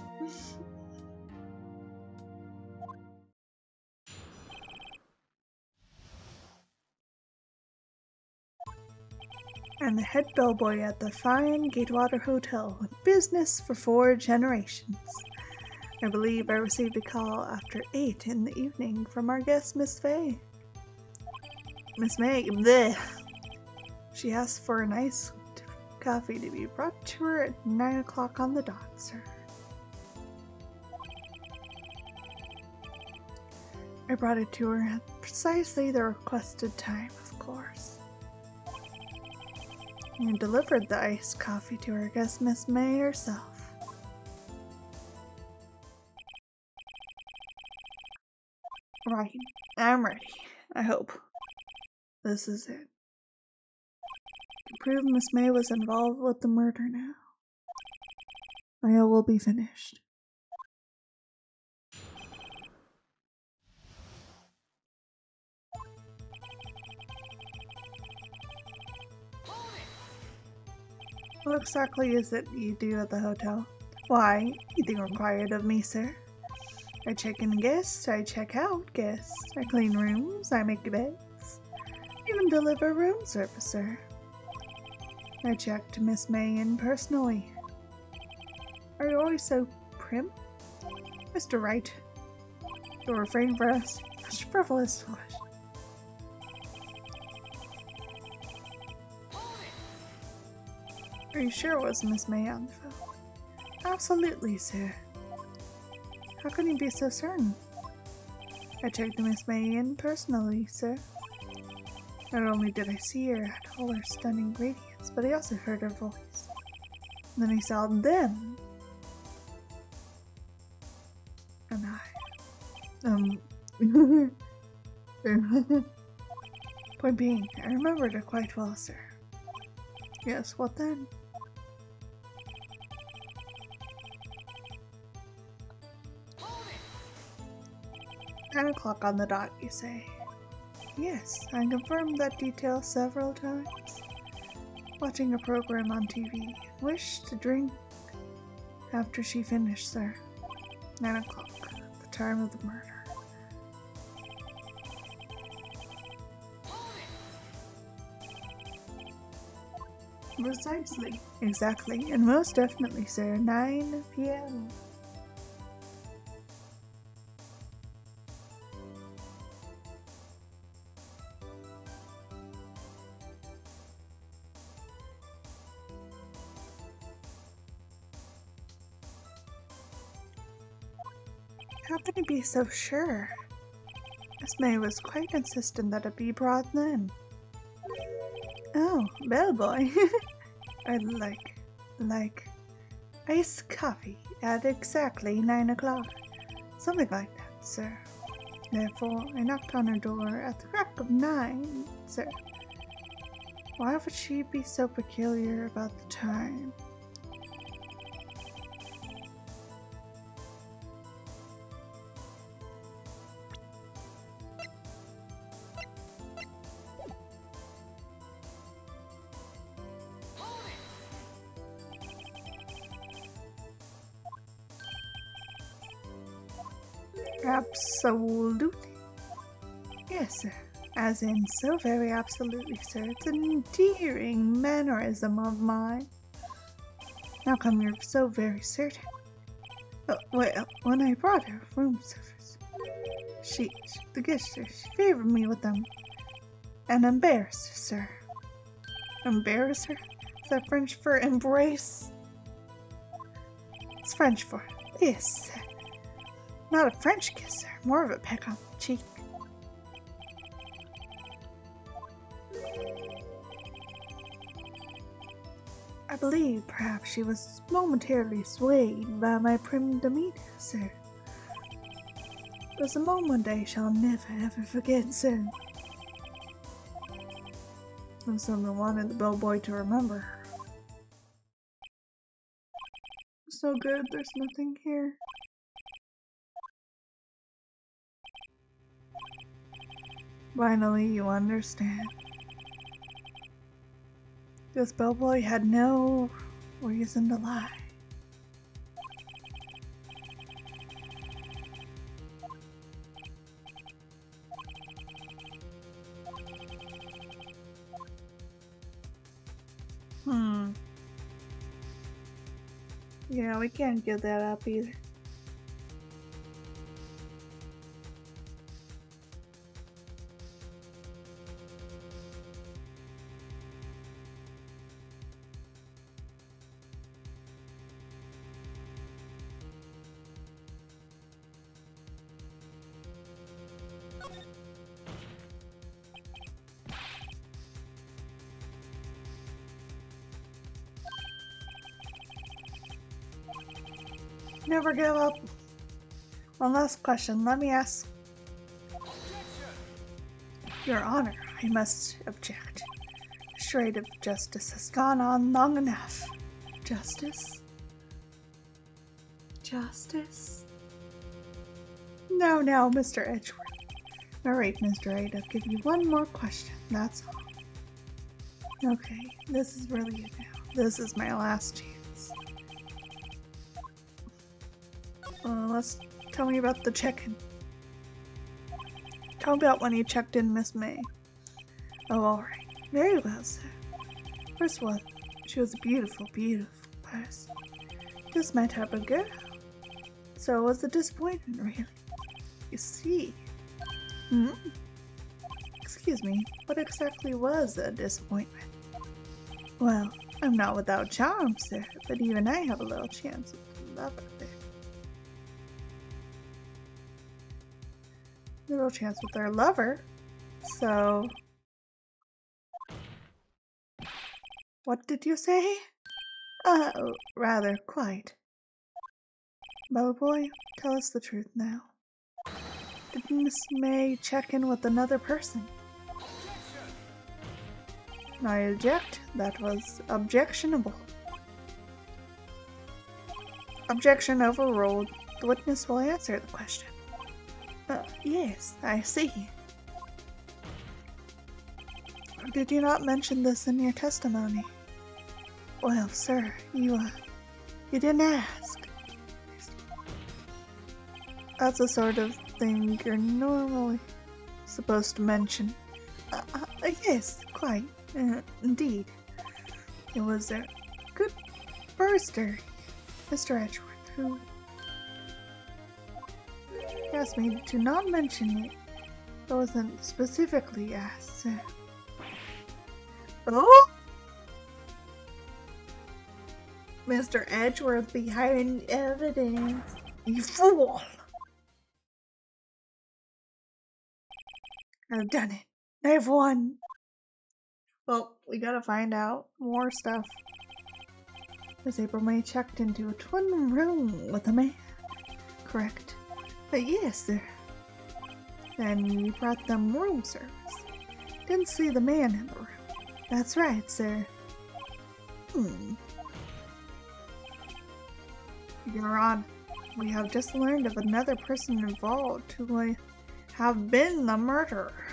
I'm the head bellboy at the fine Gatewater Hotel, in business for 4 generations. I believe I received a call after 8 in the evening from our guest, Miss Fey. Miss May, bleh. She asked for an iced coffee to be brought to her at 9 o'clock on the dot, sir. I brought it to her at precisely the requested time, of course. And delivered the iced coffee to her guest, Miss May herself. Right, I'm ready, I hope. This is it. To prove Miss May was involved with the murder now. Maya will be finished. What exactly is it you do at the hotel? Why, anything required of me, sir. I check in guests, I check out guests, I clean rooms, I make beds, even deliver room service, sir. I checked Miss May in personally. Are you always so prim? Mr. Wright, you'll refrain for us. Such frivolous question. Are you sure it was Miss May on the phone? Absolutely, sir. How can you be so certain? I checked Miss May in personally, sir. Not only did I see her at all her stunning radiance, but I also heard her voice. And then I saw them. And Point being, I remembered her quite well, sir. Yes, what then? 10 o'clock on the dot, you say? Yes, I confirmed that detail several times. Watching a program on TV. Wished to drink after she finished, sir. 9 o'clock, the time of the murder. Precisely. Exactly, and most definitely, sir. 9 p.m. How can you be so sure? Miss May was quite insistent that it be brought then. Oh, bellboy. I'd like iced coffee at exactly 9 o'clock. Something like that, sir. Therefore, I knocked on her door at the crack of 9, sir. Why would she be so peculiar about the time? Absolutely. Yes, sir. As in, so very absolutely, sir. It's an endearing mannerism of mine. How come you're so very certain? Well, when I brought her room service, the guest, she favored me with them. And embarrassed her, sir. Embarrass her? Is that French for embrace? It's French for yes, sir. Not a French kiss, sir. More of a peck on the cheek. I believe perhaps she was momentarily swayed by my prim demeanor, sir. It was a moment I shall never ever forget, sir. And someone wanted the bellboy to remember her. So good, there's nothing here. Finally, you understand. This bellboy had no reason to lie. Yeah, we can't give that up either. Never give up. One last question, let me ask. Your Honor, I must object. The charade of justice has gone on long enough. Justice? Justice? No, Mr. Edgeworth. Alright, Mr. Wright, I'll give you one more question, that's all. Okay, this is really it now. This is my last chance. Tell me about the check-in. Tell me about when you checked in Miss May. Oh, alright. Very well, sir. First of all, she was a beautiful, beautiful person. Just my type of girl. So it was a disappointment, really. You see. Excuse me, what exactly was a disappointment? Well, I'm not without charm, sir, but even I have a little chance of love out there. Little chance with our lover. So... What did you say? Rather, quite. Bellboy, tell us the truth now. Did Miss May check in with another person? I object. That was objectionable. Objection overruled. The witness will answer the question. Yes, I see. Did you not mention this in your testimony? Well, sir, you didn't ask. That's the sort of thing you're normally supposed to mention. Yes, quite. Indeed. It was a good barrister, Mr. Edgeworth, who asked me to not mention it. It wasn't specifically asked. Oh? Mr. Edgeworth behind evidence. You fool! I've done it. I've won. Well, we gotta find out more stuff. Miss April May checked into a twin room with a man. Correct. Yes, sir. Then you brought them room service. Didn't see the man in the room. That's right, sir. Your Honor, we have just learned of another person involved who may have been the murderer.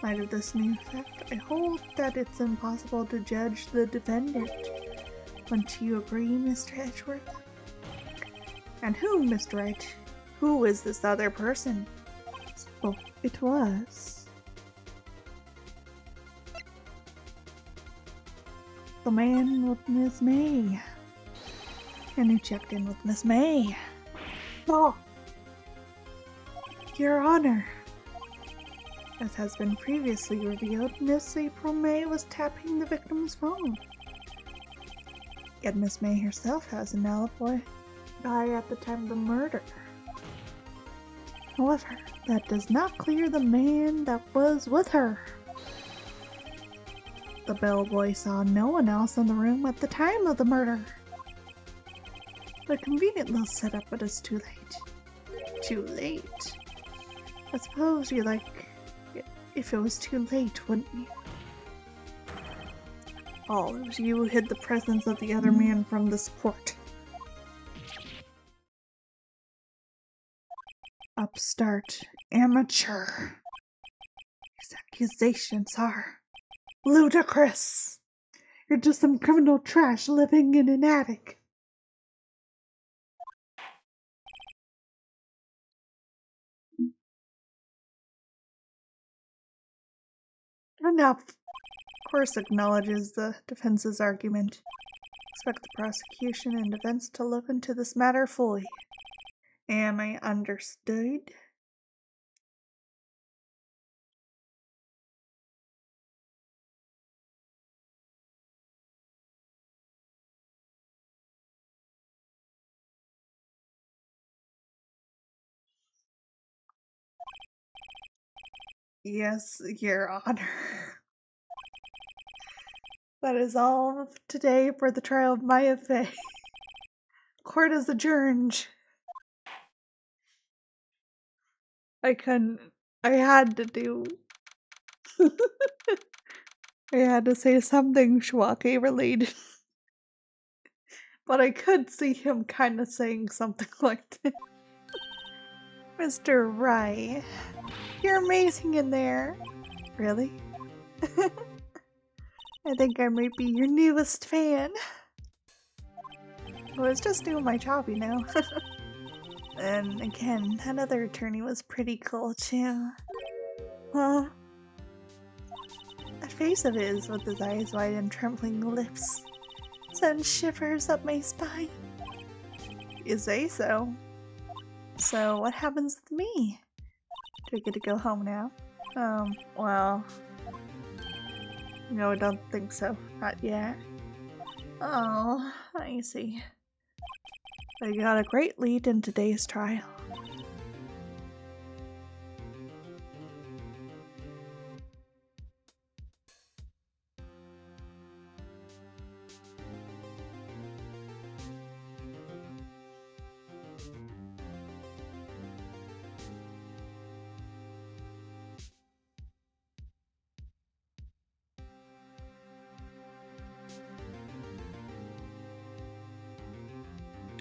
In light of this new fact, I hold that it's impossible to judge the defendant. Wouldn't you agree, Mr. Edgeworth? And who, Mr. Wright? Who is this other person? Oh, it was the man with Miss May. And he checked in with Miss May. Oh! Your Honor! As has been previously revealed, Miss April May was tapping the victim's phone. Yet Miss May herself has an alibi at the time of the murder. However, that does not clear the man that was with her. The bellboy saw no one else in the room at the time of the murder. A convenient little setup, but it's too late. Too late? I suppose you like if it was too late, wouldn't you? Oh, you hid the presence of the other man from this court. Upstart amateur. These accusations are ludicrous. You're just some criminal trash living in an attic. Enough. Course acknowledges the defense's argument. Expect the prosecution and defense to look into this matter fully. Am I understood? Yes, Your Honor. That is all of today for the trial of Maya Fey. Court is adjourned. I had to say something Schwake related. But I could see him kind of saying something like that. Mr. Wright, you're amazing in there. Really? I think I might be your newest fan. I was just doing my job, you know. And again, that other attorney was pretty cool too. Huh? That face of his with his eyes wide and trembling lips sends shivers up my spine. You say so. So what happens with me? Do I get to go home now? Well... No, I don't think so. Not yet. Oh, I see. I got a great lead in today's trial.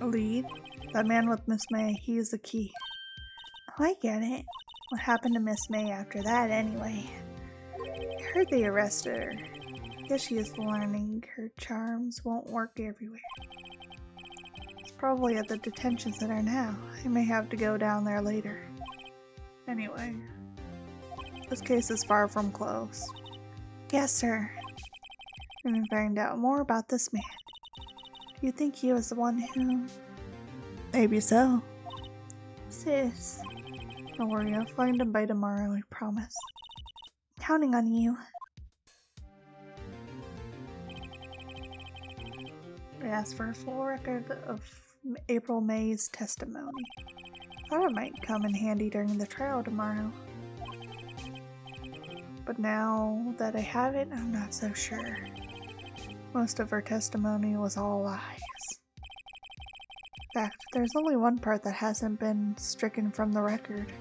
Lead? That man with Miss May, he is the key. Oh, I get it. What happened to Miss May after that, anyway? I heard they arrested her. Guess she is learning her charms won't work everywhere. It's probably at the detention center now. I may have to go down there later. Anyway, this case is far from closed. Yes, sir. We can find out more about this man. Do you think he was the one who... Maybe so. Sis. Don't worry, I'll find him by tomorrow, I promise. I'm counting on you. I asked for a full record of April May's testimony. Thought it might come in handy during the trial tomorrow. But now that I have it, I'm not so sure. Most of her testimony was all lies. In fact, there's only one part that hasn't been stricken from the record.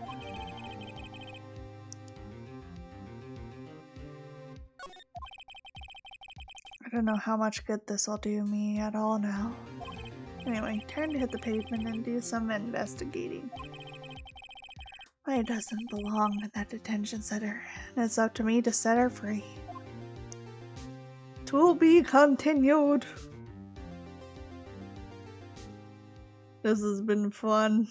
I don't know how much good this will do me at all now. Anyway, time to hit the pavement and do some investigating. Maya doesn't belong at that detention center, and it's up to me to set her free. To be continued. This has been fun.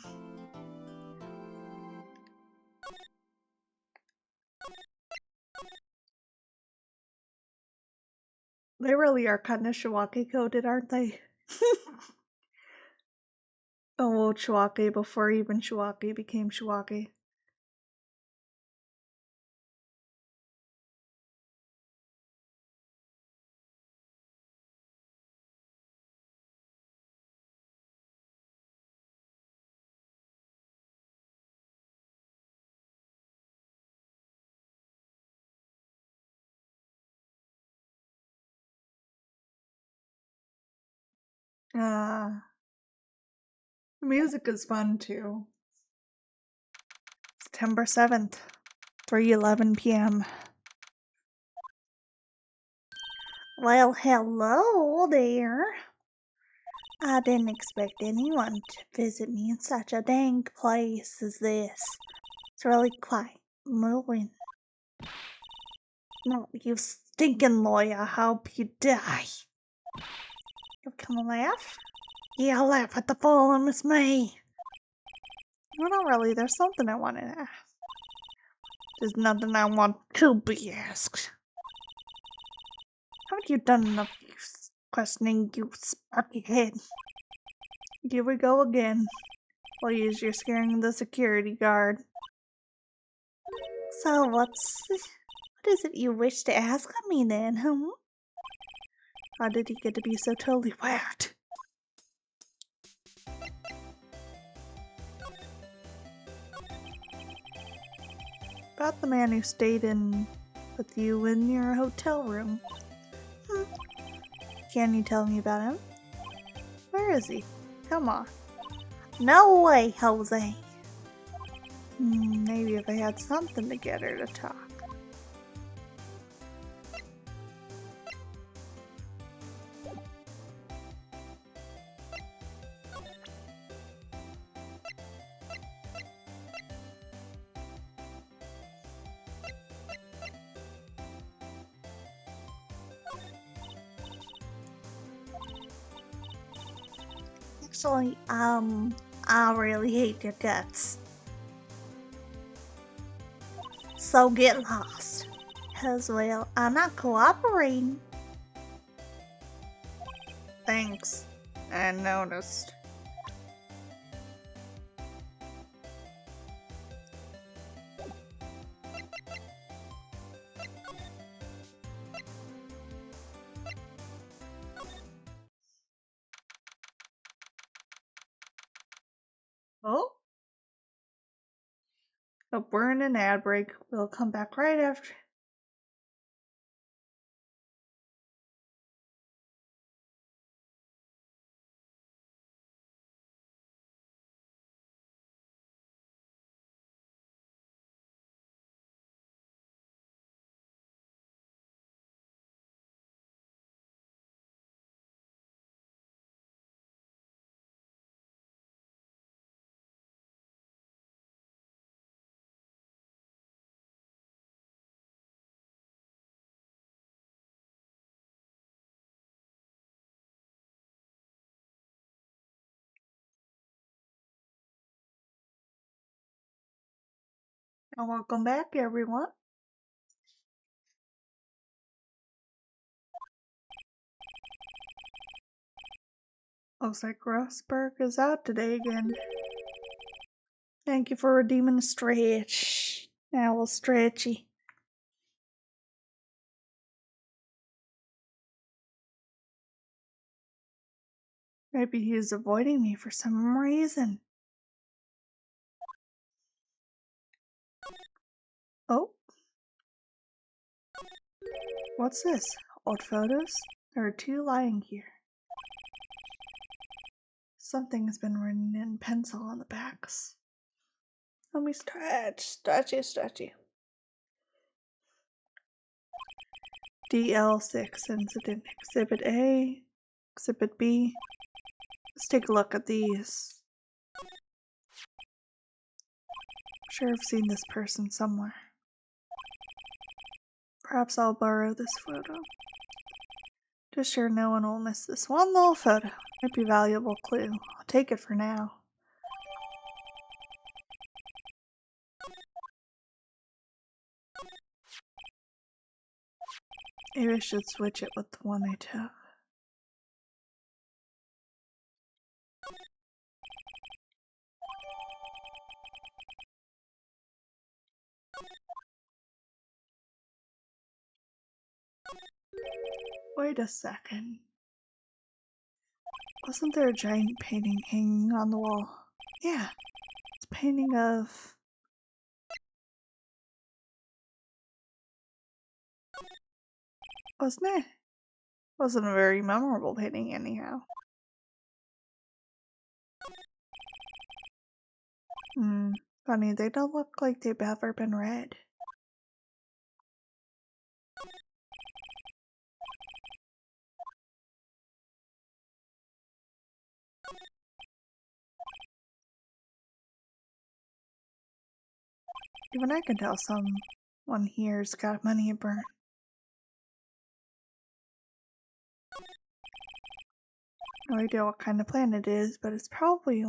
They really are kind of Shiwake coded, aren't they? Oh, well, Shiwake before even Shiwake became Shiwake. The music is fun too. September 7th, 3:11 p.m. Well, hello there. I didn't expect anyone to visit me in such a dang place as this. It's really quite moving. Not you stinking lawyer, I hope you die. You come laugh? Yeah, laugh at the fallen Miss May. Well, not really. There's something I wanted to ask. There's nothing I want to be asked. Haven't you done enough questioning, you sparky head? Here we go again. Please, you're scaring the security guard. So what is it you wish to ask of me then, huh? How did he get to be so totally whacked? About the man who stayed with you in your hotel room. Can you tell me about him? Where is he? Come on. No way, Jose. Maybe if I had something to get her to talk. Actually, I really hate your guts. So get lost. Cause, well, I'm not cooperating. Thanks. I noticed. Oh? Oh, we're in an ad break. We'll come back right after. And welcome back, everyone. Looks like Rossberg is out today again. Thank you for redeeming a stretch. Now we'll stretchy. Maybe he's avoiding me for some reason. Oh. What's this? Old photos? There are 2 lying here. Something has been written in pencil on the backs. Let me stretchy. DL6 incident. Exhibit A. Exhibit B. Let's take a look at these. I'm sure I've seen this person somewhere. Perhaps I'll borrow this photo. Just sure no one will miss this one little photo. Might be a valuable clue. I'll take it for now. Maybe I should switch it with the one I took. Wait a second. Wasn't there a giant painting hanging on the wall? Yeah, it's a painting of... Wasn't it? Wasn't a very memorable painting anyhow. Funny, they don't look like they've ever been read. Even I can tell someone here's got money to burn. No idea what kind of plant it is, but it's probably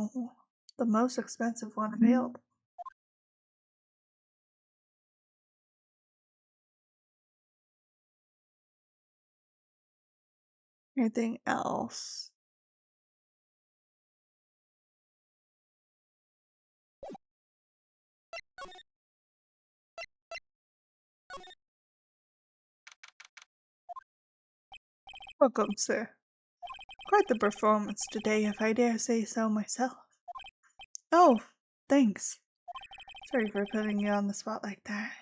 the most expensive one available. Anything else? Welcome, sir. Quite the performance today, if I dare say so myself. Oh, thanks. Sorry for putting you on the spot like that.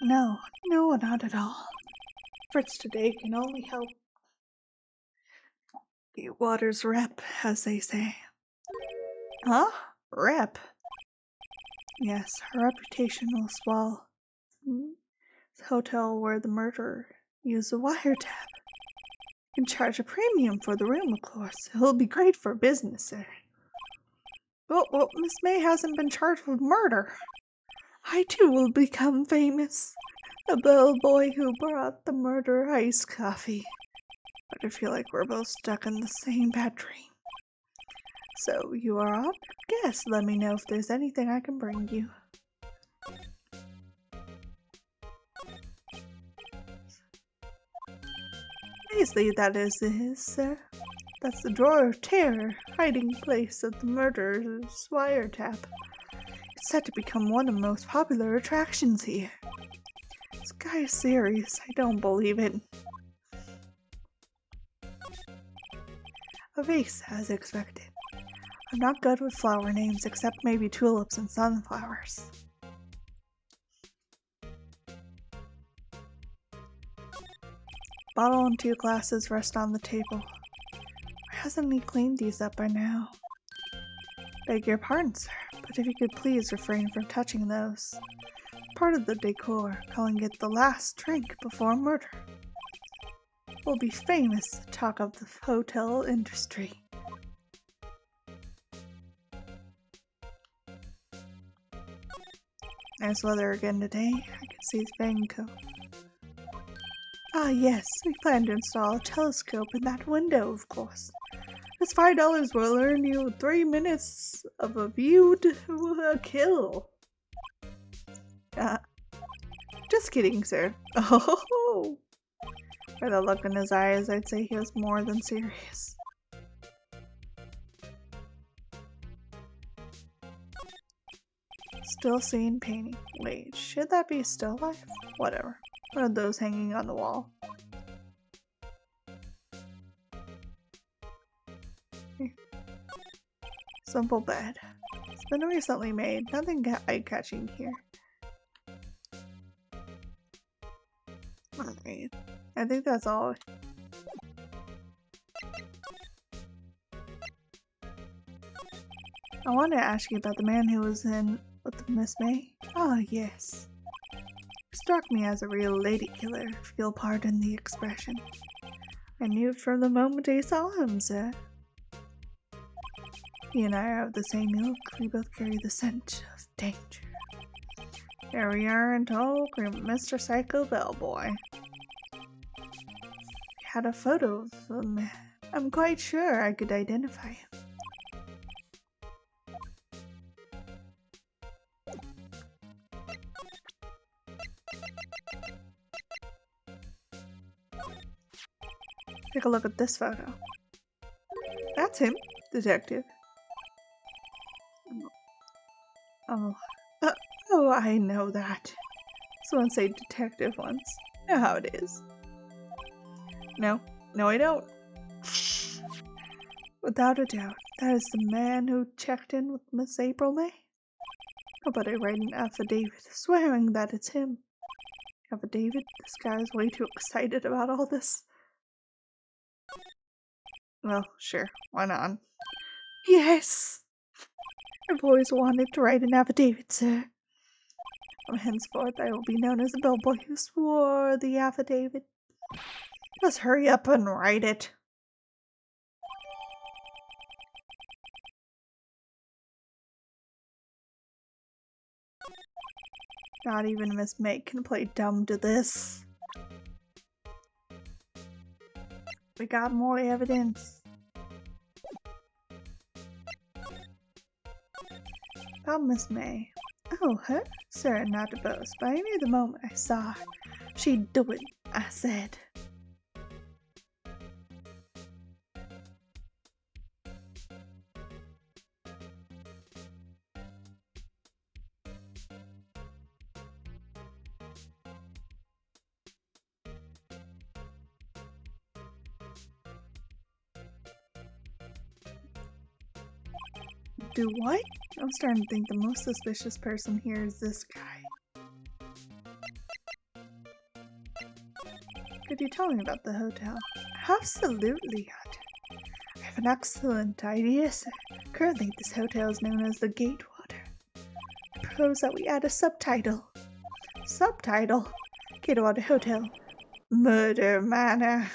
No, not at all. Efforts today can only help the waters rep, as they say. Huh? Rep? Yes, her reputation will swell. The hotel where the murderer used a wiretap. And charge a premium for the room, of course. It'll be great for business, sir. Well, Miss May hasn't been charged with murder. I too will become famous. The bellboy who brought the murder iced coffee. But I feel like we're both stuck in the same bad dream. So you are on? Guess. Let me know if there's anything I can bring you. Obviously that is his, sir. That's the Drawer of Terror, hiding place of the murderer's wiretap. It's set to become one of the most popular attractions here. This guy is serious. I don't believe it. A vase, as expected. I'm not good with flower names, except maybe tulips and sunflowers. Bottle and 2 glasses rest on the table. Why hasn't he cleaned these up by now? Beg your pardon, sir, but if you could please refrain from touching those. Part of the decor, calling it the last drink before murder. Will be famous talk of the hotel industry. Nice weather again today. I can see his bang coat. Ah yes, we plan to install a telescope in that window, of course. This $5 will earn you 3 minutes of a view to a kill. Just kidding, sir. Oh, by the look in his eyes, I'd say he was more than serious. Still seeing painting. Wait, should that be still life? Whatever. One of those hanging on the wall. Simple bed. It's been recently made. Nothing eye-catching here. Alright. I think that's all. I wanted to ask you about the man who was in with Miss May. Ah, yes. Struck me as a real lady killer, if you'll pardon the expression. I knew it from the moment I saw him, sir. He and I are of the same ilk. We both carry the scent of danger. Here we are in total agreement, Mr. Psycho Bellboy. He had a photo of him. I'm quite sure I could identify him. Take a look at this photo. That's him, detective. Oh, I know that. Someone say detective once. You know how it is. No, I don't. Without a doubt, that is the man who checked in with Miss April May. How about I write an affidavit swearing that it's him? Affidavit? This guy is way too excited about all this. Well, sure, why not? Yes! I've always wanted to write an affidavit, sir. From henceforth, I will be known as the bellboy who swore the affidavit. Just hurry up and write it. Not even Miss May can play dumb to this. We got more evidence. About Miss May. Oh, her? Sir, not to boast, but I knew the moment I saw her. She'd do it, I said. Do what? I'm starting to think the most suspicious person here is this guy. Could you tell me about the hotel? Absolutely, Hunter. I have an excellent idea, sir. Currently, this hotel is known as the Gatewater. I propose that we add a subtitle. Subtitle? Gatewater Hotel. Murder Manor.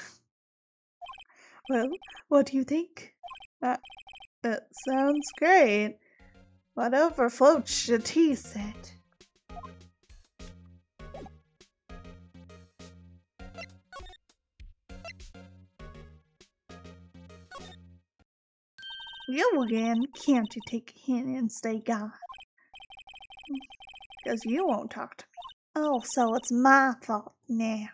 Well, what do you think? It sounds great. Whatever floats your tea, said. You again? Can't you take a hint and stay gone? Because you won't talk to me. Oh, so it's my fault now.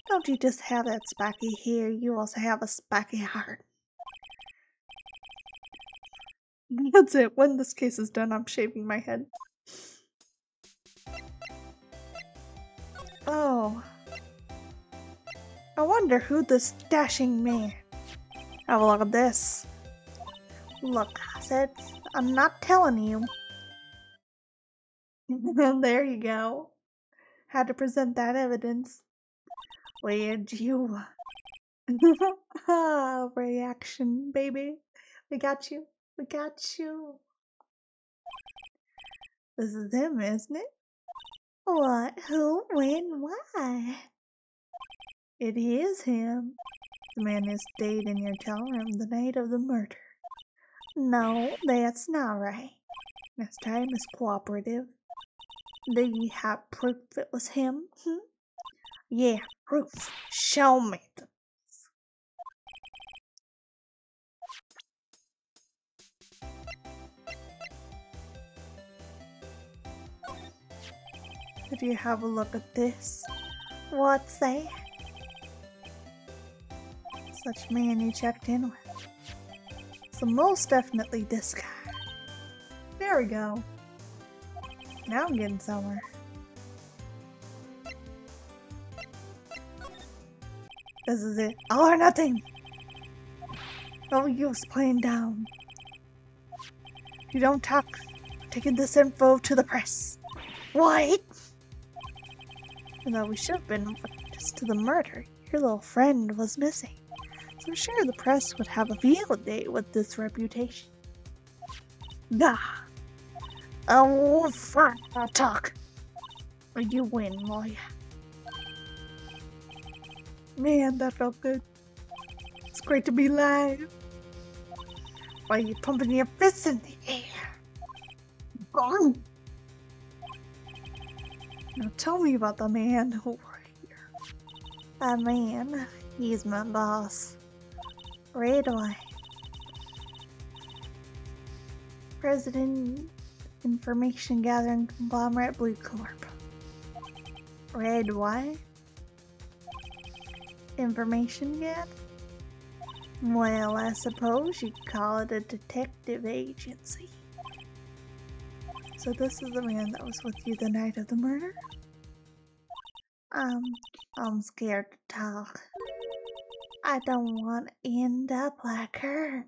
Don't you just have that spiky hair, you also have a spiky heart. That's it. When this case is done, I'm shaving my head. Oh. I wonder who this dashing man. Have a look at this. Look, I said I'm not telling you. There you go. Had to present that evidence. Where'd you? Reaction, baby. We got you. We got you. This is him, isn't it? What? Who? When? Why? It is him. The man who stayed in your hotel room the night of the murder. No, that's not right. Next time is cooperative. Do you have proof it was him? Yeah, proof. Show me. Did you have a look at this? What's that? Such man you checked in with. So most definitely this guy. There we go. Now I'm getting somewhere. This is it. All or nothing. No use playing down. If you don't talk, I'm taking this info to the press. What? Although we should have been witness to the murder, your little friend was missing. So I'm sure the press would have a field day with this reputation. Gah! Oh, fine, I'll talk. You win, lawyer. Man, that felt good. It's great to be live. Why are you pumping your fists in the air? Gone. Now tell me about the man over here. That man, he's my boss. Red White. President Information Gathering Conglomerate Blue Corp. Red White? Information Gathering? Well, I suppose you'd call it a detective agency. So this is the man that was with you the night of the murder? I'm scared to talk. I don't want to end up like her.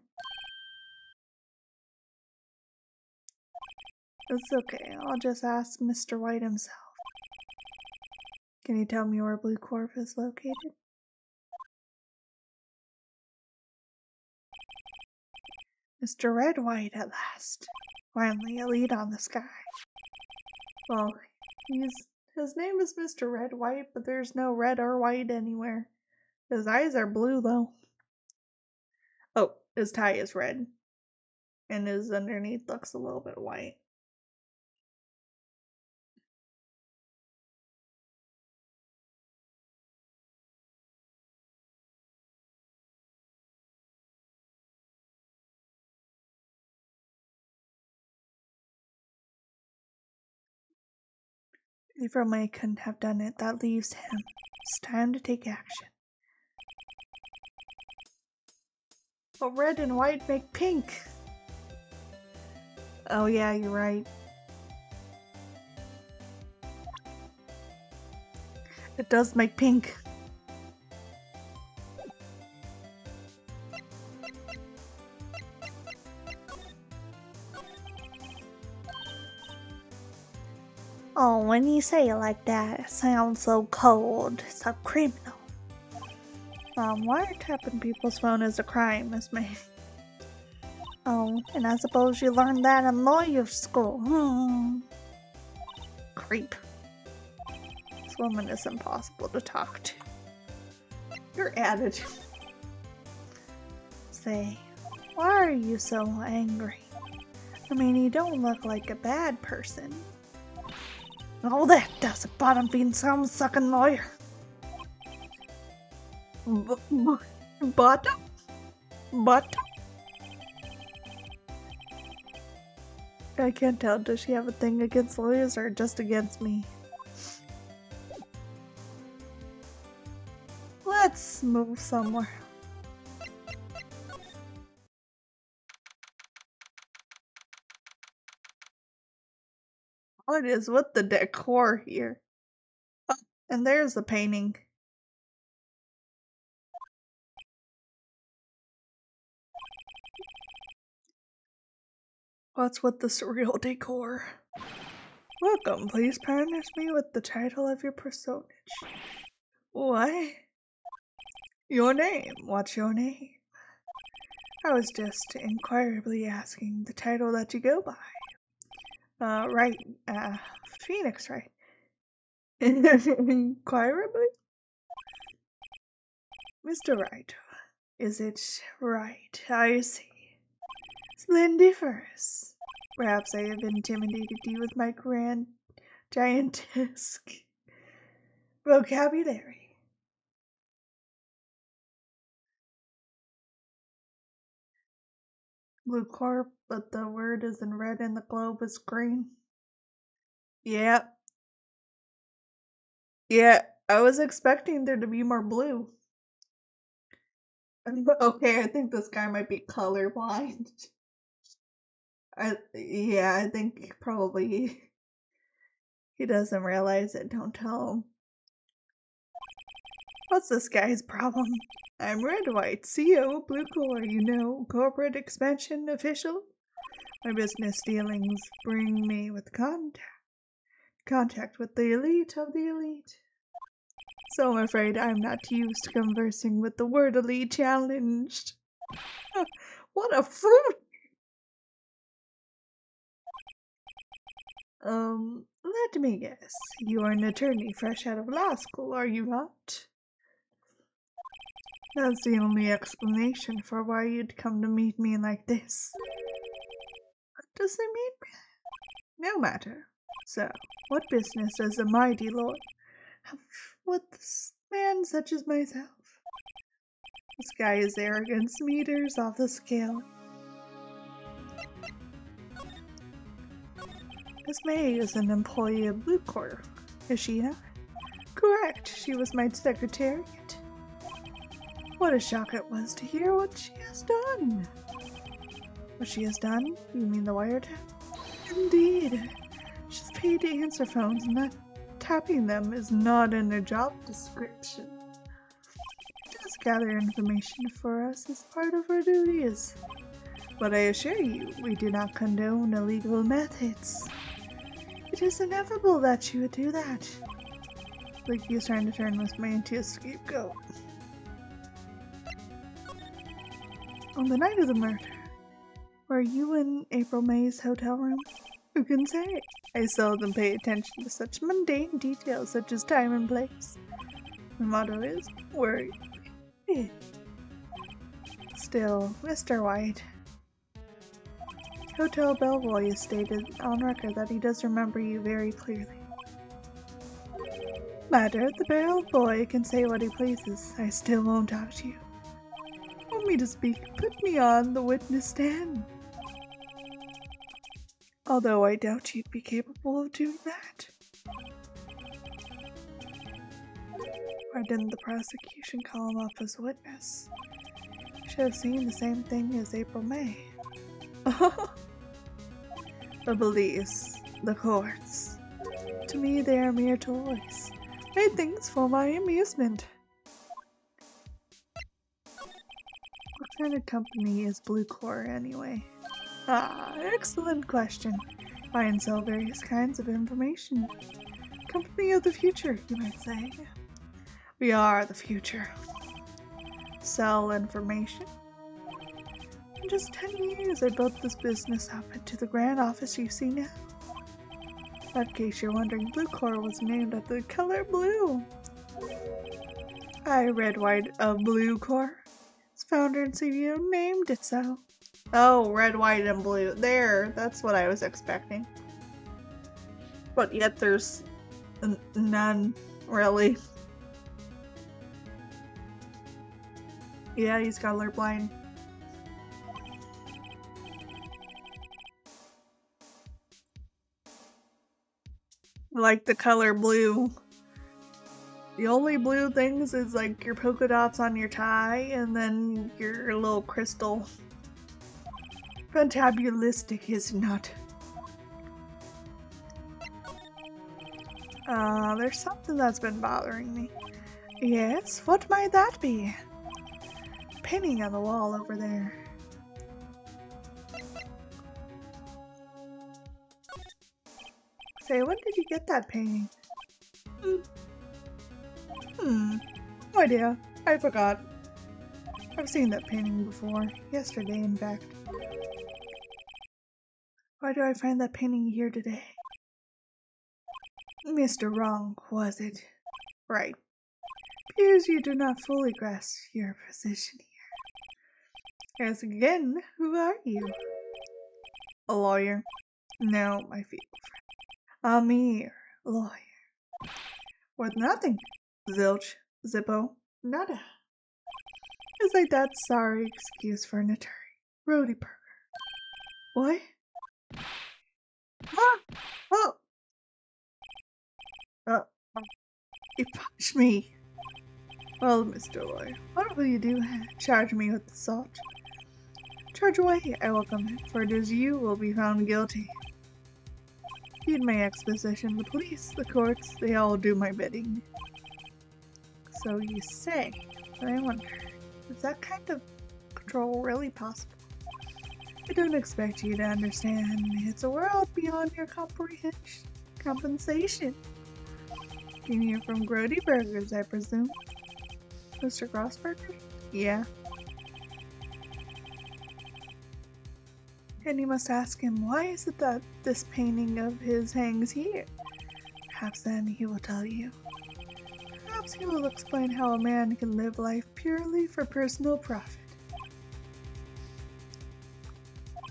It's okay, I'll just ask Mr. White himself. Can you tell me where Blue Corp is located? Mr. Red White at last. Finally, a lead on this guy. Well, his name is Mr. Red White, but there's no red or white anywhere. His eyes are blue, though. Oh, his tie is red. And his underneath looks a little bit white. April May couldn't have done it. That leaves him. It's time to take action. But red and white make pink. Oh yeah, you're right. It does make pink. Oh, when you say it like that, it sounds so cold, so criminal. Wiretapping people's phone is a crime, Miss May. Oh, and I suppose you learned that in lawyer school. Creep. This woman is impossible to talk to. Your attitude. Say, why are you so angry? I mean, you don't look like a bad person. Oh, that doesn't bother being some sucking lawyer. But? I can't tell, does she have a thing against lawyers or just against me? Let's move somewhere. What is with the decor here? Oh, and there's the painting. What's with the surreal decor? Welcome, please punish me with the title of your personage. What? Your name? What's your name? I was just inquirably asking the title that you go by. Right, Phoenix, right? Inquirably? Mr. Wright, is it right? I see. Splendiferous. Perhaps I have intimidated you with my grand, giantesque vocabulary. Blue corp, but the word is in red and the globe is green. Yeah. Yeah, I was expecting there to be more blue. Okay, I think this guy might be colorblind. I think probably he doesn't realize it. Don't tell him. What's this guy's problem? I'm Red White, CEO of Blue Core, corporate expansion official. My business dealings bring me with contact with the elite of the elite. So I'm afraid I'm not used to conversing with the wordily challenged. What a fruit! Let me guess. You are an attorney fresh out of law school, are you not? That's the only explanation for why you'd come to meet me like this. What does it mean? No matter. So, what business does a mighty lord have with this man such as myself? This guy's arrogance meters off the scale. Miss May is an employee of Blue Corps, is she not? Correct, she was my secretariat. What a shock it was to hear what she has done. What she has done? You mean the wiretap? Indeed. She's paid to answer phones, and that tapping them is not in her job description. Just gather information for us as part of our duties. But I assure you, we do not condone illegal methods. It is inevitable that you would do that. Like he's trying to turn Miss May into a scapegoat. On the night of the murder, were you in April May's hotel room? Who can say? I seldom pay attention to such mundane details such as time and place. My motto is, worry. Still, Mr. White. Hotel Bellboy has stated on record that he does remember you very clearly. Matter, the bellboy can say what he pleases. I still won't talk to you. Want me to speak? Put me on the witness stand. Although I doubt you'd be capable of doing that. Why didn't the prosecution call him up as a witness? Should have seen the same thing as April May. The police, the courts. To me, they are mere toys. Made things for my amusement. What kind of company is Blue Core anyway? Ah, excellent question. Buy and sell various kinds of information. Company of the future, you might say. We are the future. Sell information. In just 10 years, I built this business up into the grand office you see now. In case you're wondering, Blue Core was named after the color blue. I, Red White of Blue Core, its founder and CEO, named it so. Oh, red, white, and blue. There, that's what I was expecting. But yet there's none, really. Yeah, he's colorblind. like the color blue. The only blue things is like your polka dots on your tie and then your little crystal. Fantabulistic is not. There's something that's been bothering me. Yes, what might that be? Painting on the wall over there. Say, when did you get that painting? No idea. I forgot. I've seen that painting before. Yesterday, in fact. Why do I find that painting here today? Mr. Wrong, was it? Right. Appears you do not fully grasp your position here. Ask again, who are you? A lawyer. No, my feeble friend. A mere lawyer. Worth nothing. Zilch. Zippo. Nada. It's like that sorry excuse for an attorney. Rody Burger. What? Ah! Oh! You punched me! Well, Mr. Lawyer, what will you do? Charge me with assault? Charge away, I welcome it, for it is you will be found guilty. Heed my exposition. The police, the courts, they all do my bidding. So you say, but I wonder, is that kind of control really possible? I don't expect you to understand. It's a world beyond your compensation. Came here from Grody Burgers, I presume. Mr. Grossberger? Yeah. And you must ask him, why is it that this painting of his hangs here? Perhaps then he will tell you. Perhaps he will explain how a man can live life purely for personal profit.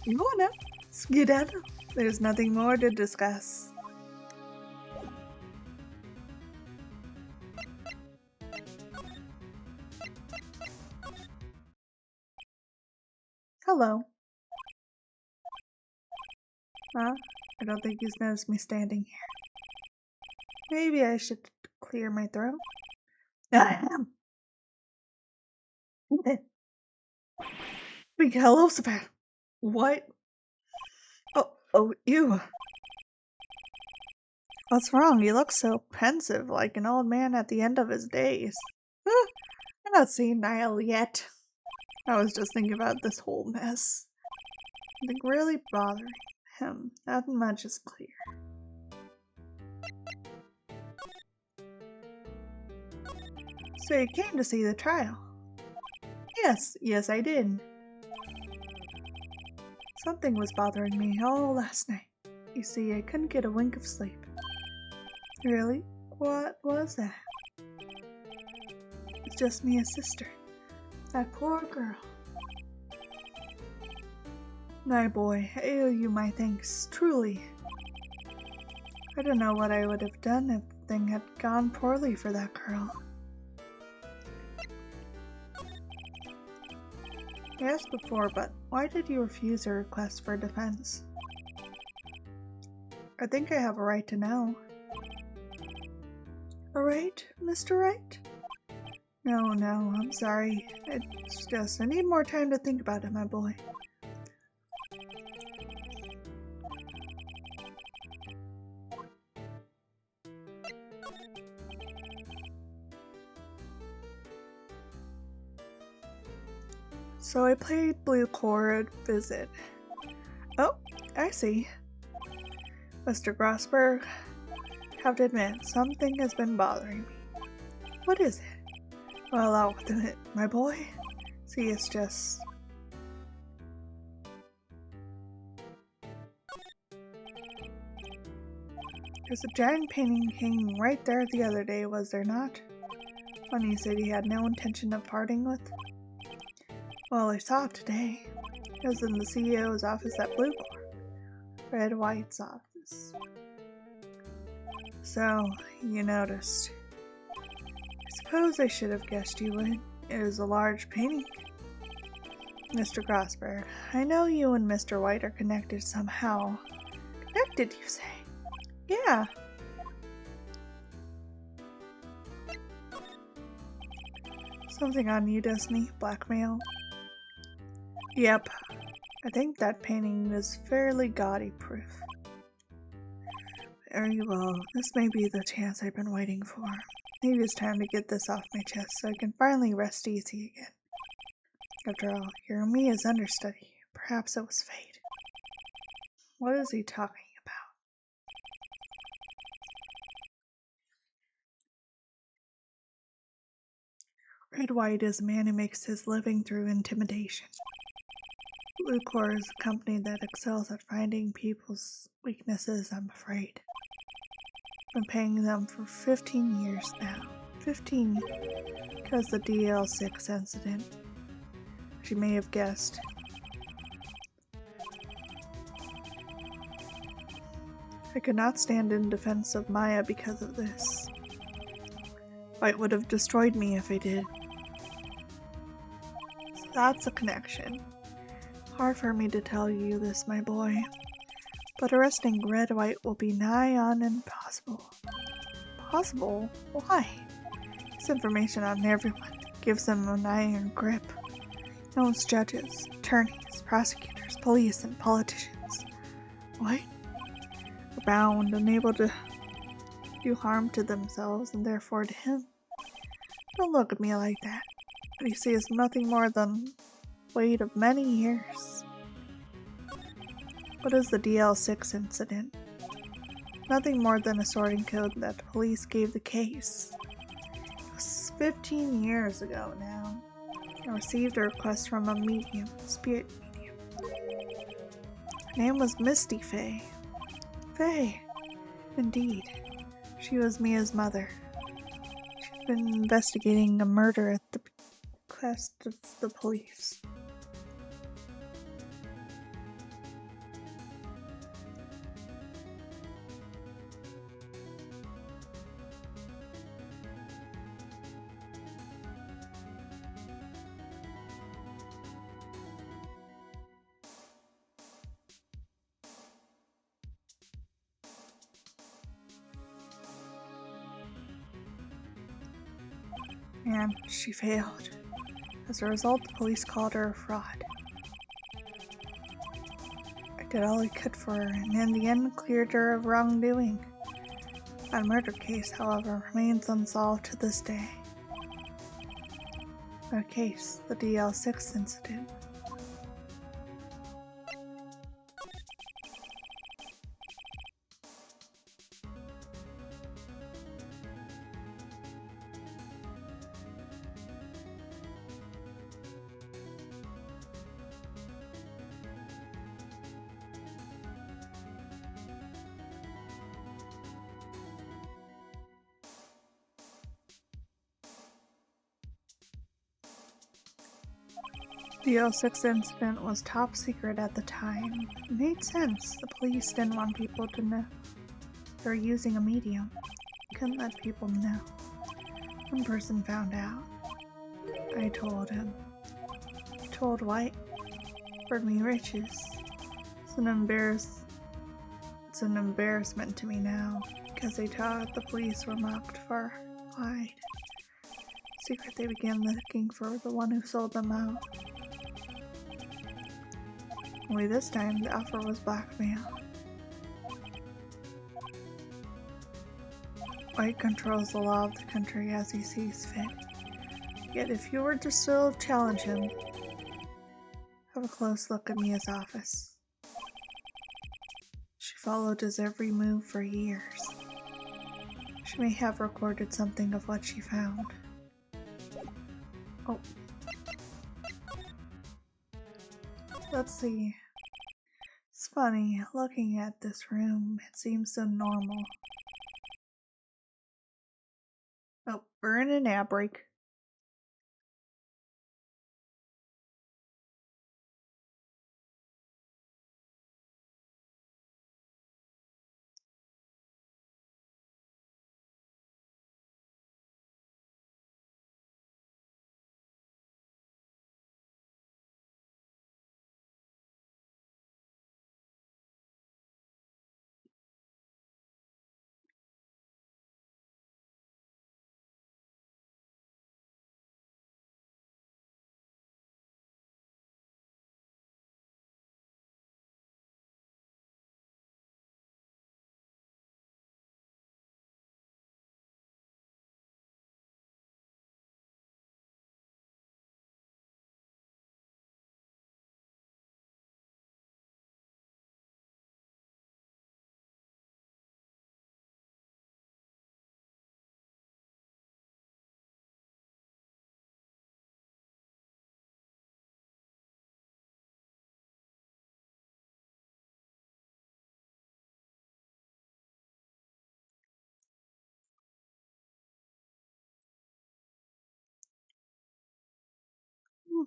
Go on now, skedaddle. There's nothing more to discuss. Hello. Huh? I don't think he's noticed me standing here. Maybe I should clear my throat. I am. Big hello, Savannah. What? Oh, you. What's wrong? You look so pensive, like an old man at the end of his days. I'm not senile yet. I was just thinking about this whole mess. I think really bothering him. Not much is clear. So you came to see the trial? Yes, I did. Something was bothering me all last night. You see, I couldn't get a wink of sleep. Really? What was that? It's just me and sister. That poor girl. My boy, I owe you my thanks, truly. I don't know what I would have done if the thing had gone poorly for that girl. I asked before, but why did you refuse a request for defense? I think I have a right to know. A right, Mr. Wright? No, I'm sorry. It's just, I need more time to think about it, my boy. So I played Blue Chord Visit. Oh, I see. Mr. Grossberg, have to admit, something has been bothering me. What is it? Well, out with it, my boy. See, it's just... There's a giant painting hanging right there the other day, was there not? One he said he had no intention of parting with. Well, I saw it today. It was in the CEO's office at Blue Court. Red White's office. So, you noticed. I suppose I should have guessed you would. It is a large painting. Mr. Grossberg, I know you and Mr. White are connected somehow. Connected, you say? Yeah. Something on you, Disney? Blackmail? Yep. I think that painting is fairly gaudy proof. Very well. This may be the chance I've been waiting for. Maybe it's time to get this off my chest so I can finally rest easy again. After all, you're Mia's understudy. Perhaps it was fate. What is he talking about? Red White is a man who makes his living through intimidation. Lucor is a company that excels at finding people's weaknesses, I'm afraid. I've been paying them for 15 years now. 15 because the DL6 incident. As you may have guessed. I could not stand in defense of Maya because of this. White would have destroyed me if I did. So that's a connection. Hard for me to tell you this, my boy. But arresting Red White will be nigh on impossible. Possible? Why? This information on everyone gives them an iron grip. Knows judges, attorneys, prosecutors, police, and politicians. What? Are bound, unable to do harm to themselves and therefore to him. Don't look at me like that. What you see is nothing more than weight of many years. What is the DL6 incident? Nothing more than a sorting code that the police gave the case. It was 15 years ago now. I received a request from a medium, spirit medium. Her name was Misty Faye. Faye, indeed. She was Mia's mother. She's been investigating a murder at the request of the police. And she failed. As a result, the police called her a fraud. I did all I could for her, and in the end cleared her of wrongdoing. That murder case, however, remains unsolved to this day. That case, the DL6 incident. The DL6 incident was top secret at the time. It made sense. The police didn't want people to know they were using a medium. Couldn't let people know. One person found out. I told him. I told White. Offered me riches. It's an embarrassment to me now, because they thought the police were mocked far wide. Secret, they began looking for the one who sold them out. Only this time, the offer was blackmail. White controls the law of the country as he sees fit. Yet if you were to still challenge him, have a close look at Mia's office. She followed his every move for years. She may have recorded something of what she found. Oh. Let's see. It's funny, looking at this room, it seems so normal. Oh, we're in an ad break.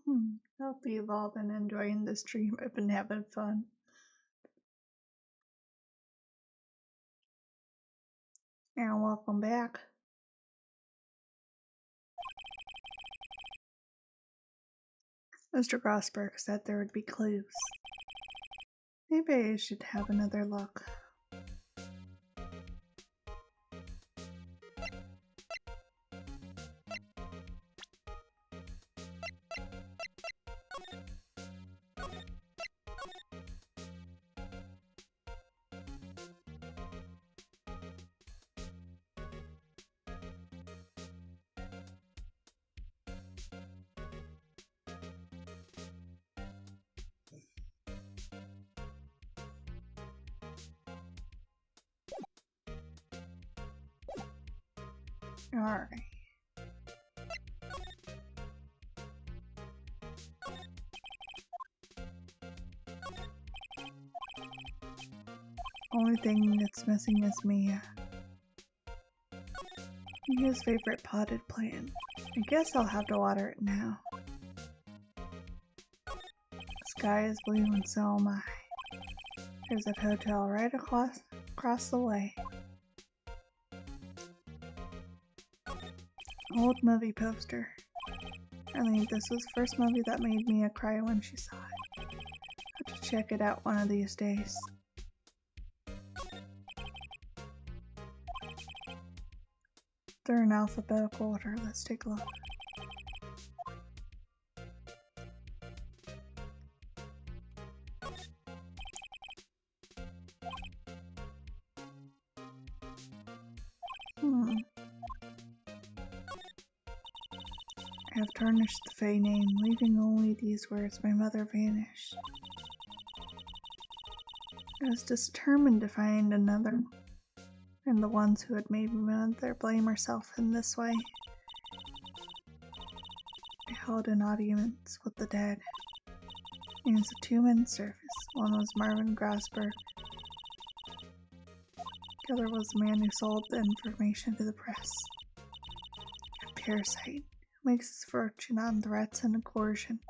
Hope you've all been enjoying the stream. I've been having fun. And welcome back. Mr. Grossberg said there would be clues. Maybe I should have another look. Alright. Only thing that's missing is Mia. Mia's favorite potted plant. I guess I'll have to water it now. The sky is blue and so am I. There's that hotel right across the way. Old movie poster. I think this was the first movie that made Mia cry when she saw it. Have to check it out one of these days. They're in alphabetical order. Let's take a look. I have tarnished the Fae name, leaving only these words, my mother vanished. I was determined to find another, and the ones who had made my mother blame herself in this way. I held an audience with the dead. It was a two-man service. One was Marvin Grosberg. The other was the man who sold the information to the press. A parasite who makes his fortune on threats and coercion.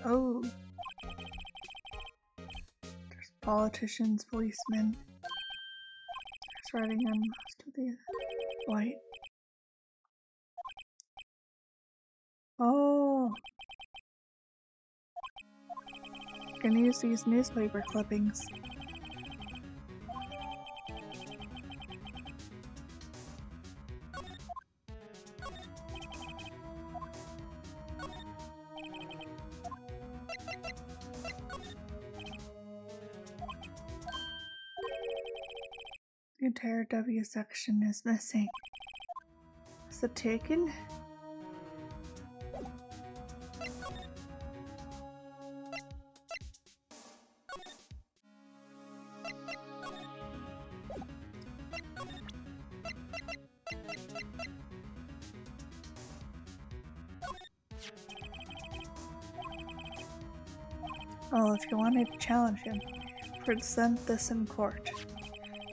Oh. There's politicians, policemen. There's writing on most of the white. Oh. You can use these newspaper clippings. The entire W section is missing. Is it taken? Well, if you wanted to challenge him, present this in court.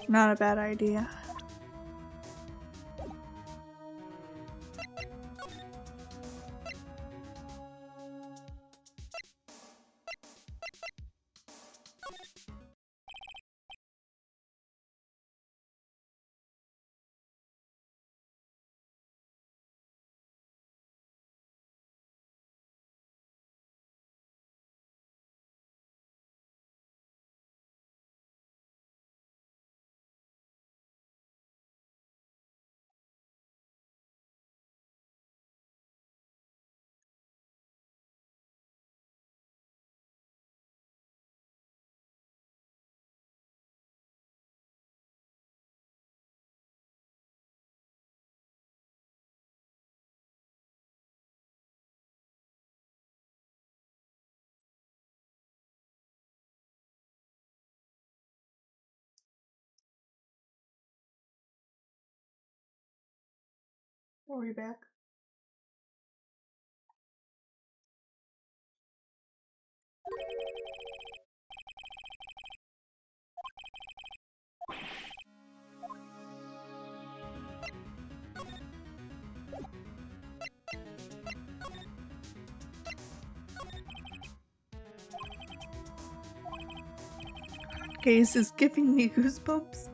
Not a bad idea. Are we back? Case is giving me goosebumps.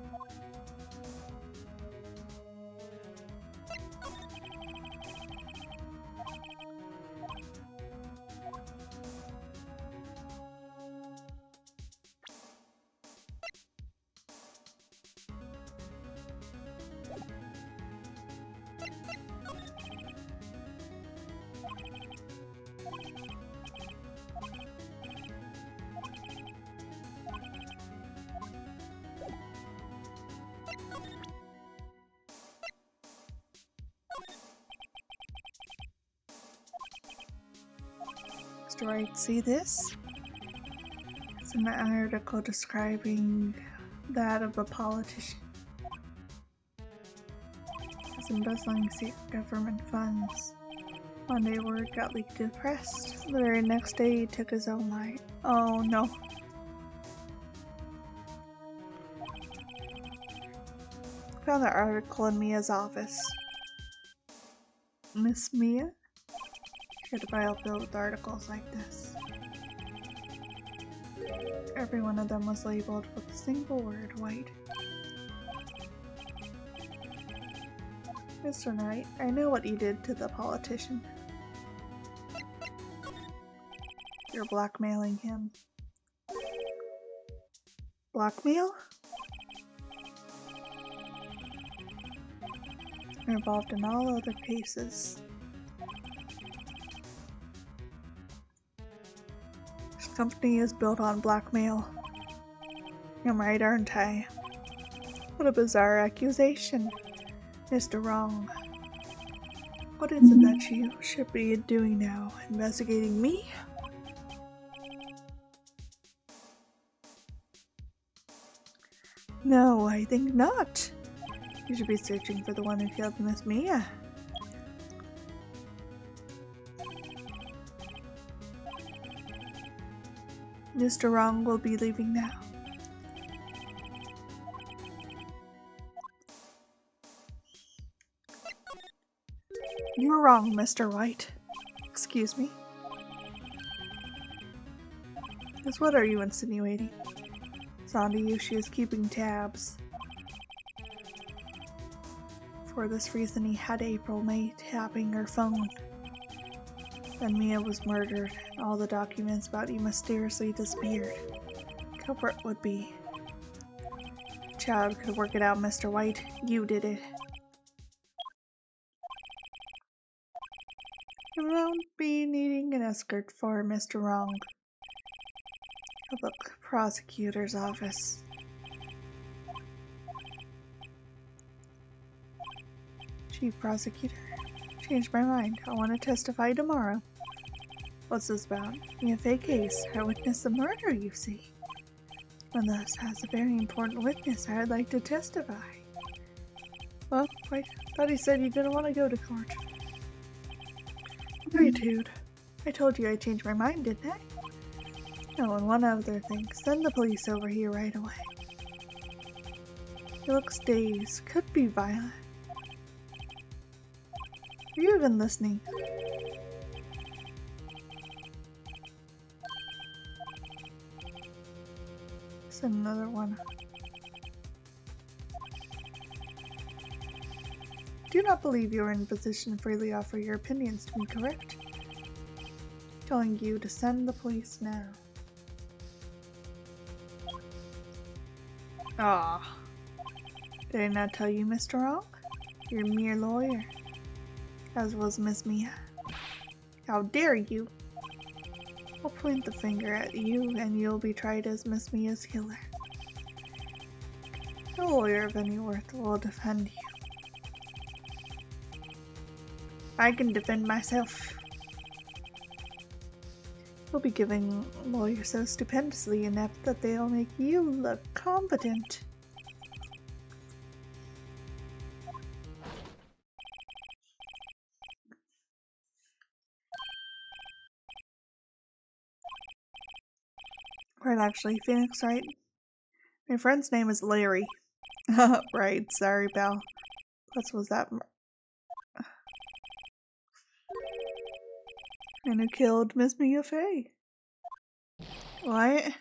Mr. Wright, see this? It's an article describing that of a politician who's embezzling state government funds. One day word got leaked to the press. The very next day he took his own life. Oh no. Found the article in Mia's office. Miss Mia? She had a file filled with articles like this. Every one of them was labeled with a single word, white. Mr. Knight, I know what you did to the politician. You're blackmailing him. Blackmail? You're involved in all other cases. This company is built on blackmail. I'm right, aren't I? What a bizarre accusation. Mr. Wrong. What is it that you should be doing now? Investigating me? No, I think not. You should be searching for the one who killed Miss Mia. Mr. Wrong will be leaving now. You're wrong, Mr. White. Excuse me? Just what are you insinuating? Sandy Yushi is keeping tabs. For this reason, he had April May tapping her phone. Then Mia was murdered, and all the documents about you mysteriously disappeared. Culprit would be. Child could work it out, Mr. White. You did it. You won't be needing an escort for Mr. Wrong. Public Prosecutor's Office. Chief Prosecutor. Changed my mind. I want to testify tomorrow. What's this about? In a fake case. I witnessed a murder, you see. And thus, as a very important witness, I'd like to testify. Well, wait. Thought he said you didn't want to go to court. Gratitude. I told you I changed my mind, didn't I? Oh, and one other thing. Send the police over here right away. He looks dazed. Could be violent. Are you even listening? Send another one. Do not believe you are in a position to freely offer your opinions to me, correct? Telling you to send the police now. Ah. Did I not tell you, Mr. Wrong? You're a mere lawyer. As was Miss Mia. How dare you! I'll point the finger at you and you'll be tried as Miss Mia's killer. No lawyer of any worth will defend you. I can defend myself. You'll be giving lawyers so stupendously inept that they'll make you look competent. Right, actually, Phoenix, right? My friend's name is Larry. Right, sorry, pal. What was that? And who killed Miss Mia Fey? What?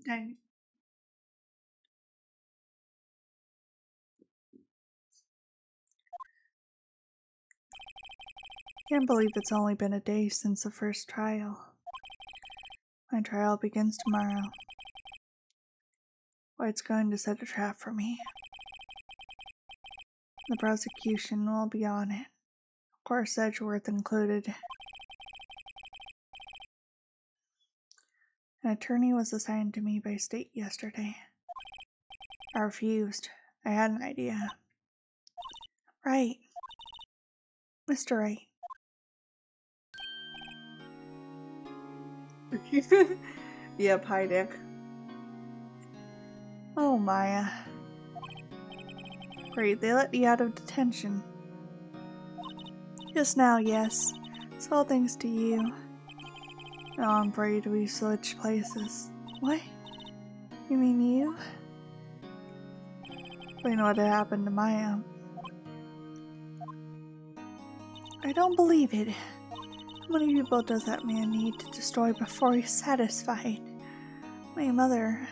Dang. Can't believe it's only been a day since the first trial. My trial begins tomorrow. White's going to set a trap for me. The prosecution will be on it. Of course, Edgeworth included. An attorney was assigned to me by state yesterday. I refused. I had an idea. Right. Mr. Wright. Yep, hi Dick. Oh, Maya. Great, they let you out of detention. Just now, yes. It's all thanks to you. Now I'm afraid we switched places. What? You mean you? Explain what had happened to Maya. I don't believe it. How many people does that man need to destroy before he's satisfied? My mother,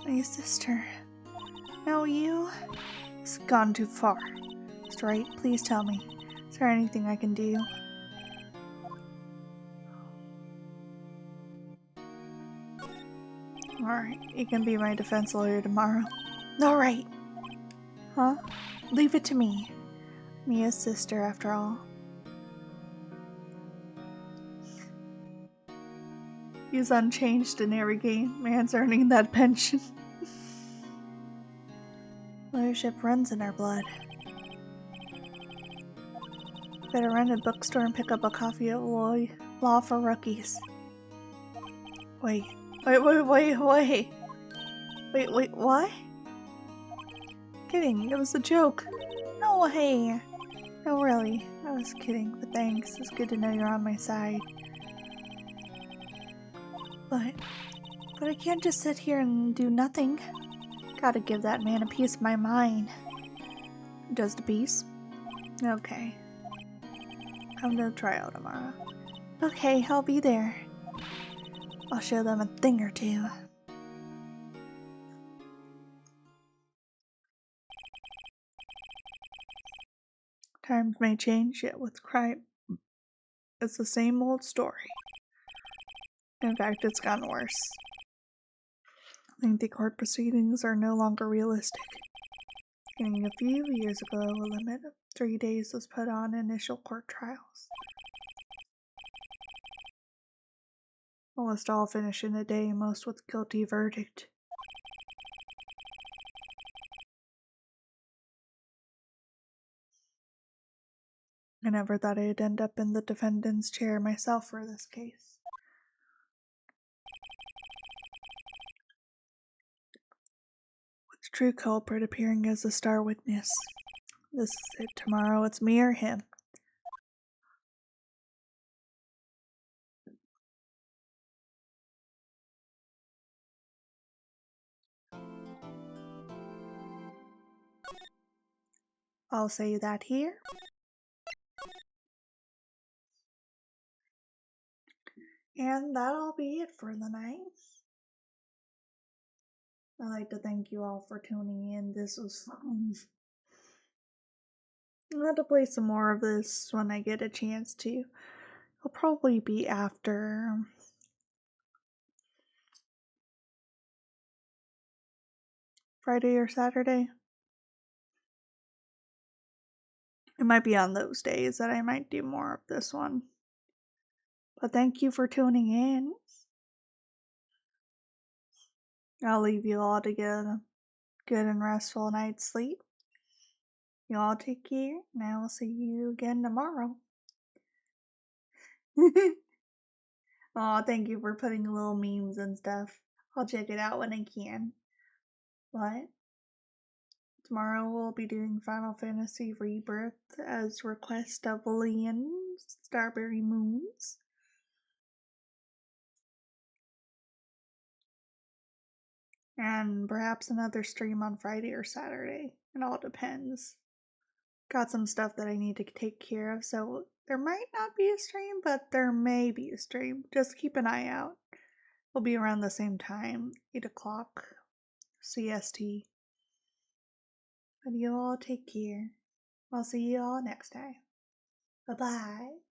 my sister, now you? It's gone too far. Mr. Wright, please tell me. Is there anything I can do? Alright, you can be my defense lawyer tomorrow. Alright. Huh? Leave it to me. Mia's sister, after all. He's unchanged in every game. Man's earning that pension. Lawyership runs in our blood. Better run to the bookstore and pick up a copy of Law for Rookies. Wait, what? Kidding, it was a joke. No way. No, really, I was kidding, but thanks. It's good to know you're on my side. But I can't just sit here and do nothing. Gotta give that man a piece of my mind. Just a piece? Okay. Come to the trial tomorrow. Okay, I'll be there. I'll show them a thing or two. Times may change, yet with crime, it's the same old story. In fact, it's gotten worse. I think the court proceedings are no longer realistic. Beginning a few years ago, a limit of 3 days was put on initial court trials. Almost all finish in a day, most with guilty verdict. I never thought I'd end up in the defendant's chair myself for this case. With the true culprit appearing as a star witness. This is it. Tomorrow it's me or him. I'll say that here. And that'll be it for the night. I'd like to thank you all for tuning in. This was fun. I'll have to play some more of this when I get a chance to. It'll probably be after Friday or Saturday. It might be on those days that I might do more of this one. But thank you for tuning in. I'll leave you all to get a good and restful night's sleep. You all take care, and I will see you again tomorrow. Aw, thank you for putting little memes and stuff. I'll check it out when I can. What? Tomorrow we'll be doing Final Fantasy Rebirth as request of Leon Starberry Moons. And perhaps another stream on Friday or Saturday. It all depends. Got some stuff that I need to take care of, so there might not be a stream, but there may be a stream. Just keep an eye out. We'll be around the same time, 8 o'clock CST. But you all take care. I'll see you all next time. Bye bye.